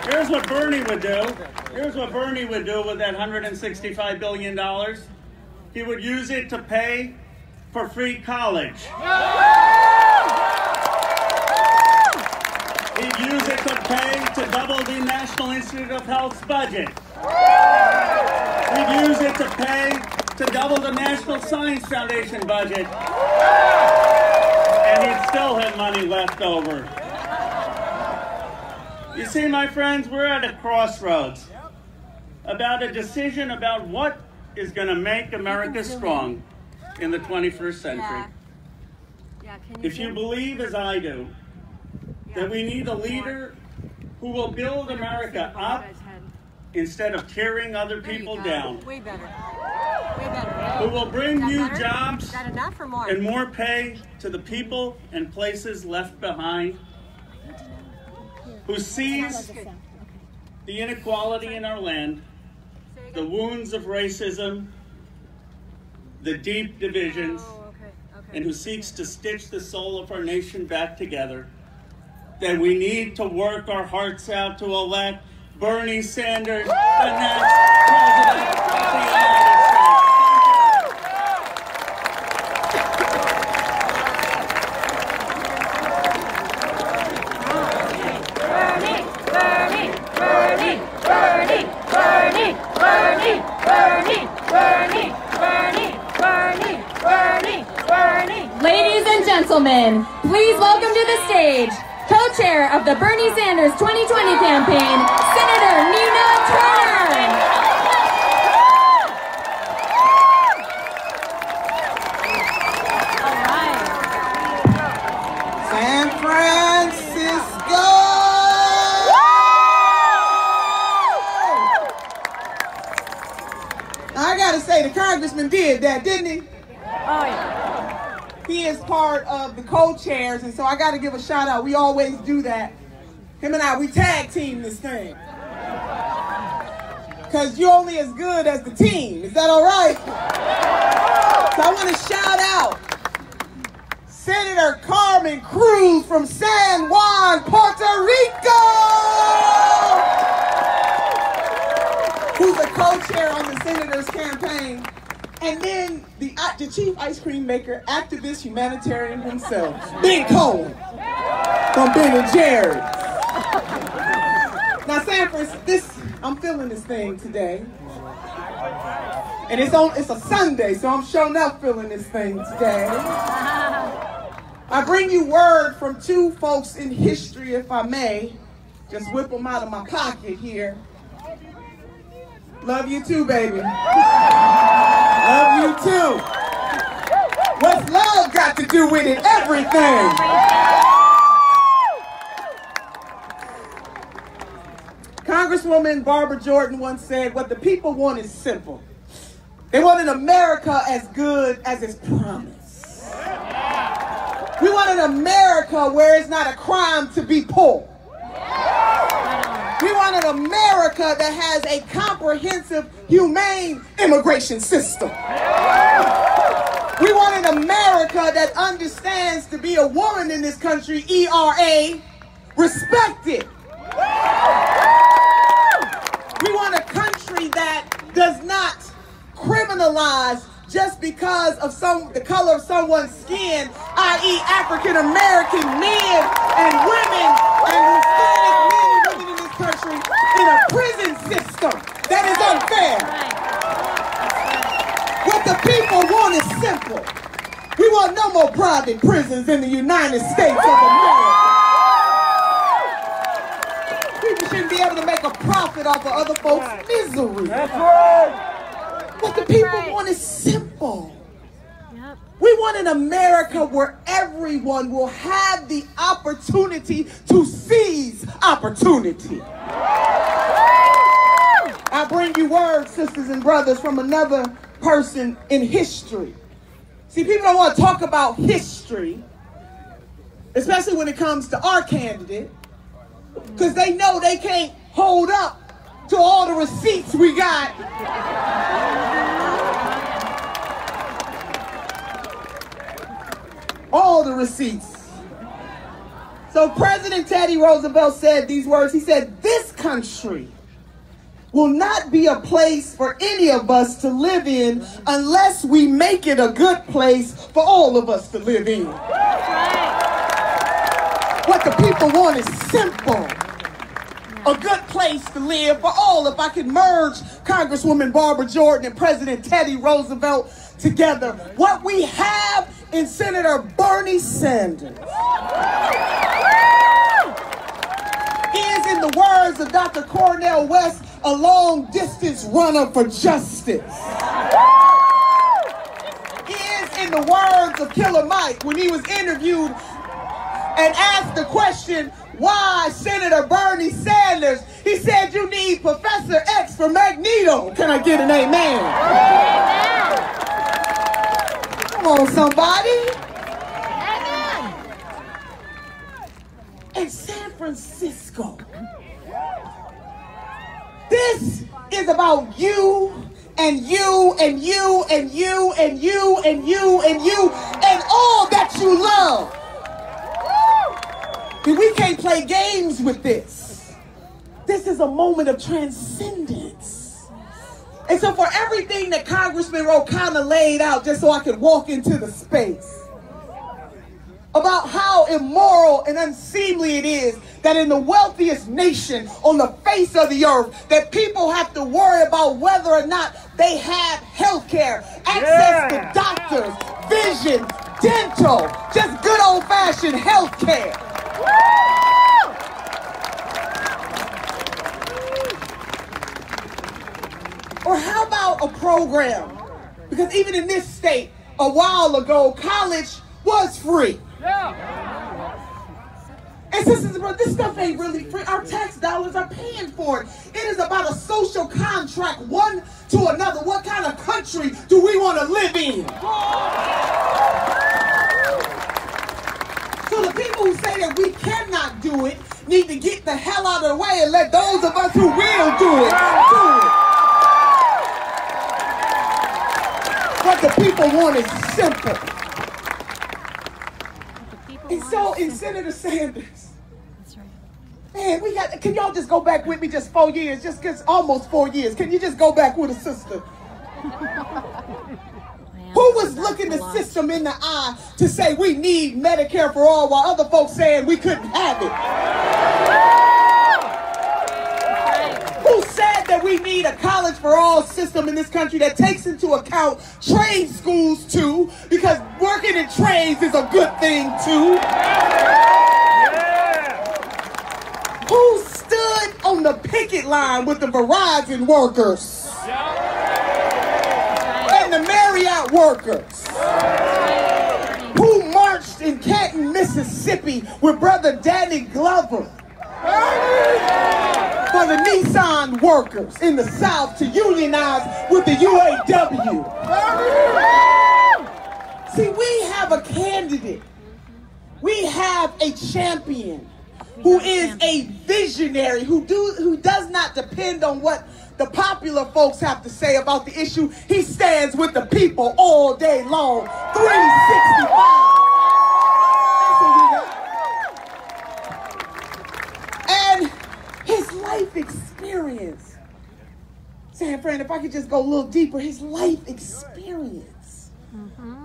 [SPEAKER 11] Here's what Bernie would do. Here's what Bernie would do with that $165 billion. He would use it to pay for free college. He'd use it to pay to double the National Institute of Health's budget. He'd use it to pay to double the National Science Foundation budget. And he'd still have money left over. You see, my friends, we're at a crossroads about a decision about what is going to make America strong in the 21st century. If you believe, as I do, that we need a leader who will build America up instead of tearing other people down.
[SPEAKER 22] Way better. Way better.
[SPEAKER 11] Who will bring new jobs
[SPEAKER 22] Is that enough or more?
[SPEAKER 11] and more pay to the people and places left behind. Who sees the inequality in our land, the wounds of racism, the deep divisions, and who seeks to stitch the soul of our nation back together. That we need to work our hearts out to elect Bernie Sanders, the next president of the United States.
[SPEAKER 6] Ladies and gentlemen, please welcome to the stage, co-chair of the Bernie Sanders 2020 campaign, Senator Nina Turner.
[SPEAKER 12] San Francisco! I gotta say, the congressman did that, didn't he?
[SPEAKER 22] Oh, yeah.
[SPEAKER 12] He is part of the co-chairs, and so I got to give a shout out. We always do that. Him and I, we tag team this thing. Because you're only as good as the team. Is that all right? So I want to shout out Senator Carmen Cruz from San Juan, Puerto Rico, who's a co-chair on the senator's campaign. And then the chief ice cream maker, activist, humanitarian himself, Ben Cohen from Ben & Jerry's. Now, San Francisco, I'm feeling this thing today. And it's a Sunday, so I'm showing up feeling this thing today. I bring you word from two folks in history, if I may. Just whip them out of my pocket here. Love you too, baby. Love you too. What's love got to do with it? Everything. Congresswoman Barbara Jordan once said, what the people want is simple. They want an America as good as its promise. We want an America where it's not a crime to be poor. We want an America that has a comprehensive, humane immigration system. We want an America that understands to be a woman in this country, ERA, respected. We want a country that does not criminalize just because of the color of someone's skin, i.e. African American men and women and Hispanic men and women in this country in a prison system that is unfair. What the people want is simple. We want no more private prisons in the United States of America. People shouldn't be able to make a profit off of other folks' misery. That's right. What the people want is simple. We want an America where everyone will have the opportunity to seize opportunity. I bring you words, sisters and brothers, from another person in history. See, people don't want to talk about history, especially when it comes to our candidate, because they know they can't hold up to all the receipts we got. All the receipts. So President Teddy Roosevelt said these words. He said, "This country will not be a place for any of us to live in unless we make it a good place for all of us to live in." What the people want is simple. A good place to live for all. If I could merge Congresswoman Barbara Jordan and President Teddy Roosevelt together, what we have in Senator Bernie Sanders is, in the words of Dr. Cornel West, a long-distance runner for justice. Is, in the words of Killer Mike, when he was interviewed and asked the question, why Senator Bernie Sanders, he said, "You need Professor X for Magneto." Can I get an amen? Amen. Come on, somebody. Amen. In San Francisco, this is about you and you and you and you and you and you and you and all that you love. We can't play games with this. This is a moment of transcendence. And so for everything that Congressman Ro Khanna laid out, just so I could walk into the space, about how immoral and unseemly it is that in the wealthiest nation on the face of the earth, that people have to worry about whether or not they have health care, access to doctors, vision, dental, just good old-fashioned health care. Or how about a program? Because even in this state, a while ago, college was free. And sisters and brothers, this stuff ain't really free. Our tax dollars are paying for it. It is about a social contract, one to another. What kind of country do we want to live in? So the people who say that we cannot do it need to get the hell out of the way and let those of us who will do it, do it. What the people want is simple. And so in Senator Sanders, man, we got, can y'all just go back with me just 4 years, just almost 4 years. Can you just go back with a sister? Who was looking the system in the eye to say we need Medicare for all while other folks saying we couldn't have it? Who said that we need a college for all system in this country that takes into account trade schools too, because working in trades is a good thing too? Who stood on the picket line with the Verizon workers? And the Marriott workers? Who marched in Canton, Mississippi with Brother Danny Glover? For the Nissan workers in the South to unionize with the UAW. See, we have a candidate. We have a champion who is a visionary, who does not depend on what the popular folks have to say about the issue. He stands with the people all day long, 365. And his life experience, San Fran, if I could just go a little deeper, his life experience.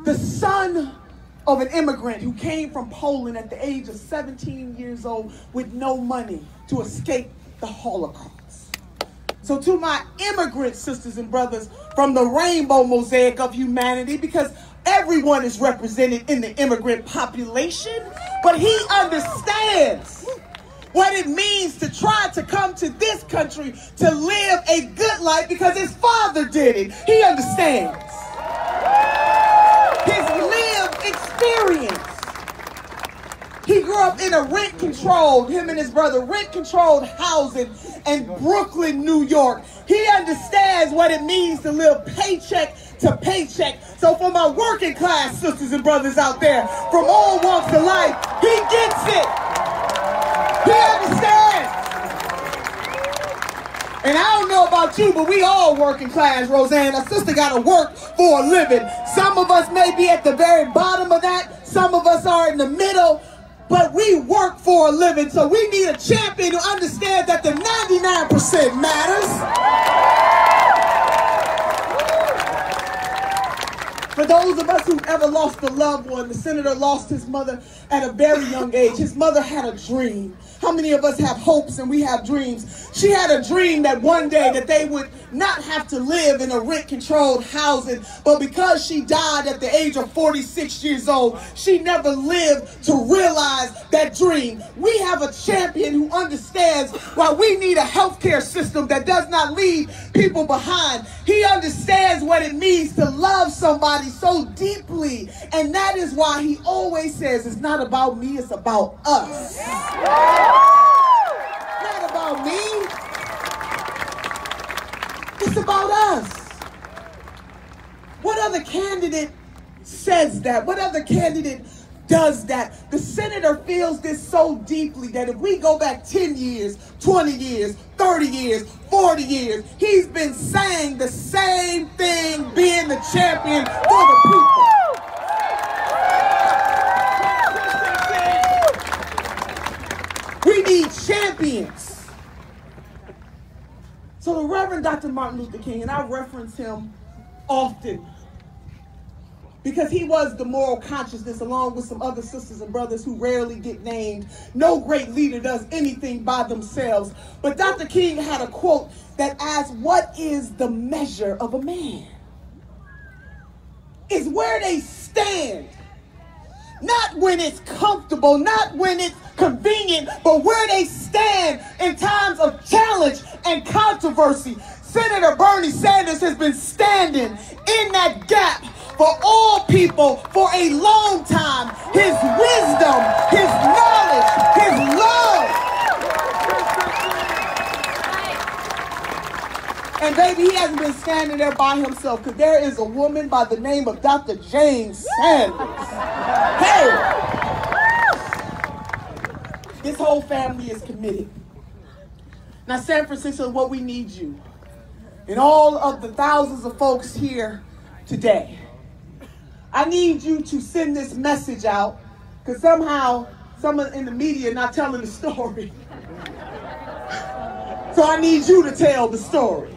[SPEAKER 12] The son of an immigrant who came from Poland at the age of 17 years old with no money to escape the Holocaust. So to my immigrant sisters and brothers from the rainbow mosaic of humanity, because everyone is represented in the immigrant population, but he understands what it means to try to come to this country to live a good life because his father did it. He understands. His up in a rent-controlled, him and his brother, rent-controlled housing in Brooklyn, New York. He understands what it means to live paycheck to paycheck. So for my working class sisters and brothers out there from all walks of life, he gets it. He understands. And I don't know about you, but we all working class, Roseanne. A sister got to work for a living. Some of us may be at the very bottom of that. Some of us are in the middle. But we work for a living. So we need a champion who understands that the 99% matters. For those of us who've ever lost a loved one, the senator lost his mother at a very young age. His mother had a dream. How many of us have hopes and we have dreams? She had a dream that one day that they would not have to live in a rent-controlled housing, but because she died at the age of 46 years old, she never lived to realize that dream. We have a champion who understands why we need a healthcare system that does not leave people behind. He understands what it means to love somebody so deeply, and that is why he always says, it's not about me, it's about us. Not about me. It's about us. What other candidate says that? What other candidate does that? The senator feels this so deeply that if we go back 10 years, 20 years, 30 years, 40 years, he's been saying the same thing, being the champion for the people. We need champions. So the Reverend Dr. Martin Luther King, and I reference him often because he was the moral consciousness along with some other sisters and brothers who rarely get named. No great leader does anything by themselves. But Dr. King had a quote that asks, what is the measure of a man? It's where they stand. Not when it's comfortable, not when it's convenient, but where they stand in times of challenge and controversy. Senator Bernie Sanders has been standing in that gap for all people for a long time. His wisdom, his knowledge, his love. And baby, he hasn't been standing there by himself, because there is a woman by the name of Dr. James Sanders. Hey! This whole family is committed. Now, San Francisco, what we need you, and all of the thousands of folks here today, I need you to send this message out, because somehow someone in the media not telling the story. So I need you to tell the story.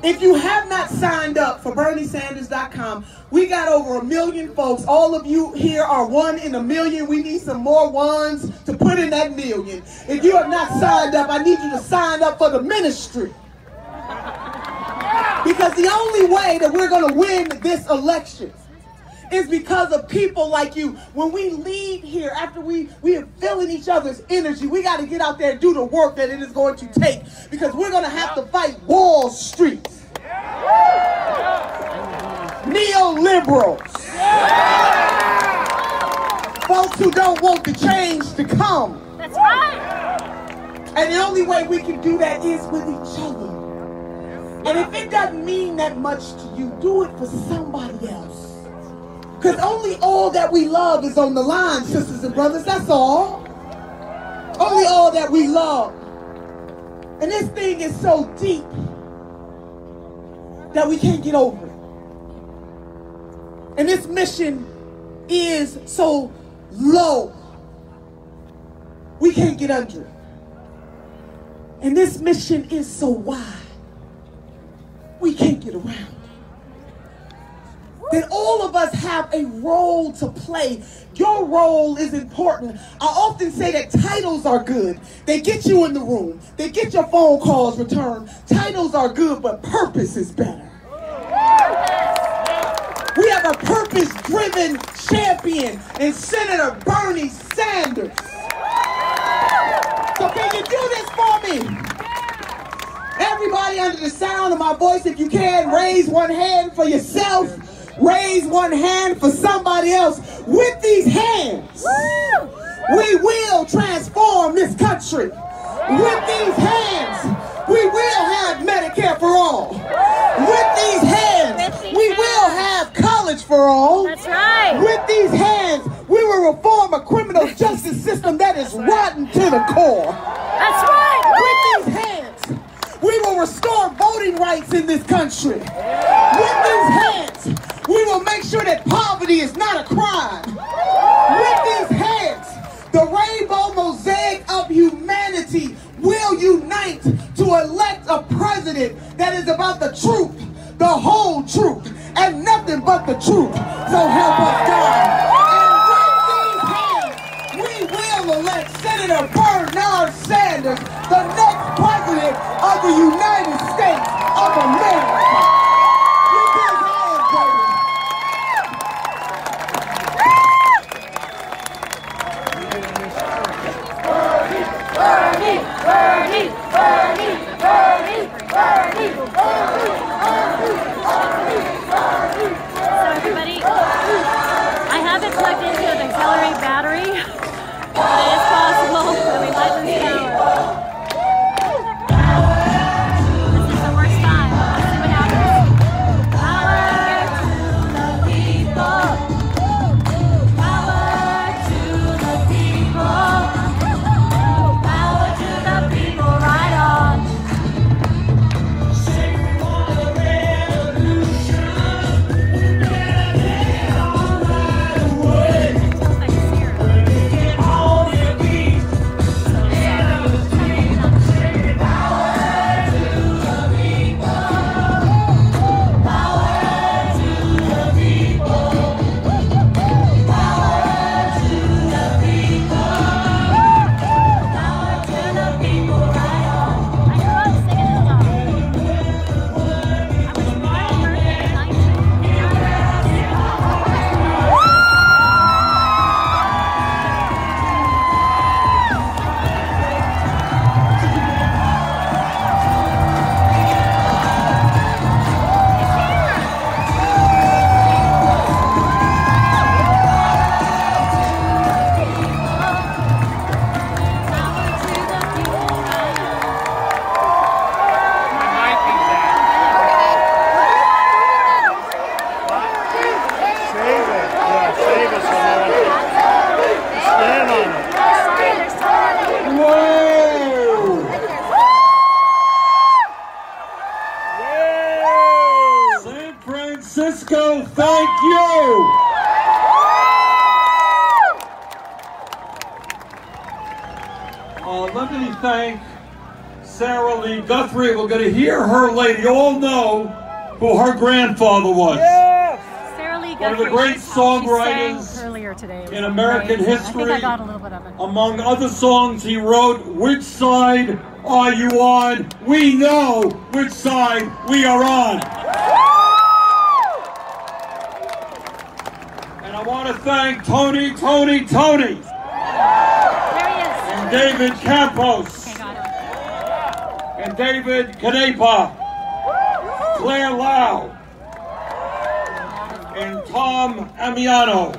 [SPEAKER 12] If you have not signed up for BernieSanders.com, we got over 1 million folks. All of you here are 1 in a million. We need some more ones to put in that million. If you have not signed up, I need you to sign up for the ministry. Because the only way that we're going to win this election is because of people like you. When we leave here, after we are feeling each other's energy, we got to get out there and do the work that it is going to take, because we're going to have to fight Wall Street, neoliberals, folks who don't want the change to come.
[SPEAKER 1] That's right.
[SPEAKER 12] And the only way we can do that is with each other. And if it doesn't mean that much to you, do it for somebody else. Because only all that we love is on the line, sisters and brothers. That's all. Only all that we love. And this thing is so deep that we can't get over it. And this mission is so low, we can't get under it. And this mission is so wide, we can't get around it. That all of us have a role to play. Your role is important. I often say that titles are good. They get you in the room. They get your phone calls returned. Titles are good, but purpose is better. We have a purpose-driven champion in Senator Bernie Sanders. So can you do this for me? Everybody under the sound of my voice, if you can, raise one hand for yourself. Raise one hand for somebody else. With these hands, we will transform this country. With these hands, we will have Medicare for all. With these hands, we will have college for all.
[SPEAKER 1] That's right.
[SPEAKER 12] With these hands, we will reform a criminal justice system that is rotten to the core.
[SPEAKER 1] That's right.
[SPEAKER 12] With these hands, we will restore voting rights in this country. With these hands, we will make sure that poverty is not a crime. With these hands, the rainbow mosaic of humanity will unite to elect a president that is about the truth, the whole truth, and nothing but the truth. So help us God. And with these hands, we will elect Senator Bernard Sanders, the next president of the United States of America. With these hands, baby.
[SPEAKER 1] Bernie, Bernie, Bernie, Bernie, Bernie, Bernie, So everybody, I have it plugged into an auxiliary battery, but it is possible that we might lose power. This is the worst time. Let's see what happens. Power to the people. Power to the people. Power to the people, right on.
[SPEAKER 5] Francisco, thank you. Let me thank Sarah Lee Guthrie. We're going to hear her later. You all know who her grandfather was.
[SPEAKER 1] Sarah Lee Guthrie,
[SPEAKER 5] one of the great songwriters
[SPEAKER 1] earlier today.
[SPEAKER 5] in American history.
[SPEAKER 1] I think I got a little bit of it.
[SPEAKER 5] Among other songs, he wrote, "Which side are you on? We know which side we are on." And I want to thank Tony, and David Campos, and David Canepa, Claire Lau, and Tom Amiano.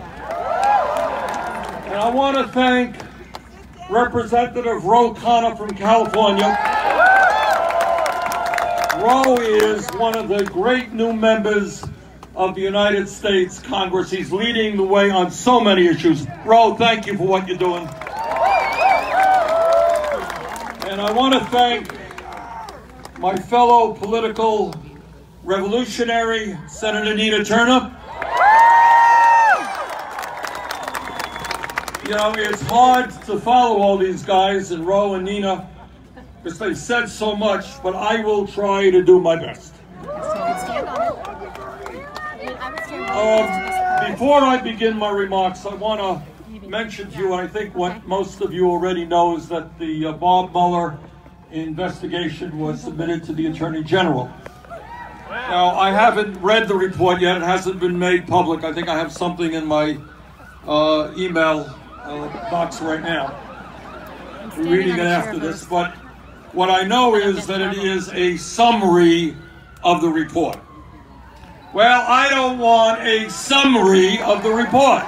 [SPEAKER 5] And I want to thank Representative Ro Khanna from California. Ro is one of the great new members of the United States Congress. He's leading the way on so many issues. Ro, thank you for what you're doing. And I want to thank my fellow political revolutionary, Senator Nina Turner. You know, it's hard to follow all these guys, and Ro and Nina, because they've said so much, but I will try to do my best. Before I begin my remarks, I want to mention to you, and I think what most of you already know, is that the Bob Mueller investigation was submitted to the Attorney General. Now, I haven't read the report yet. It hasn't been made public. I think I have something in my email box right now. We're reading it after this, but what I know is that it is a summary of the report. Well, I don't want a summary of the report.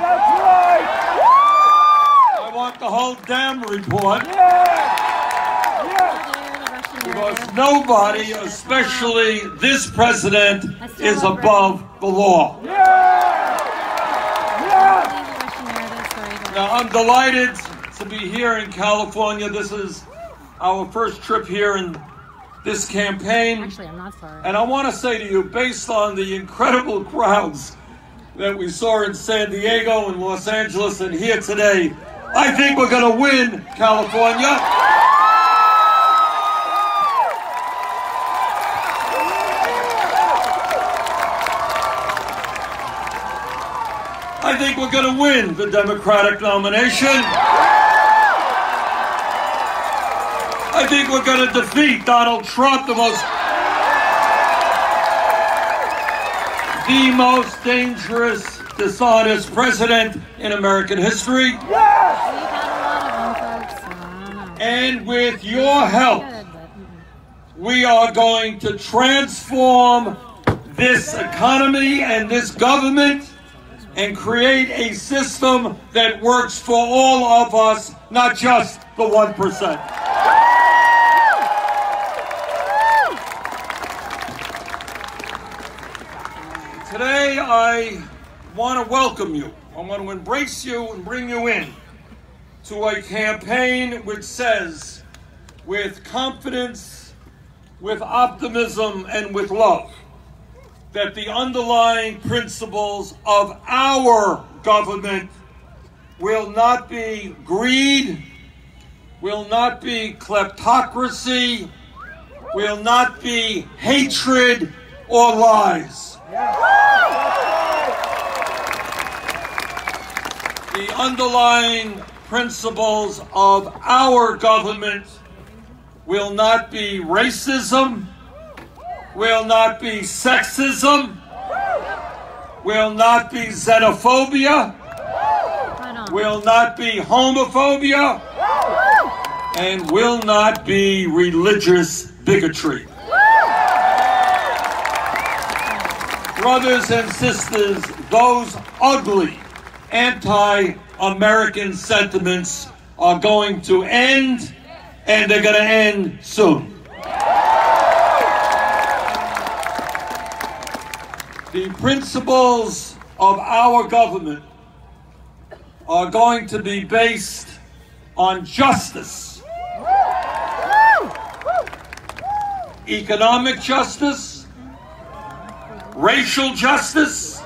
[SPEAKER 5] I
[SPEAKER 13] want the whole damn report. Because nobody, especially this president, is above the law. Now, I'm delighted to be here in California. This is our first trip here in this campaign.
[SPEAKER 1] Actually, I'm not sorry.
[SPEAKER 13] And I want to say to you, based on the incredible crowds that we saw in San Diego and Los Angeles and here today, I think we're going to win California. I think we're going to win the Democratic nomination. I think we're going to defeat Donald Trump, the most dangerous, dishonest president in American history. And with your help, we are going to transform this economy and this government and create a system that works for all of us, not just the 1%. Today, I want to welcome you. I want to embrace you and bring you in to a campaign which says, with confidence, with optimism, and with love, that the underlying principles of our government will not be greed, will not be kleptocracy, will not be hatred or lies. The underlying principles of our government will not be racism, will not be sexism, will not be xenophobia, will not be homophobia, and will not be religious bigotry. Brothers and sisters, those ugly anti-American sentiments are going to end, and they're going to end soon. The principles of our government are going to be based on justice, economic justice, racial justice,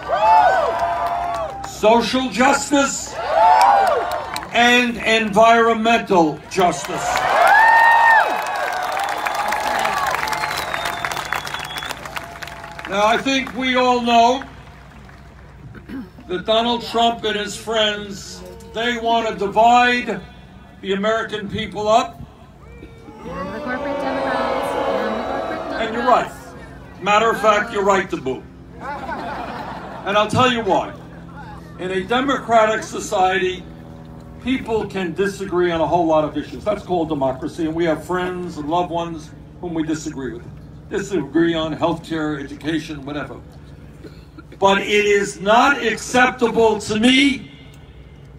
[SPEAKER 13] social justice, and environmental justice. Now, I think we all know that Donald Trump and his friends, they want to divide the American people up.
[SPEAKER 1] And the corporate Democrats. And the corporate Democrats.
[SPEAKER 13] And you're right. Matter of fact, you're right to boo. And I'll tell you why. In a democratic society, people can disagree on a whole lot of issues. That's called democracy, and we have friends and loved ones whom we disagree with. Disagree on healthcare, education, whatever. But it is not acceptable to me,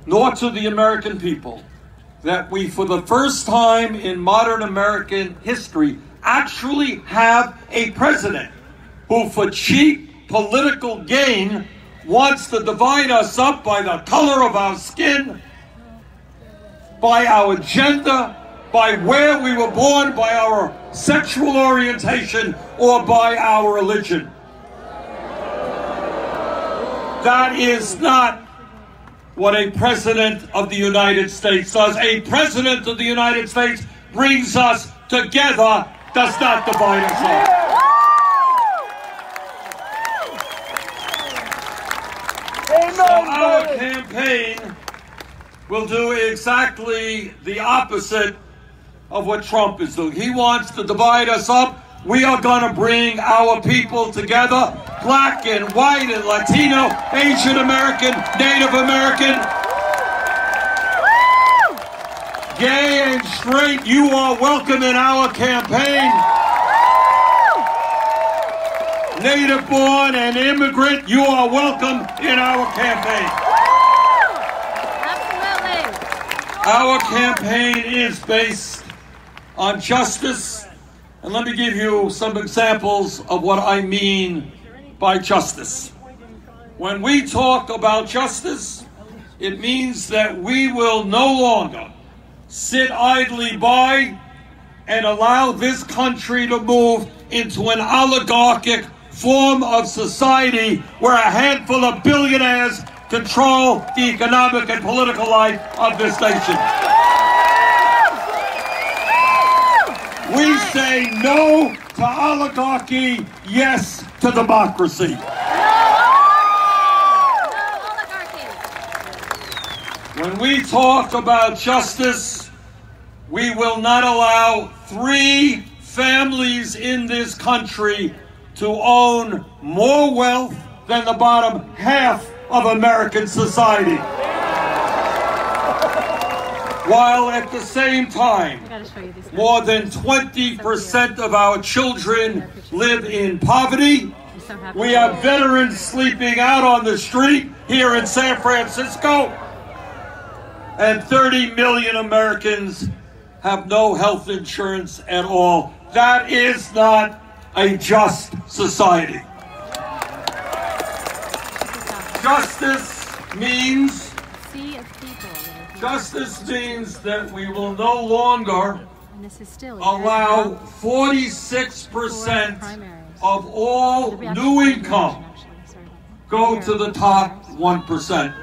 [SPEAKER 13] nor to the American people, that we, for the first time in modern American history, actually have a president who, for cheap political gain, wants to divide us up by the color of our skin, by our gender, by where we were born, by our sexual orientation, or by our religion. That is not what a president of the United States does. A president of the United States brings us together, does not divide us up. So our campaign will do exactly the opposite of what Trump is doing. He wants to divide us up. We are going to bring our people together, black and white and Latino, Asian American, Native American, gay and straight. You are welcome in our campaign. Native born and immigrant, you are welcome in our campaign.
[SPEAKER 1] Absolutely.
[SPEAKER 13] Our campaign is based on justice, and let me give you some examples of what I mean by justice. When we talk about justice, it means that we will no longer sit idly by and allow this country to move into an oligarchic form of society where a handful of billionaires control the economic and political life of this nation. We say no to oligarchy, yes to democracy. When we talk about justice, we will not allow 3 families in this country to own more wealth than the bottom half of American society. While at the same time, more than 20% of our children live in poverty. We have veterans sleeping out on the street here in San Francisco. And 30 million Americans have no health insurance at all. That is not a just society. Justice means that we will no longer allow 46% of all new income go to the top 1%.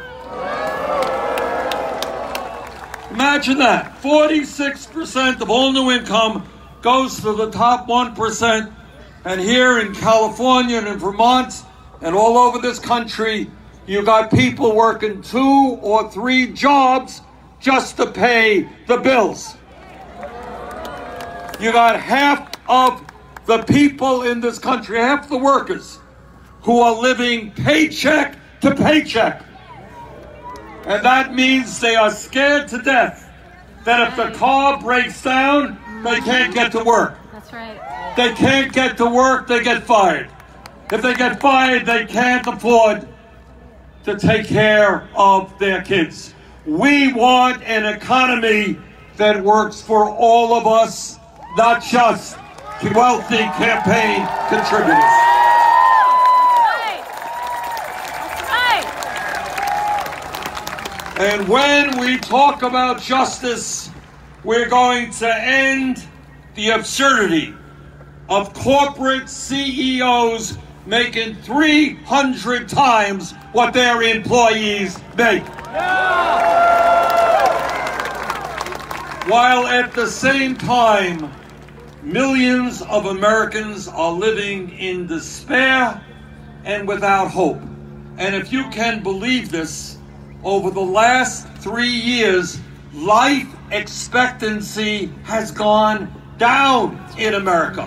[SPEAKER 13] Imagine that. 46% of all new income goes to the top 1%. And here in California and in Vermont and all over this country, you got people working 2 or 3 jobs just to pay the bills. You got half of the people in this country, half the workers, who are living paycheck to paycheck. And that means they are scared to death that if the car breaks down, they can't get to work.
[SPEAKER 1] That's right.
[SPEAKER 13] They can't get to work, they get fired. If they get fired, they can't afford to take care of their kids. We want an economy that works for all of us, not just wealthy campaign contributors. And when we talk about justice, we're going to end the absurdity of corporate CEOs making 300 times what their employees make. While at the same time, millions of Americans are living in despair and without hope. And if you can believe this, over the last 3 years, life expectancy has gone down in America.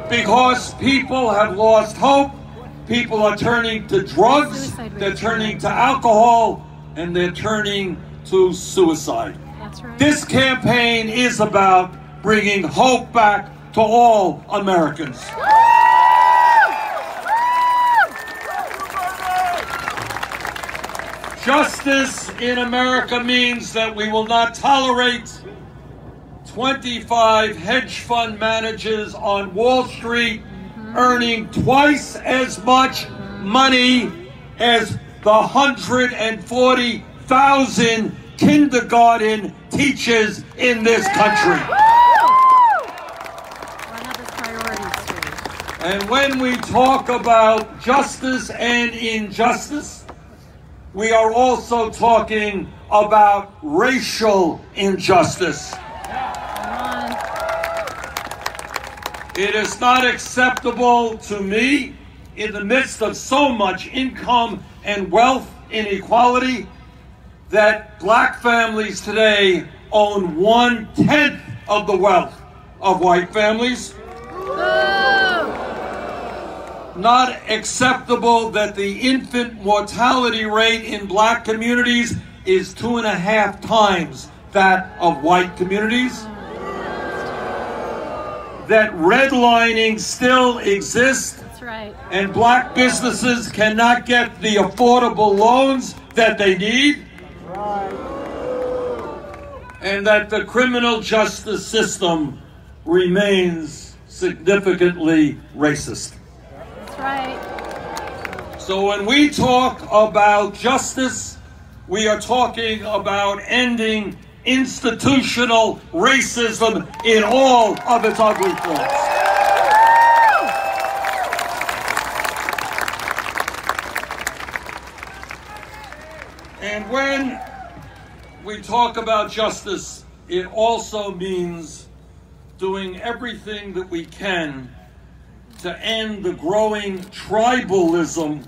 [SPEAKER 13] Because people have lost hope, people are turning to drugs, they're turning to alcohol, and they're turning to suicide.
[SPEAKER 1] That's right.
[SPEAKER 13] This campaign is about bringing hope back to all Americans. Justice in America means that we will not tolerate 25 hedge fund managers on Wall Street earning twice as much money as the 140,000 kindergarten teachers in this country. And when we talk about justice and injustice, we are also talking about racial injustice. It is not acceptable to me, in the midst of so much income and wealth inequality, that black families today own 1/10 of the wealth of white families. Not acceptable that the infant mortality rate in black communities is 2.5 times that of white communities. That redlining still exists.
[SPEAKER 1] That's right.
[SPEAKER 13] And black businesses cannot get the affordable loans that they need. and that the criminal justice system remains significantly racist.
[SPEAKER 1] That's right.
[SPEAKER 13] So when we talk about justice, we are talking about ending institutional racism in all of its ugly forms. And when we talk about justice, it also means doing everything that we can to end the growing tribalism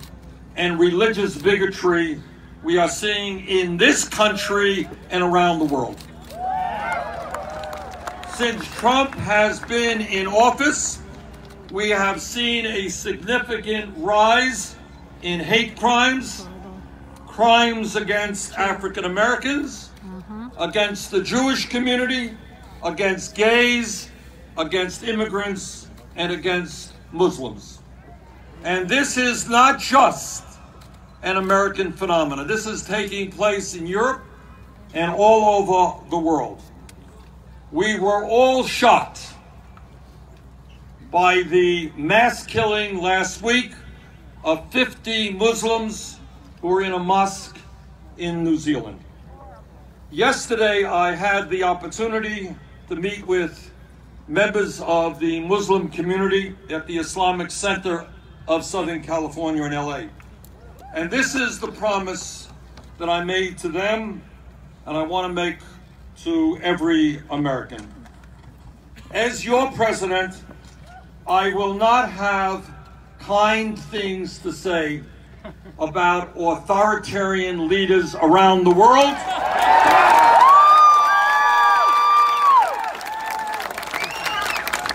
[SPEAKER 13] and religious bigotry we are seeing in this country and around the world. Since Trump has been in office, we have seen a significant rise in hate crimes, crimes against African Americans, against the Jewish community, against gays, against immigrants, and against Muslims. And this is not just an American phenomenon. This is taking place in Europe and all over the world. We were all shocked by the mass killing last week of 50 Muslims who were in a mosque in New Zealand. Yesterday, I had the opportunity to meet with members of the Muslim community at the Islamic Center of Southern California in LA. And this is the promise that I made to them, and I want to make to every American. As your president, I will not have kind things to say about authoritarian leaders around the world.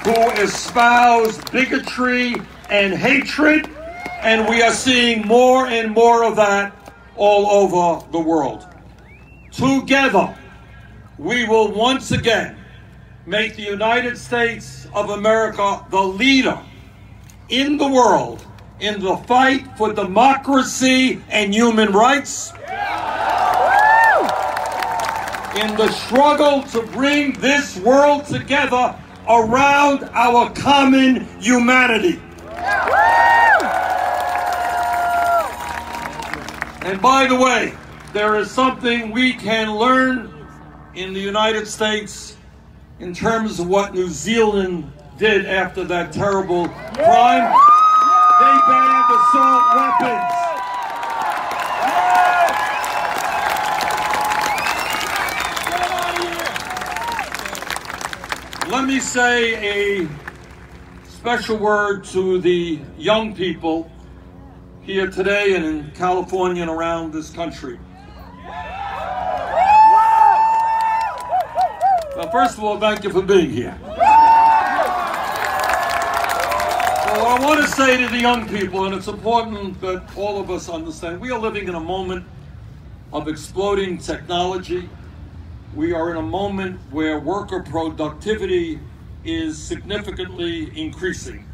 [SPEAKER 13] Who espouse bigotry and hatred, and we are seeing more and more of that all over the world. Together, we will once again make the United States of America the leader in the world in the fight for democracy and human rights, in the struggle to bring this world together around our common humanity. And by the way, there is something we can learn in the United States in terms of what New Zealand did after that terrible crime. They banned assault weapons. Let me say a special word to the young people here today and in California and around this country. Well, first of all, thank you for being here. So I want to say to the young people, and it's important that all of us understand, we are living in a moment of exploding technology. We are in a moment where worker productivity is significantly increasing.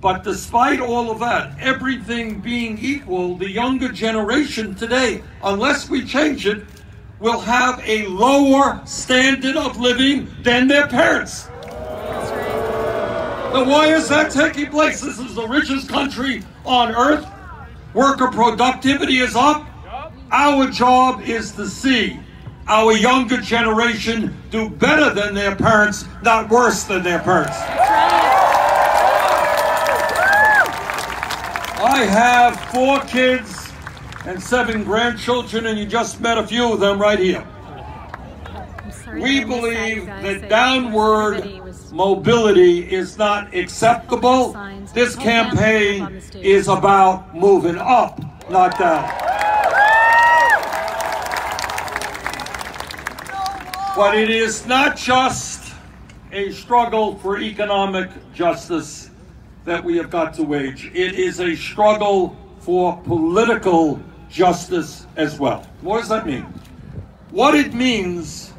[SPEAKER 13] But despite all of that, everything being equal, the younger generation today, unless we change it, will have a lower standard of living than their parents. Now, why is that taking place? This is the richest country on earth. Worker productivity is up. Our job is to see our younger generation do better than their parents, not worse than their parents. I have 4 kids and 7 grandchildren, and you just met a few of them right here. We believe that downward mobility is not acceptable. This campaign is about moving up, not down. But it is not just a struggle for economic justice that we have got to wage. It is a struggle for political justice as well. What does that mean? What it means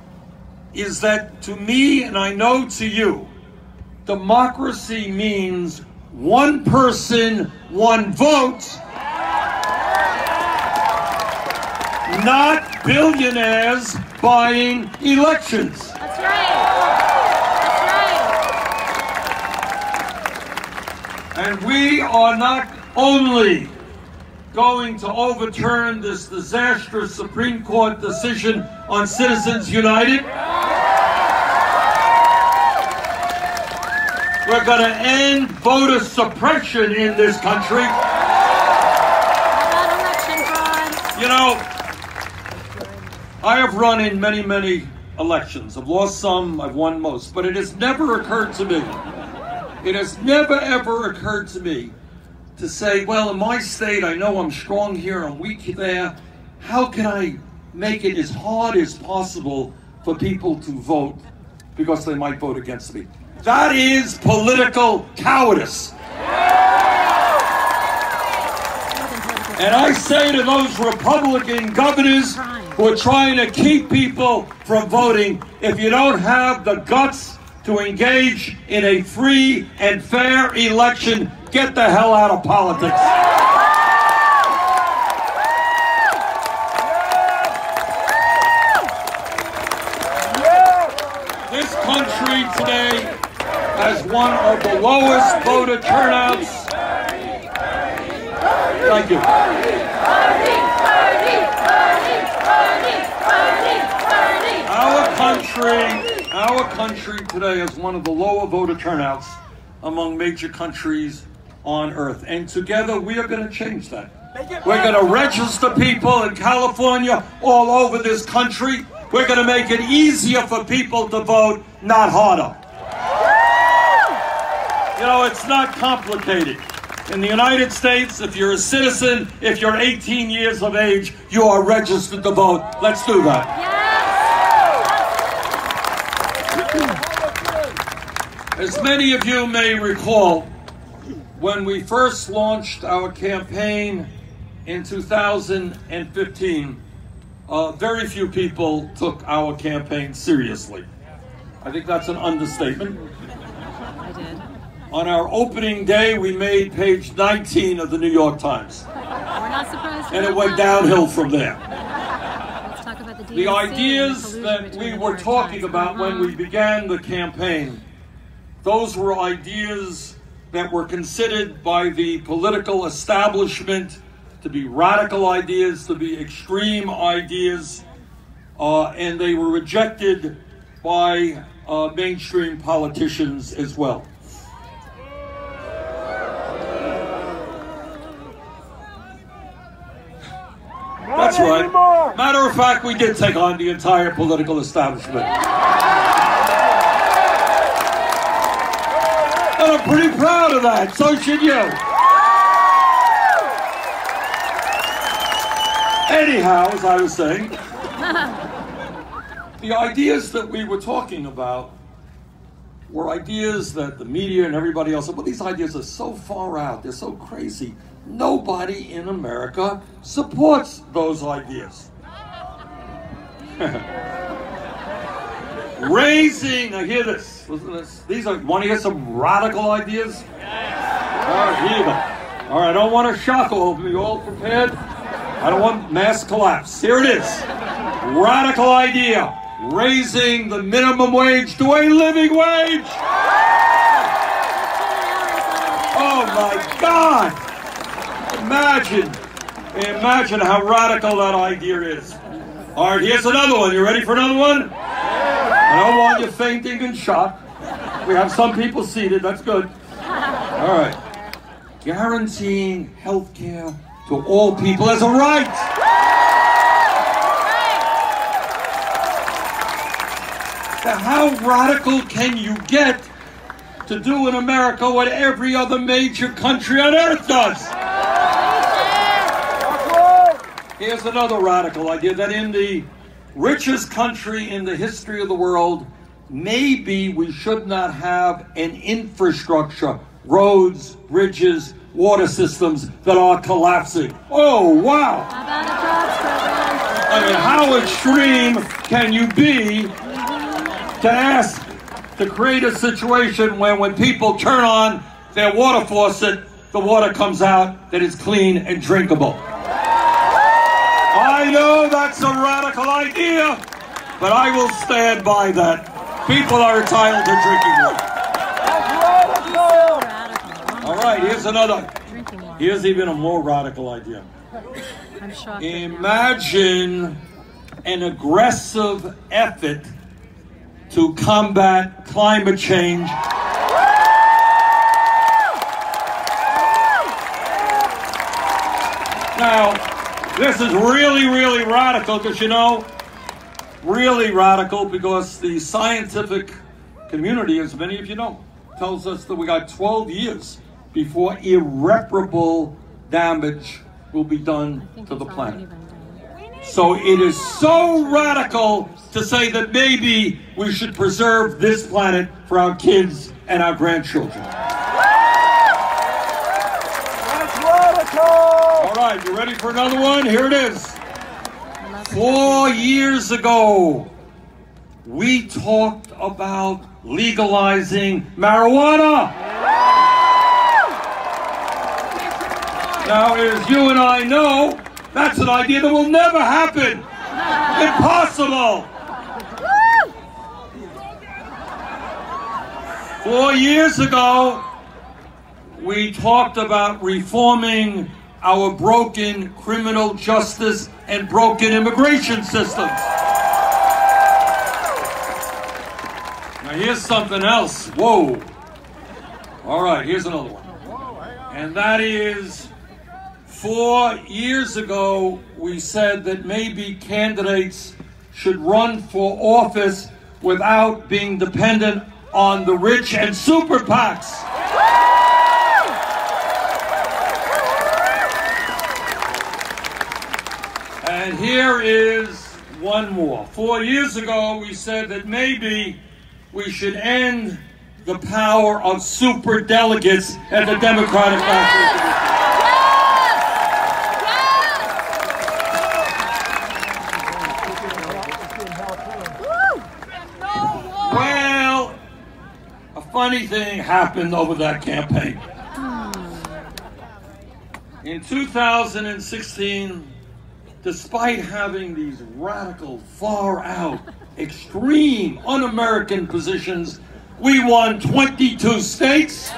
[SPEAKER 13] is that to me, and I know to you, democracy means one person, one vote, not billionaires buying elections.
[SPEAKER 1] That's right.
[SPEAKER 13] And we are not only going to overturn this disastrous Supreme Court decision on Citizens United, we're going to end voter suppression in this country. You know, I have run in many, many elections. I've lost some, I've won most, but it has never occurred to me, it has never ever occurred to me to say, well, in my state, I know I'm strong here, I'm weak there. How can I make it as hard as possible for people to vote because they might vote against me? That is political cowardice. And I say to those Republican governors who are trying to keep people from voting, if you don't have the guts to engage in a free and fair election, get the hell out of politics. This country today has one of the lowest voter turnouts. Thank you. Our country today has one of the lower voter turnouts among major countries on earth. And together we are going to change that. We're going to register people in California, all over this country. We're going to make it easier for people to vote, not harder. You know, it's not complicated. In the United States, if you're a citizen, if you're 18 years of age, you are registered to vote. Let's do that. As many of you may recall, when we first launched our campaign in 2015, very few people took our campaign seriously. I think that's an understatement.
[SPEAKER 1] I did.
[SPEAKER 13] On our opening day, we made page 19 of the New York Times.
[SPEAKER 1] We're not surprised.
[SPEAKER 13] And it went downhill from there.
[SPEAKER 1] Let's talk about the DNC.
[SPEAKER 13] The ideas that we were talking about when we began the campaign, those were ideas that were considered by the political establishment to be radical ideas, to be extreme ideas, and they were rejected by mainstream politicians as well. That's right. Matter of fact, we did take on the entire political establishment. And I'm pretty proud of that. So should you. Anyhow, as I was saying, the ideas that we were talking about were ideas that the media and everybody else said, well, these ideas are so far out, they're so crazy. Nobody in America supports those ideas. Raising, I hear this. Listen to this. These are, want to hear some radical ideas? All right, here you go. All right, I don't want to shock all of you. You all prepared? I don't want mass collapse. Here it is. Radical idea. Raising the minimum wage to a living wage. Oh my God. Imagine how radical that idea is. All right, here's another one. You ready for another one? I don't want you fainting in shock. We have some people seated. That's good. All right. Guaranteeing health care to all people as a right. Now, how radical can you get to do in America what every other major country on earth does? Here's another radical idea, that in the richest country in the history of the world, maybe we should not have an infrastructure, roads, bridges, water systems that are collapsing. Oh, wow.
[SPEAKER 1] How about a jobs program?
[SPEAKER 13] I mean, how extreme can you be to ask to create a situation where when people turn on their water faucet, the water comes out that is clean and drinkable? I know know that's a radical idea, but I will stand by that. People are entitled to drinking water. All right, here's another. Here's even a more radical idea.
[SPEAKER 1] I'm shocked.
[SPEAKER 13] Imagine an aggressive effort to combat climate change. Now, this is really, really radical because, you know, really radical because the scientific community, as many of you know, tells us that we got 12 years before irreparable damage will be done to the planet. So it is so radical to say that maybe we should preserve this planet for our kids and our grandchildren.
[SPEAKER 5] That's radical!
[SPEAKER 13] All right, you ready for another one? Here it is. 4 years ago, we talked about legalizing marijuana. Now, as you and I know, that's an idea that will never happen. Impossible. 4 years ago, we talked about reforming our broken criminal justice and broken immigration systems. Now here's something else. Whoa. All right, here's another one. And that is, 4 years ago, we said that maybe candidates should run for office without being dependent on the rich and super PACs. And here is one more. 4 years ago, we said that maybe we should end the power of super delegates at the Democratic National Convention. Well, a funny thing happened over that campaign. In 2016, despite having these radical, far-out, extreme, un-American positions, we won 22 states,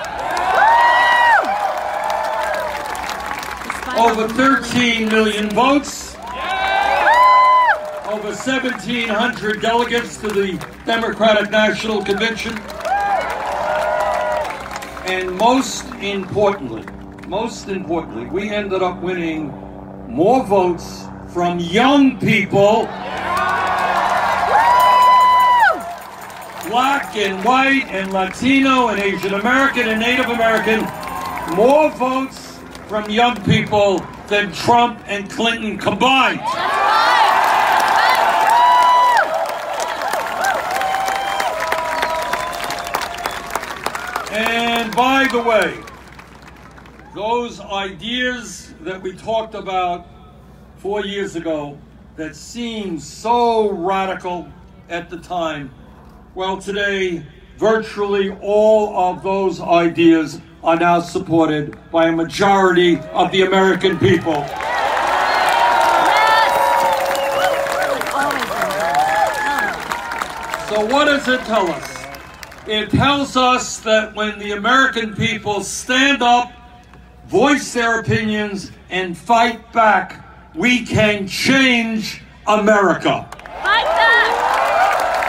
[SPEAKER 13] over 13 million votes, over 1,700 delegates to the Democratic National Convention, and most importantly, we ended up winning more votes from young people, black and white and Latino and Asian American and Native American, more votes from young people than Trump and Clinton combined. And by the way, those ideas that we talked about 4 years ago that seemed so radical at the time, well, today, virtually all of those ideas are now supported by a majority of the American people. So what does it tell us? It tells us that when the American people stand up, voice their opinions, and fight back, we can change America.
[SPEAKER 1] Fight back!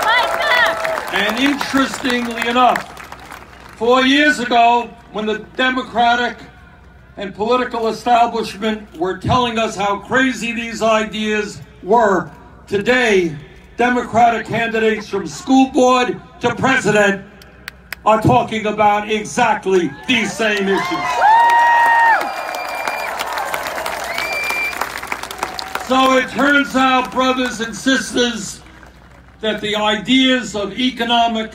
[SPEAKER 1] Fight back!
[SPEAKER 13] And interestingly enough, 4 years ago, when the Democratic and political establishment were telling us how crazy these ideas were, today, Democratic candidates from school board to president are talking about exactly these same issues. So it turns out, brothers and sisters, that the ideas of economic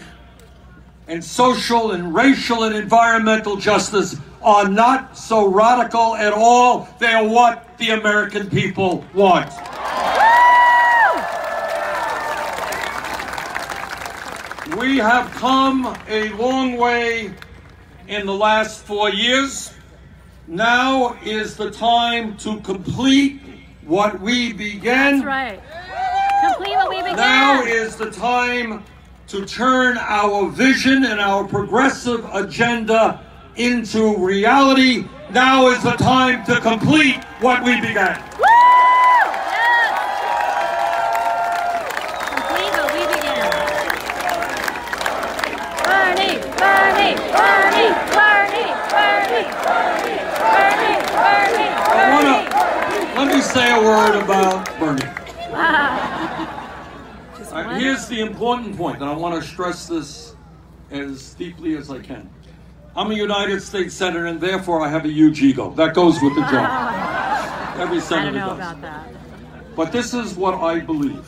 [SPEAKER 13] and social and racial and environmental justice are not so radical at all. They are what the American people want. We have come a long way in the last 4 years. Now is the time to complete what we began.
[SPEAKER 1] That's right. Complete what we began.
[SPEAKER 13] Now is the time to turn our vision and our progressive agenda into reality. Now is the time to complete what we began.
[SPEAKER 1] Woo! Yes! Complete what we began. Bernie, Bernie, Bernie, Bernie, Bernie, Bernie, Bernie, Bernie, Bernie.
[SPEAKER 13] Let me say a word about Bernie. Here's the important point, and I want to stress this as deeply as I can. I'm a United States Senator, and therefore I have a huge ego. That goes with the job. Every senator does.
[SPEAKER 1] I don't know about that.
[SPEAKER 13] But this is what I believe.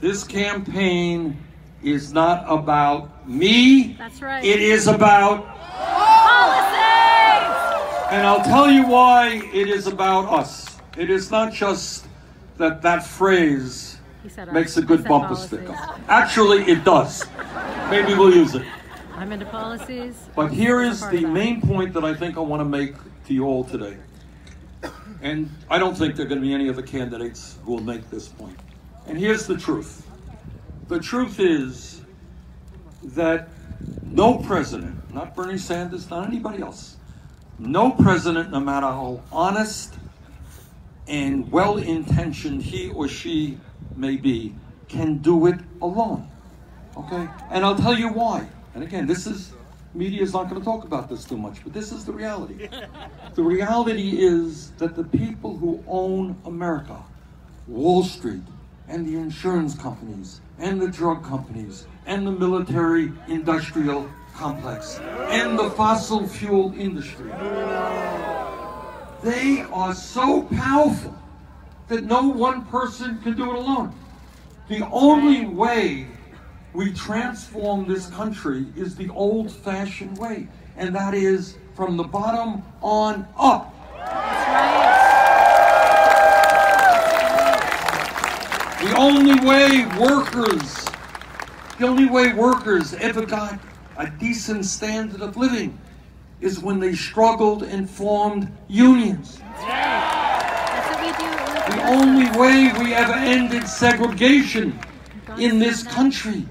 [SPEAKER 13] This campaign is not about me.
[SPEAKER 1] That's right.
[SPEAKER 13] It is about
[SPEAKER 1] policies!
[SPEAKER 13] And I'll tell you why it is about us. It is not just that phrase makes a good bumper sticker. Actually, it does. Maybe we'll use it.
[SPEAKER 1] I'm into policies.
[SPEAKER 13] But here is the main point that I think I want to make to you all today. And I don't think there are going to be any other candidates who will make this point. And here's the truth. The truth is that no president, not Bernie Sanders, not anybody else, no president, no matter how honest and well-intentioned he or she may be, can do it alone. Okay? And I'll tell you why. And again, media is not going to talk about this too much, but this is the reality. The reality is that the people who own America, Wall Street, and the insurance companies, and the drug companies, and the military-industrial complex, and the fossil fuel industry, they are so powerful that no one person can do it alone. The only way we transform this country is the old-fashioned way, and that is from the bottom on up.
[SPEAKER 1] That's right.
[SPEAKER 13] The only way workers ever got a decent standard of living is when they struggled and formed unions.
[SPEAKER 1] That's right. That's what we do.
[SPEAKER 13] The only way we ever ended segregation in this country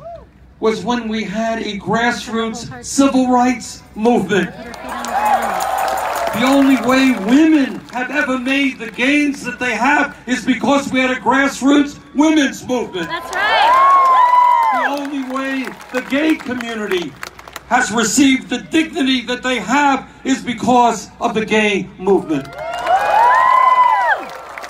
[SPEAKER 13] was when we had a grassroots civil rights movement. The only way women have ever made the gains that they have is because we had a grassroots women's movement.
[SPEAKER 1] That's right.
[SPEAKER 13] The only way the gay community has received the dignity that they have is because of the gay movement.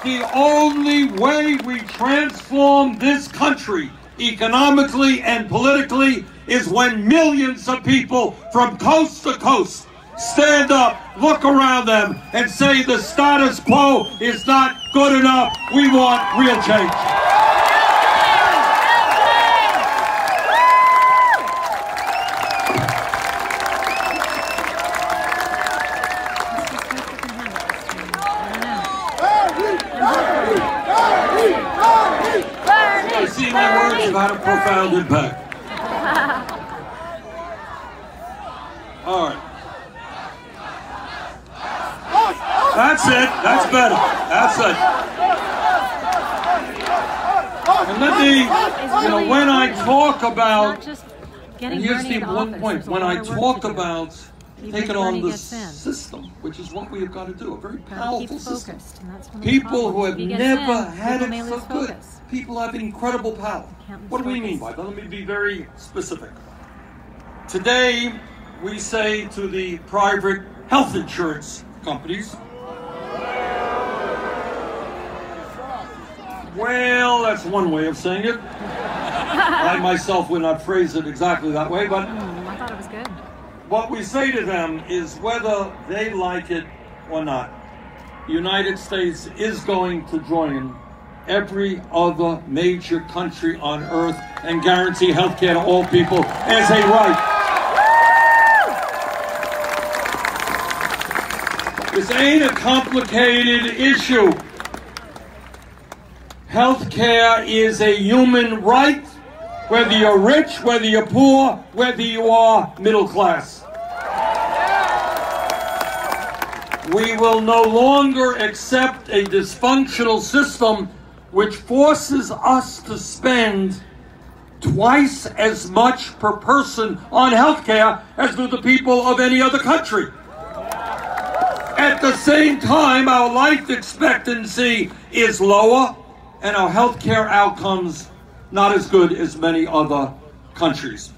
[SPEAKER 13] The only way we transform this country economically and politically is when millions of people from coast to coast stand up, look around them, and say the status quo is not good enough. We want real change. I see my words have had a profound impact. All right. That's it. That's better. That's it. And let me, when I talk about, and here's the important point, when I talk about taking on the system, which is what we have got to do, a very powerful system. People who have never had it so good. People have incredible power. What do we mean by that? Let me be very specific. Today, we say to the private health insurance companies, well, that's one way of saying it. I myself would not phrase it exactly that way, but
[SPEAKER 1] I thought it was good.
[SPEAKER 13] What we say to them is whether they like it or not, the United States is going to join every other major country on earth and guarantee health care to all people as a right. This ain't a complicated issue. Health care is a human right, whether you're rich, whether you're poor, whether you are middle class. We will no longer accept a dysfunctional system which forces us to spend twice as much per person on health care as do the people of any other country. At the same time, our life expectancy is lower and our health care outcomes not as good as many other countries.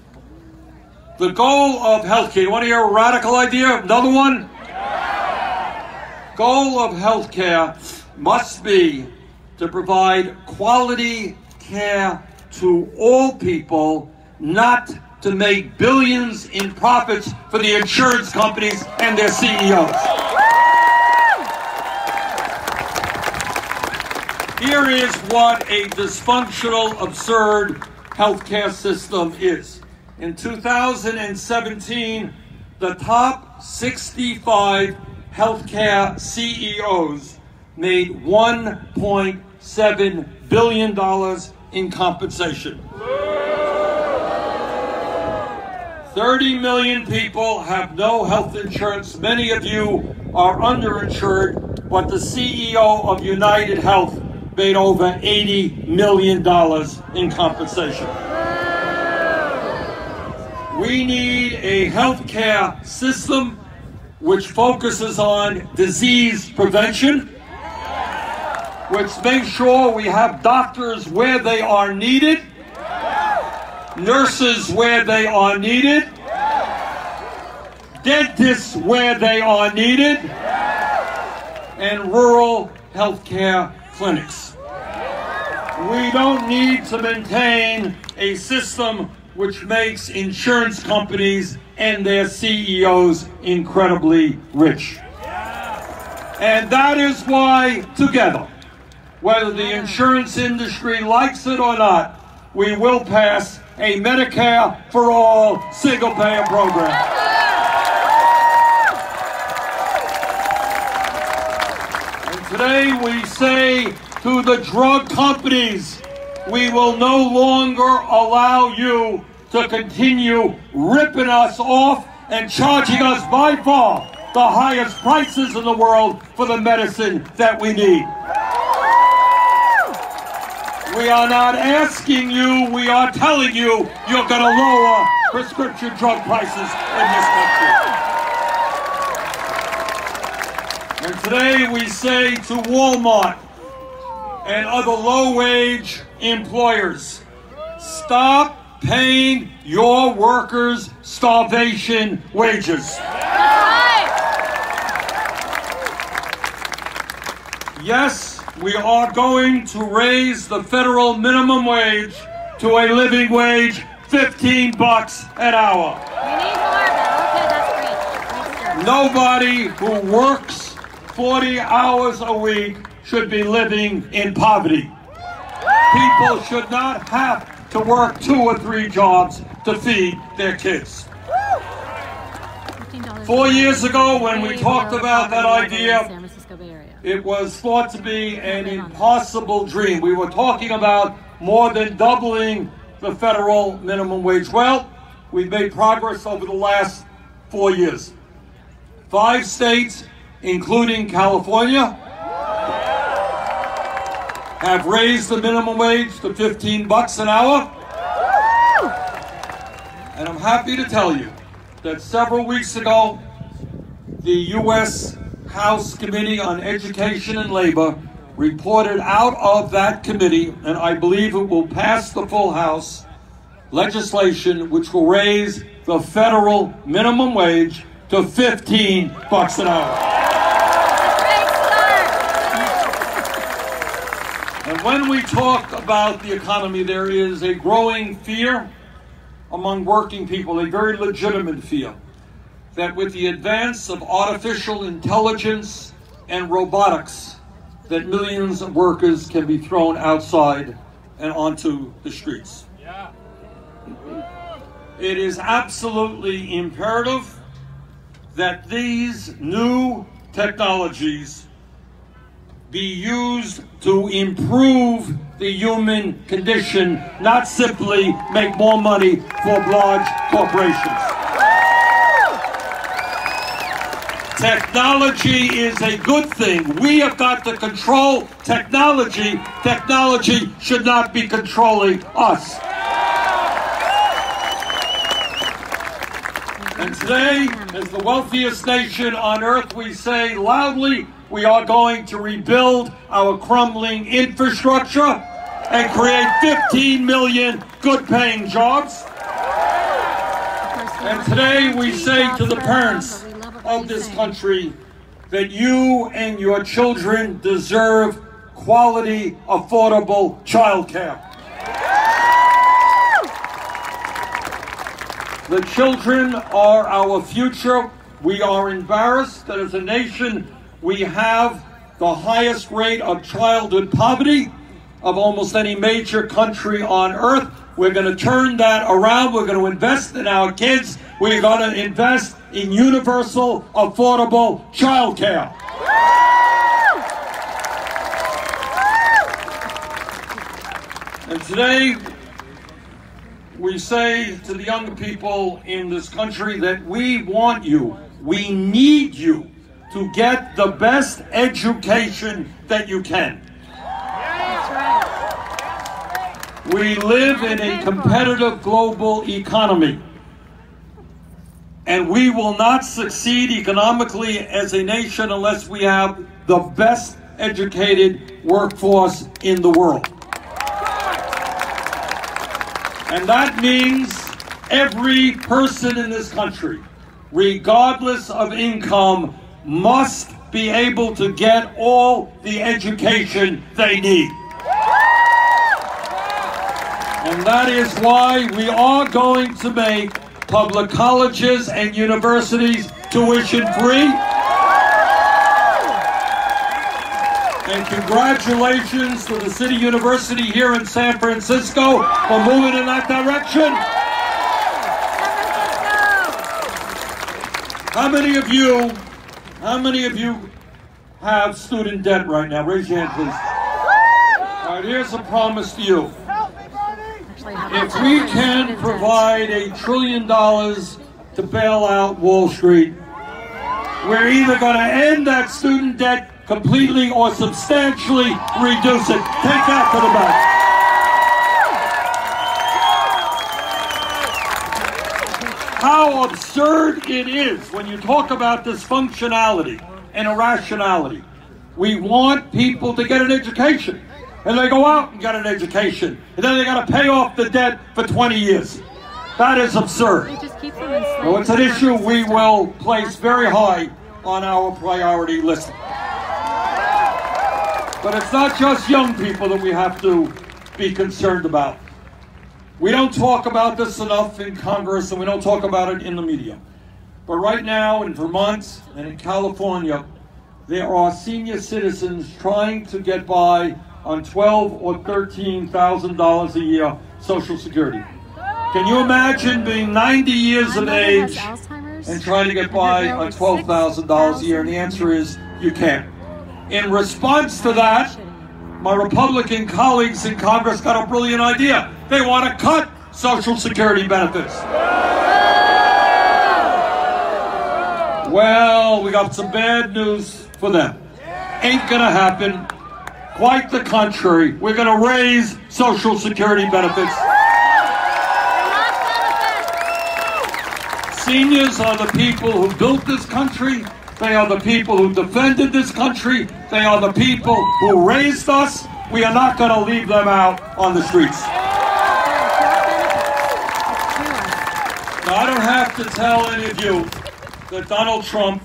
[SPEAKER 13] The goal of healthcare, you want to hear a radical idea? Another one? Goal of healthcare must be to provide quality care to all people, not to make billions in profits for the insurance companies and their CEOs. Here is what a dysfunctional, absurd healthcare system is. In 2017, the top 65 healthcare CEOs made $1.7 billion in compensation. 30 million people have no health insurance. Many of you are underinsured, but the CEO of United Health made over $80 million in compensation. We need a healthcare system which focuses on disease prevention, which makes sure we have doctors where they are needed, nurses where they are needed, dentists where they are needed, and rural healthcare clinics. We don't need to maintain a system which makes insurance companies and their CEOs incredibly rich. And that is why, together, whether the insurance industry likes it or not, we will pass a Medicare for all single-payer program. And today we say to the drug companies, we will no longer allow you to continue ripping us off and charging us by far the highest prices in the world for the medicine that we need. We are not asking you, we are telling you, you're going to lower prescription drug prices in this country. And today we say to Walmart and other low-wage employers, stop paying your workers starvation wages. Yes, we are going to raise the federal minimum wage to a living wage, $15 an hour. Nobody who works 40 hours a week should be living in poverty. People should not have to work 2 or 3 jobs to feed their kids. 4 years ago, when we talked about that idea, it was thought to be an impossible dream. We were talking about more than doubling the federal minimum wage. Well, we've made progress over the last 4 years. 5 states, including California, have raised the minimum wage to $15 an hour. And I'm happy to tell you that several weeks ago, the U.S. House Committee on Education and Labor reported out of that committee, and I believe it will pass the full House, legislation which will raise the federal minimum wage to $15 an hour. And when we talk about the economy, there is a growing fear among working people, a very legitimate fear, that with the advance of artificial intelligence and robotics, that millions of workers can be thrown outside and onto the streets. It is absolutely imperative that these new technologies be used to improve the human condition, not simply make more money for large corporations. Technology is a good thing. We have got to control technology. Technology should not be controlling us. And today, as the wealthiest nation on earth, we say loudly, we are going to rebuild our crumbling infrastructure and create 15 million good-paying jobs. And today we say to the parents of this country that you and your children deserve quality, affordable child care. The children are our future. We are embarrassed that as a nation we have the highest rate of childhood poverty of almost any major country on earth. We're going to turn that around. We're going to invest in our kids. We're going to invest in universal, affordable child care. And today, we say to the young people in this country that we want you, we need you to get the best education that you can. We live in a competitive global economy, and we will not succeed economically as a nation unless we have the best educated workforce in the world. And that means every person in this country, regardless of income, must be able to get all the education they need. And that is why we are going to make public colleges and universities tuition free. And congratulations to the City University here in San Francisco for moving in that direction. How many of you have student debt right now? Raise your hand, please. All right, here's a promise to you. If we can provide $1 trillion to bail out Wall Street, we're either going to end that student debt completely or substantially reduce it. Take that to the bank. How absurd it is when you talk about dysfunctionality and irrationality. We want people to get an education, and they go out and get an education, and then they got to pay off the debt for 20 years. That is absurd. So it's an issue we will place very high on our priority list. But it's not just young people that we have to be concerned about. We don't talk about this enough in Congress, and we don't talk about it in the media. But right now in Vermont and in California, there are senior citizens trying to get by on $12,000 or $13,000 a year Social Security. Can you imagine being 90 years of age and trying to get by on $12,000 a year? And the answer is you can't. In response to that, my Republican colleagues in Congress got a brilliant idea. They want to cut Social Security benefits. Well, we got some bad news for them. Ain't gonna happen. Quite the contrary. We're gonna raise Social Security benefits. Seniors are the people who built this country. They are the people who defended this country. They are the people who raised us. We are not going to leave them out on the streets. Now, I don't have to tell any of you that Donald Trump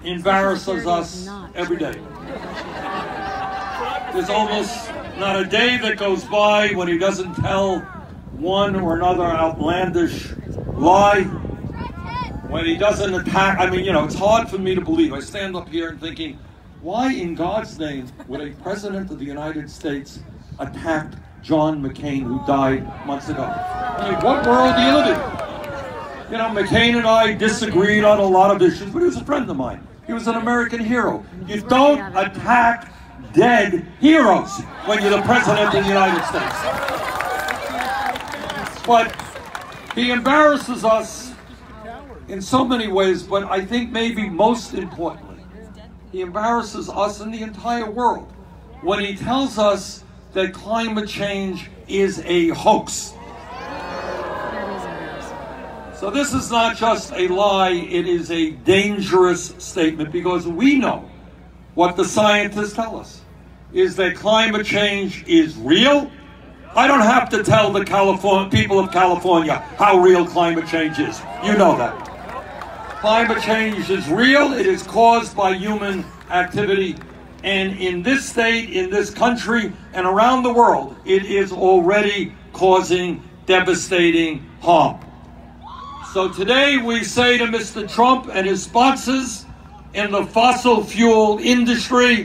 [SPEAKER 13] embarrasses us every day. There's almost not a day that goes by when he doesn't tell one or another outlandish lie. When he doesn't attack, I mean, you know, it's hard for me to believe. I stand up here and thinking, why in God's name would a president of the United States attack John McCain, who died months ago? I mean, what world do you live in? You know, McCain and I disagreed on a lot of issues, but he was a friend of mine. He was an American hero. You don't attack dead heroes when you're the president of the United States. But he embarrasses us in so many ways, but I think maybe most importantly, he embarrasses us and the entire world when he tells us that climate change is a hoax. So this is not just a lie, it is a dangerous statement, because we know what the scientists tell us, is that climate change is real. I don't have to tell the people of California how real climate change is. You know that. Climate change is real. It is caused by human activity. And in this state, in this country, and around the world, it is already causing devastating harm. So today we say to Mr. Trump and his sponsors in the fossil fuel industry,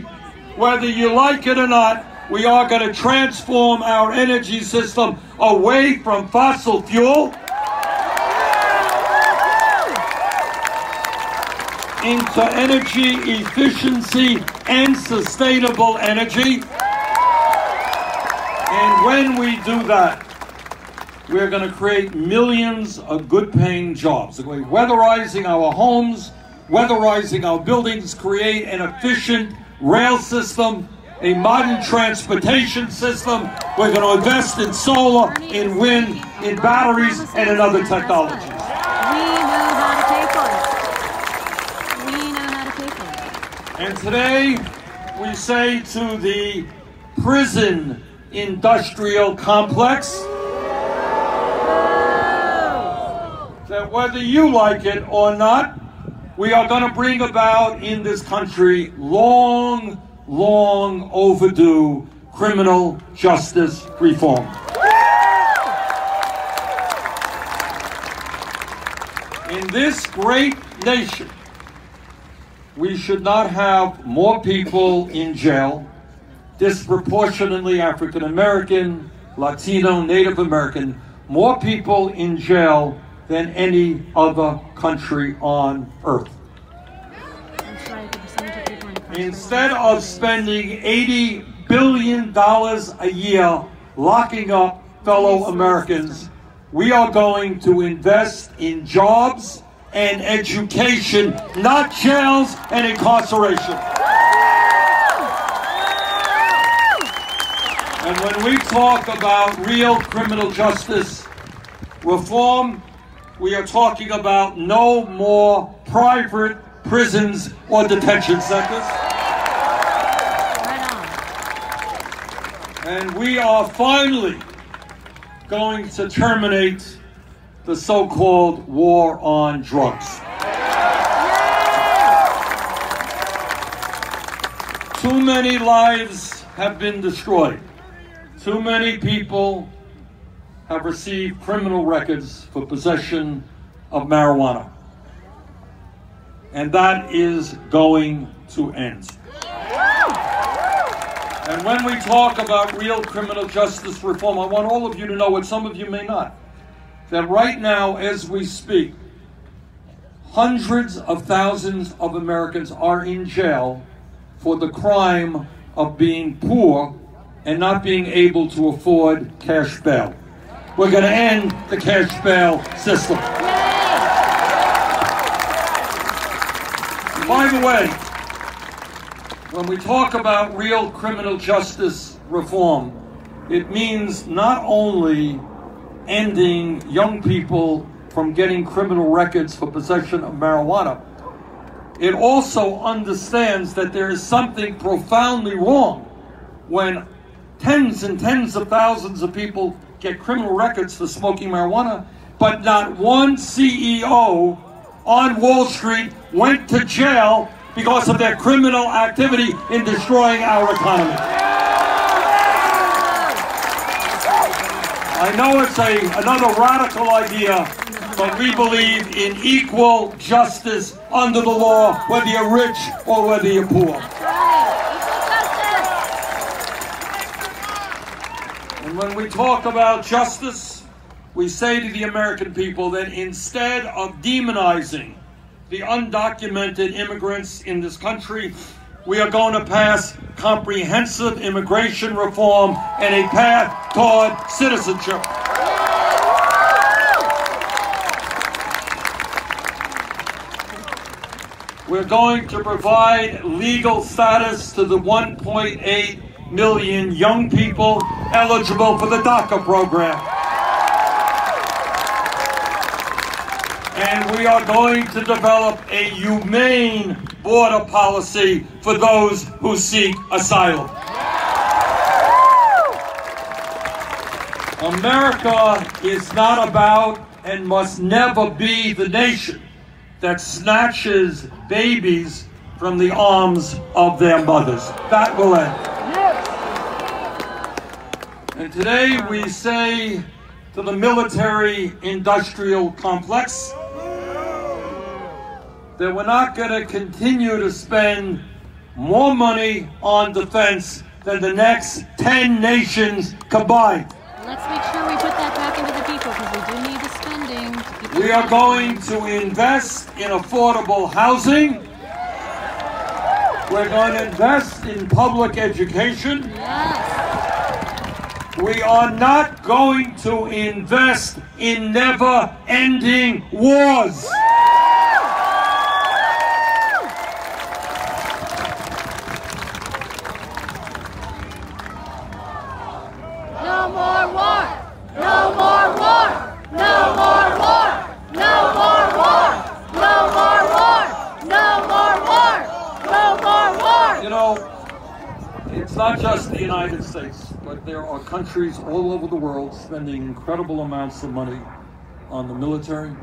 [SPEAKER 13] whether you like it or not, we are going to transform our energy system away from fossil fuel into energy efficiency and sustainable energy. And when we do that, we're going to create millions of good-paying jobs. We're weatherizing our homes, weatherizing our buildings, create an efficient rail system, a modern transportation system. We're going to invest in solar, in wind, in batteries, and in other technologies. And today, we say to the prison industrial complex that whether you like it or not, we are going to bring about in this country long overdue criminal justice reform. In this great nation, we should not have more people in jail, disproportionately African American, Latino, Native American, more people in jail than any other country on earth. Instead of spending $80 billion a year locking up fellow Americans, we are going to invest in jobs and education, not jails and incarceration. And when we talk about real criminal justice reform, we are talking about no more private prisons or detention centers. And we are finally going to terminate the so-called war on drugs. Too many lives have been destroyed. Too many people have received criminal records for possession of marijuana. And that is going to end. And when we talk about real criminal justice reform, I want all of you to know, what some of you may not, that right now, as we speak, hundreds of thousands of Americans are in jail for the crime of being poor and not being able to afford cash bail. We're going to end the cash bail system. By the way, when we talk about real criminal justice reform, it means not only ending young people from getting criminal records for possession of marijuana, it also understands that there is something profoundly wrong when tens and tens of thousands of people get criminal records for smoking marijuana, but not one CEO on Wall Street went to jail because of their criminal activity in destroying our economy. I know it's another radical idea, but we believe in equal justice under the law, whether you're rich or whether you're poor. And when we talk about justice, we say to the American people that instead of demonizing the undocumented immigrants in this country, we are going to pass comprehensive immigration reform and a path toward citizenship. We're going to provide legal status to the 1.8 million young people eligible for the DACA program. And we are going to develop a humane border policy for those who seek asylum. America is not about and must never be the nation that snatches babies from the arms of their mothers. That will end. And today we say to the military-industrial complex that we're not going to continue to spend more money on defense than the next 10 nations combined.
[SPEAKER 1] Let's make sure we put that back into the people, because we do need the spending.
[SPEAKER 13] We are going to invest in affordable housing. We're going to invest in public education.
[SPEAKER 1] Yes.
[SPEAKER 13] We are not going to invest in never-ending wars.
[SPEAKER 1] No more war! No more war! No more war! No more war! No more war! No more war! No more war!
[SPEAKER 13] You know, it's not just the United States, but there are countries all over the world spending incredible amounts of money on the military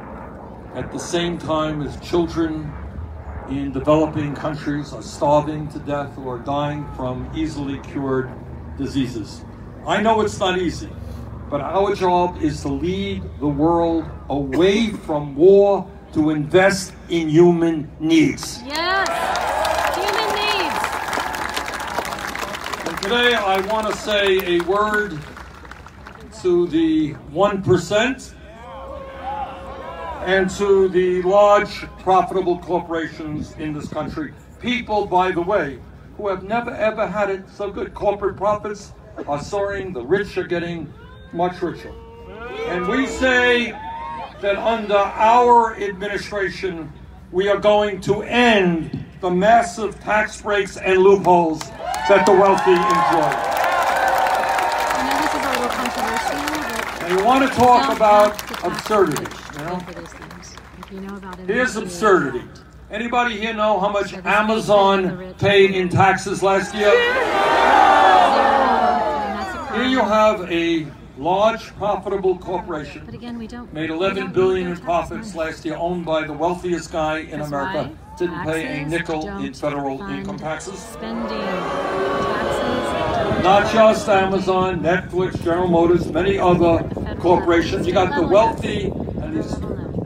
[SPEAKER 13] at the same time as children in developing countries are starving to death or dying from easily cured diseases. I know it's not easy, but our job is to lead the world away from war to invest in human needs.
[SPEAKER 1] Yes! Human needs!
[SPEAKER 13] And today I want to say a word to the 1% and to the large profitable corporations in this country. People, by the way, who have never ever had it so good. Corporate profits are soaring, the rich are getting much richer. And we say that under our administration, we are going to end the massive tax breaks and loopholes that the wealthy enjoy.
[SPEAKER 1] I know this is a little controversial, but
[SPEAKER 13] And you want to talk about absurdity, you know?
[SPEAKER 1] if you know about it,
[SPEAKER 13] Here's absurdity. Anybody here know how much Amazon paid in taxes last year? Here you have a large, profitable corporation,
[SPEAKER 1] but again, we don't,
[SPEAKER 13] made $11 billion in profits last year, owned by the wealthiest guy in America, didn't pay a nickel in federal income taxes.
[SPEAKER 1] Spending taxes.
[SPEAKER 13] Not just Amazon, Netflix, General Motors, many other corporations. You got the wealthy and these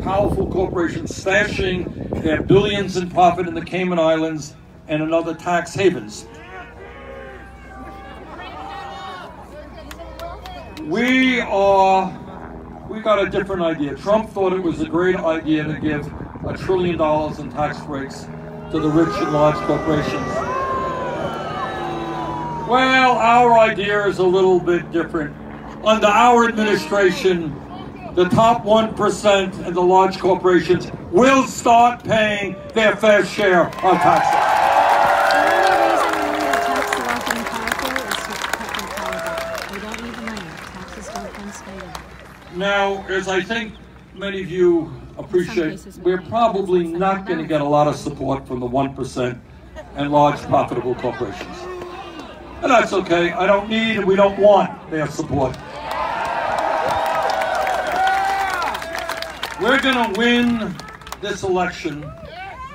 [SPEAKER 13] powerful corporations stashing their billions in profit in the Cayman Islands and in other tax havens. We got a different idea. Trump thought it was a great idea to give $1 trillion in tax breaks to the rich and large corporations. Well, our idea is a little bit different. Under our administration, the top 1% and the large corporations will start paying their fair share of taxes. Now, as I think many of you appreciate, we're probably not going to get a lot of support from the 1% and large profitable corporations. And that's okay. I don't need and we don't want their support. We're going to win this election,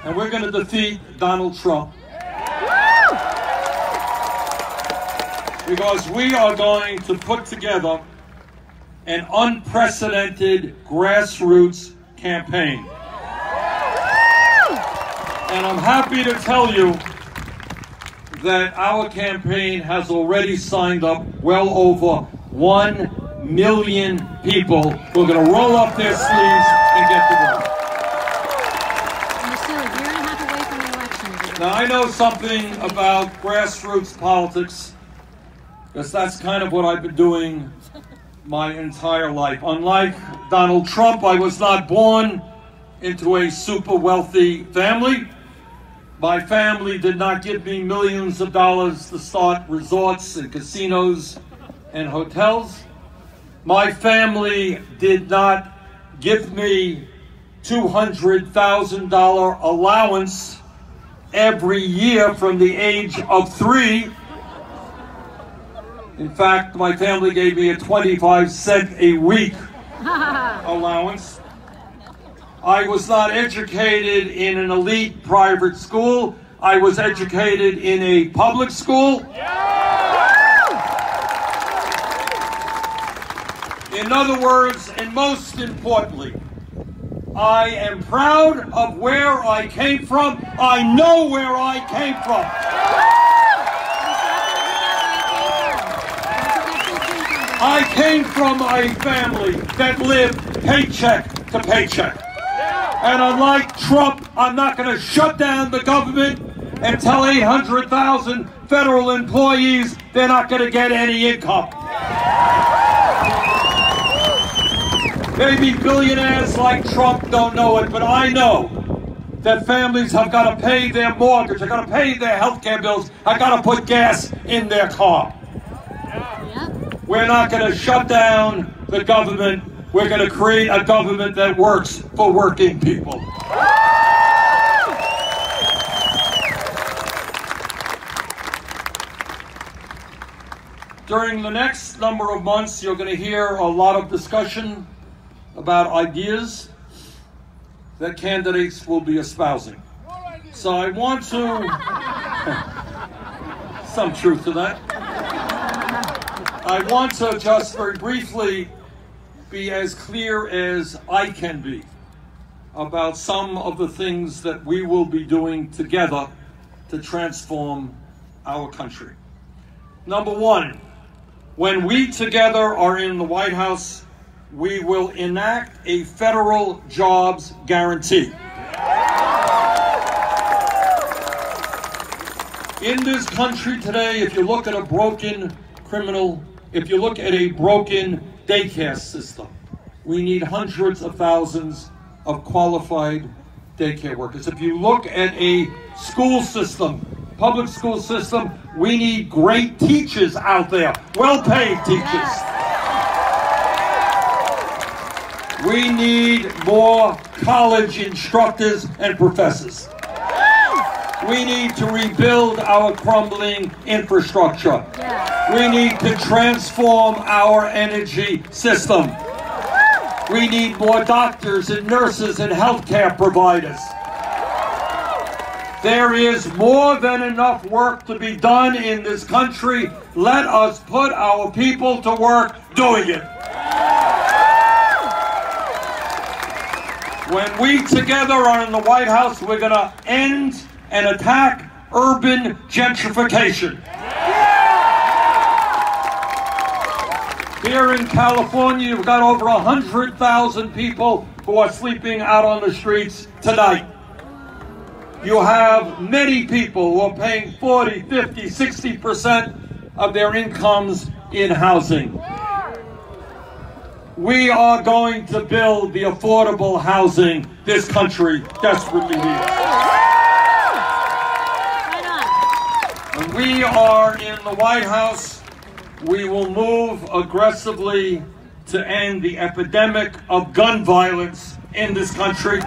[SPEAKER 13] and we're going to defeat Donald Trump. Because we are going to put together an unprecedented grassroots campaign. And I'm happy to tell you that our campaign has already signed up well over 1 million people who are going to roll up their sleeves and get to work.
[SPEAKER 1] And you're still a year and a half away from the election.
[SPEAKER 13] Now, I know something about grassroots politics, because that's kind of what I've been doing my entire life. Unlike Donald Trump, I was not born into a super wealthy family. My family did not give me millions of dollars to start resorts and casinos and hotels. My family did not give me $200,000 allowance every year from the age of 3. In fact, my family gave me a 25-cent a week allowance. I was not educated in an elite private school. I was educated in a public school. In other words, and most importantly, I am proud of where I came from. I know where I came from. I came from a family that lived paycheck to paycheck. And unlike Trump, I'm not going to shut down the government and tell 800,000 federal employees they're not going to get any income. Maybe billionaires like Trump don't know it, but I know that families have got to pay their mortgage, they've got to pay their health care bills, have got to put gas in their car. We're not going to shut down the government. We're going to create a government that works for working people. During the next number of months, you're going to hear a lot of discussion about ideas that candidates will be espousing. So I want to, some truth to that. I want to just very briefly be as clear as I can be about some of the things that we will be doing together to transform our country. Number one, when we together are in the White House, we will enact a federal jobs guarantee. In this country today, if you look at a broken daycare system, we need hundreds of thousands of qualified daycare workers. If you look at a school system, public school system, we need great teachers out there, well-paid teachers. We need more college instructors and professors. We need to rebuild our crumbling infrastructure. We need to transform our energy system. We need more doctors and nurses and healthcare providers. There is more than enough work to be done in this country. Let us put our people to work doing it. When we together are in the White House, we're going to end and attack urban gentrification. Here in California, you've got over 100,000 people who are sleeping out on the streets tonight. You have many people who are paying 40, 50, 60% of their incomes in housing. We are going to build the affordable housing this country desperately needs. When we are in the White House, we will move aggressively to end the epidemic of gun violence in this country.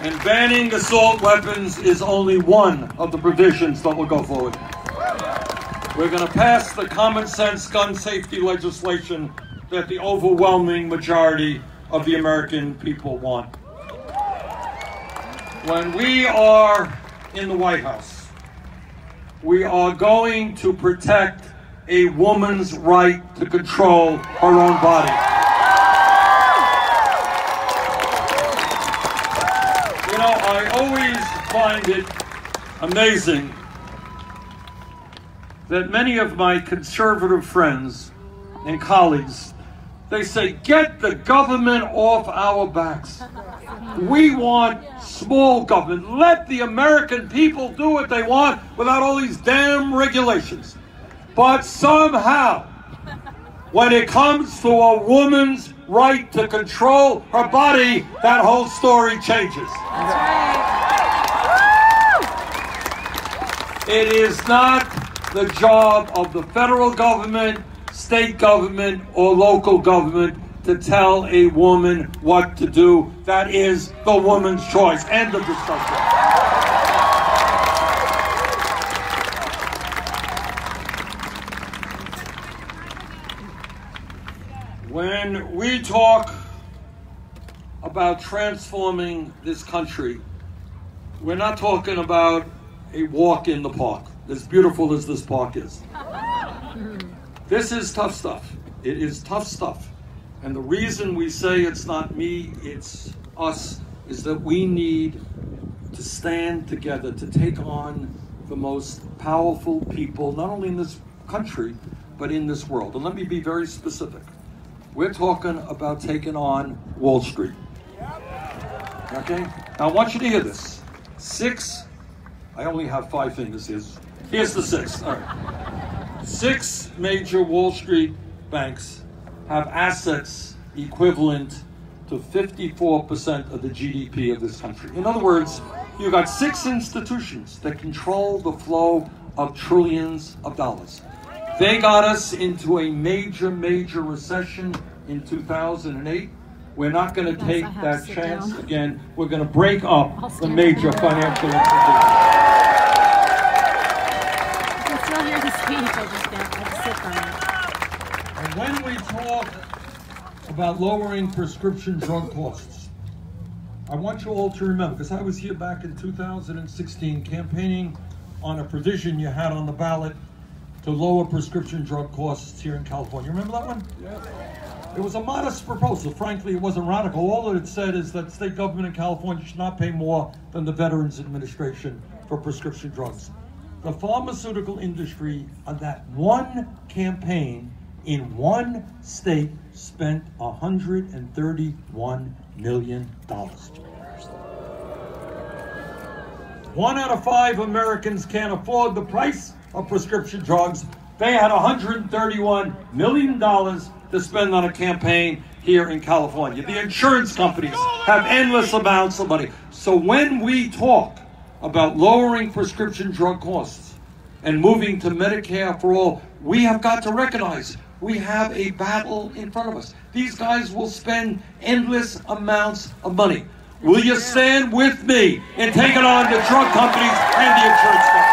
[SPEAKER 13] And banning assault weapons is only one of the provisions that will go forward. We're going to pass the common sense gun safety legislation that the overwhelming majority of the American people want. When we are in the White House, we are going to protect a woman's right to control her own body. You know, I always find it amazing that many of my conservative friends and colleagues, they say, get the government off our backs. We want small government. Let the American people do what they want without all these damn regulations. But somehow, when it comes to a woman's right to control her body, that whole story changes.
[SPEAKER 1] That's right.
[SPEAKER 13] It is not the job of the federal government, state government, or local government to tell a woman what to do. That is the woman's choice. End of discussion. When we talk about transforming this country, we're not talking about a walk in the park, as beautiful as this park is. This is tough stuff. It is tough stuff. And the reason we say it's not me, it's us, is that we need to stand together to take on the most powerful people, not only in this country, but in this world. And let me be very specific. We're talking about taking on Wall Street. Okay? Now I want you to hear this. I only have 5 fingers here. Here's the 6th. All right. 6 major Wall Street banks have assets equivalent to 54% of the GDP of this country. In other words, you've got 6 institutions that control the flow of trillions of dollars. They got us into a major, major recession in 2008. We're not going to take that chance again. We're going to break up the major financial institutions.
[SPEAKER 1] I can still hear the speech. I just can't sit on it.
[SPEAKER 13] And when we talk about lowering prescription drug costs, I want you all to remember, because I was here back in 2016 campaigning on a provision you had on the ballot to lower prescription drug costs here in California. Remember that one? Yeah. It was a modest proposal. Frankly, it wasn't radical. All that it said is that state government in California should not pay more than the Veterans Administration for prescription drugs. The pharmaceutical industry on that one campaign in one state spent $131 million. 1 out of 5 Americans can't afford the price of prescription drugs. They had $131 million to spend on a campaign here in California. The insurance companies have endless amounts of money. So when we talk about lowering prescription drug costs and moving to Medicare for all, we have got to recognize we have a battle in front of us. These guys will spend endless amounts of money. Will you stand with me in taking on the drug companies and the insurance companies?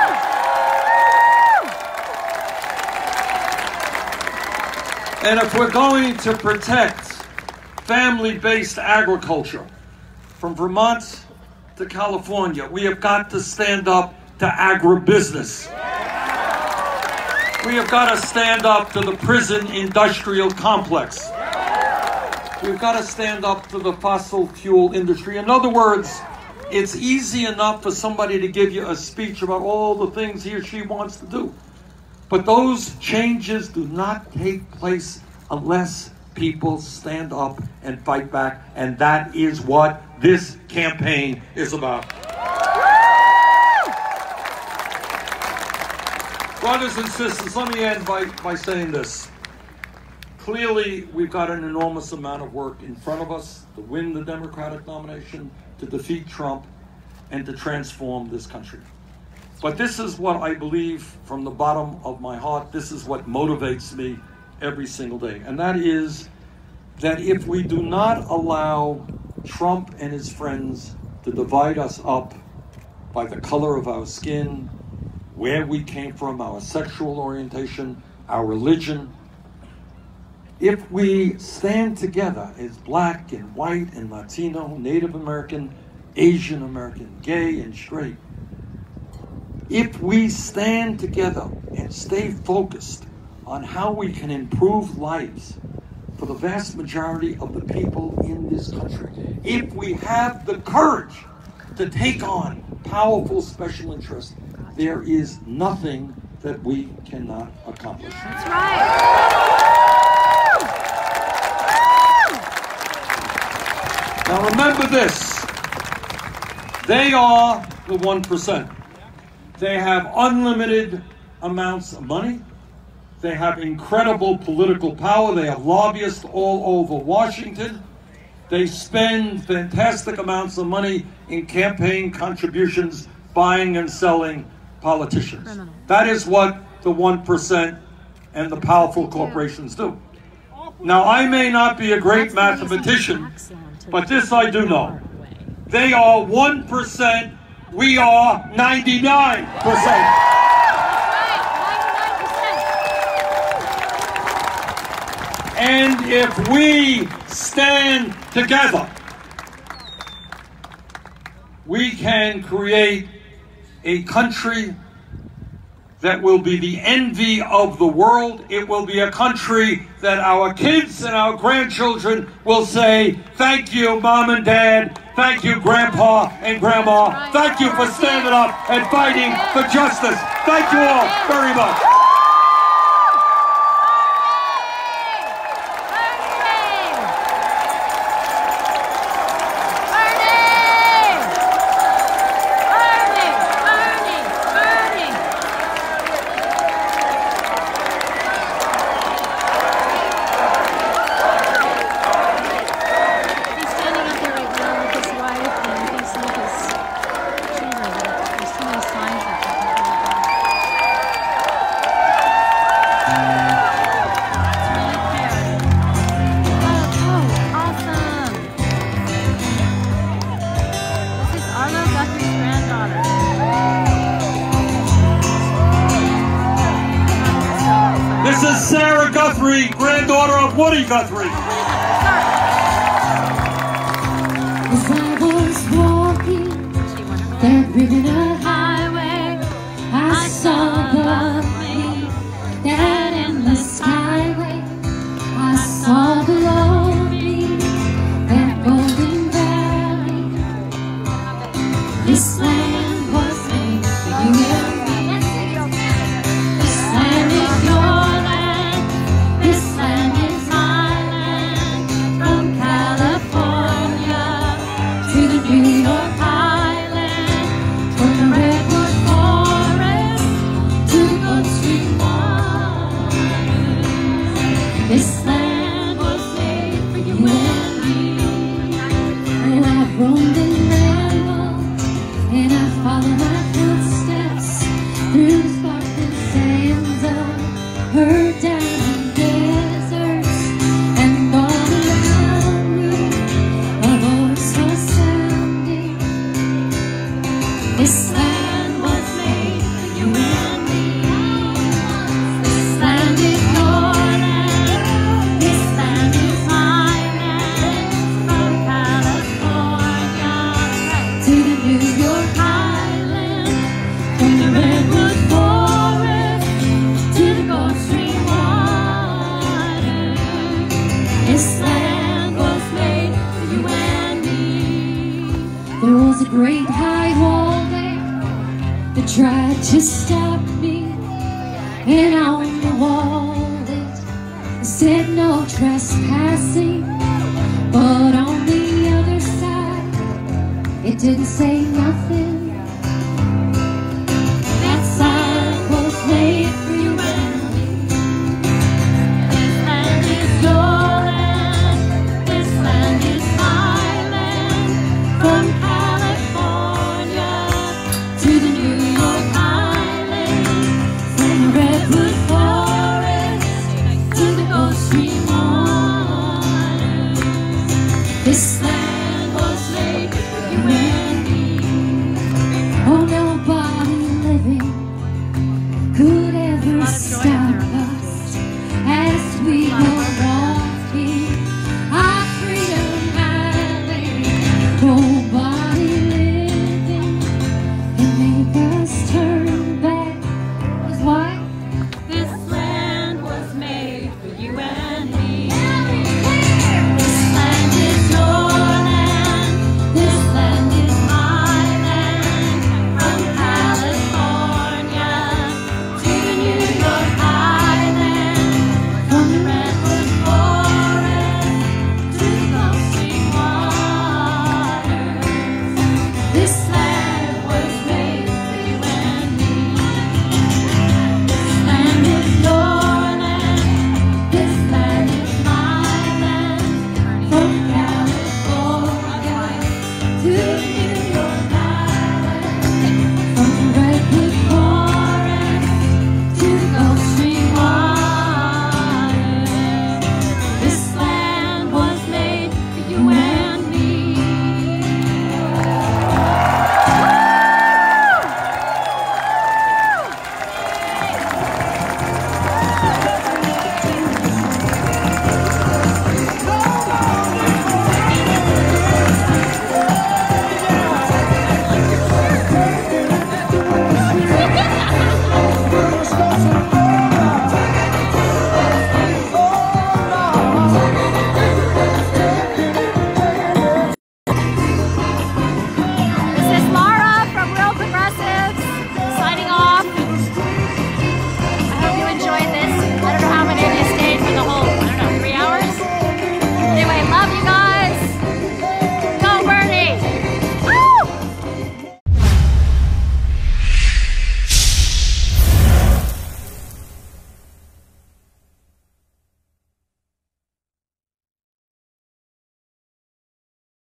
[SPEAKER 13] And if we're going to protect family-based agriculture from Vermont to California, we have got to stand up to agribusiness. We have got to stand up to the prison industrial complex. We've got to stand up to the fossil fuel industry. In other words, it's easy enough for somebody to give you a speech about all the things he or she wants to do. But those changes do not take place unless people stand up and fight back. And that is what this campaign is about. Brothers and sisters, let me end by saying this. Clearly, we've got an enormous amount of work in front of us to win the Democratic nomination, to defeat Trump, and to transform this country. But this is what I believe from the bottom of my heart. This is what motivates me every single day. And that is that if we do not allow Trump and his friends to divide us up by the color of our skin, where we came from, our sexual orientation, our religion, if we stand together as black and white and Latino, Native American, Asian American, gay and straight, if we stand together and stay focused on how we can improve lives for the vast majority of the people in this country, if we have the courage to take on powerful special interests, there is nothing that we cannot accomplish.
[SPEAKER 1] That's right.
[SPEAKER 13] Now remember this, they are the 1%. They have unlimited amounts of money. They have incredible political power. They have lobbyists all over Washington. They spend fantastic amounts of money in campaign contributions, buying and selling politicians. That is what the 1% and the powerful corporations do. Now, I may not be a great mathematician, but this I do know. They are 1%, we are 99%. And if we stand together, we can create a country that will be the envy of the world. It will be a country that our kids and our grandchildren will say, thank you, Mom and Dad. Thank you, Grandpa and Grandma. Thank you for standing up and fighting for justice. Thank you all very much. Granddaughter of Woody Guthrie.
[SPEAKER 8] As I was walking that river highway, I saw above me that endless skyway. I saw below me that golden valley. This land was made for you and me. This land is your land. This land is my land. From California to the New York Highland, from the redwood forest to the Gulf Stream water. This land was made for you and me. And I've roamed and rambled, and I follow my footsteps through the sparkling sands of her diamond deserts, and all around me a voice was sounding. This land was made for you and me. This land is your land. This land is my land. From California to the New York Highland, from the redwood forest to the Gulf Stream water. This land was made for you and me. There was a great high wall there that tried to stop me, and on the wall it said no trespassing. But on the other side it didn't say nothing.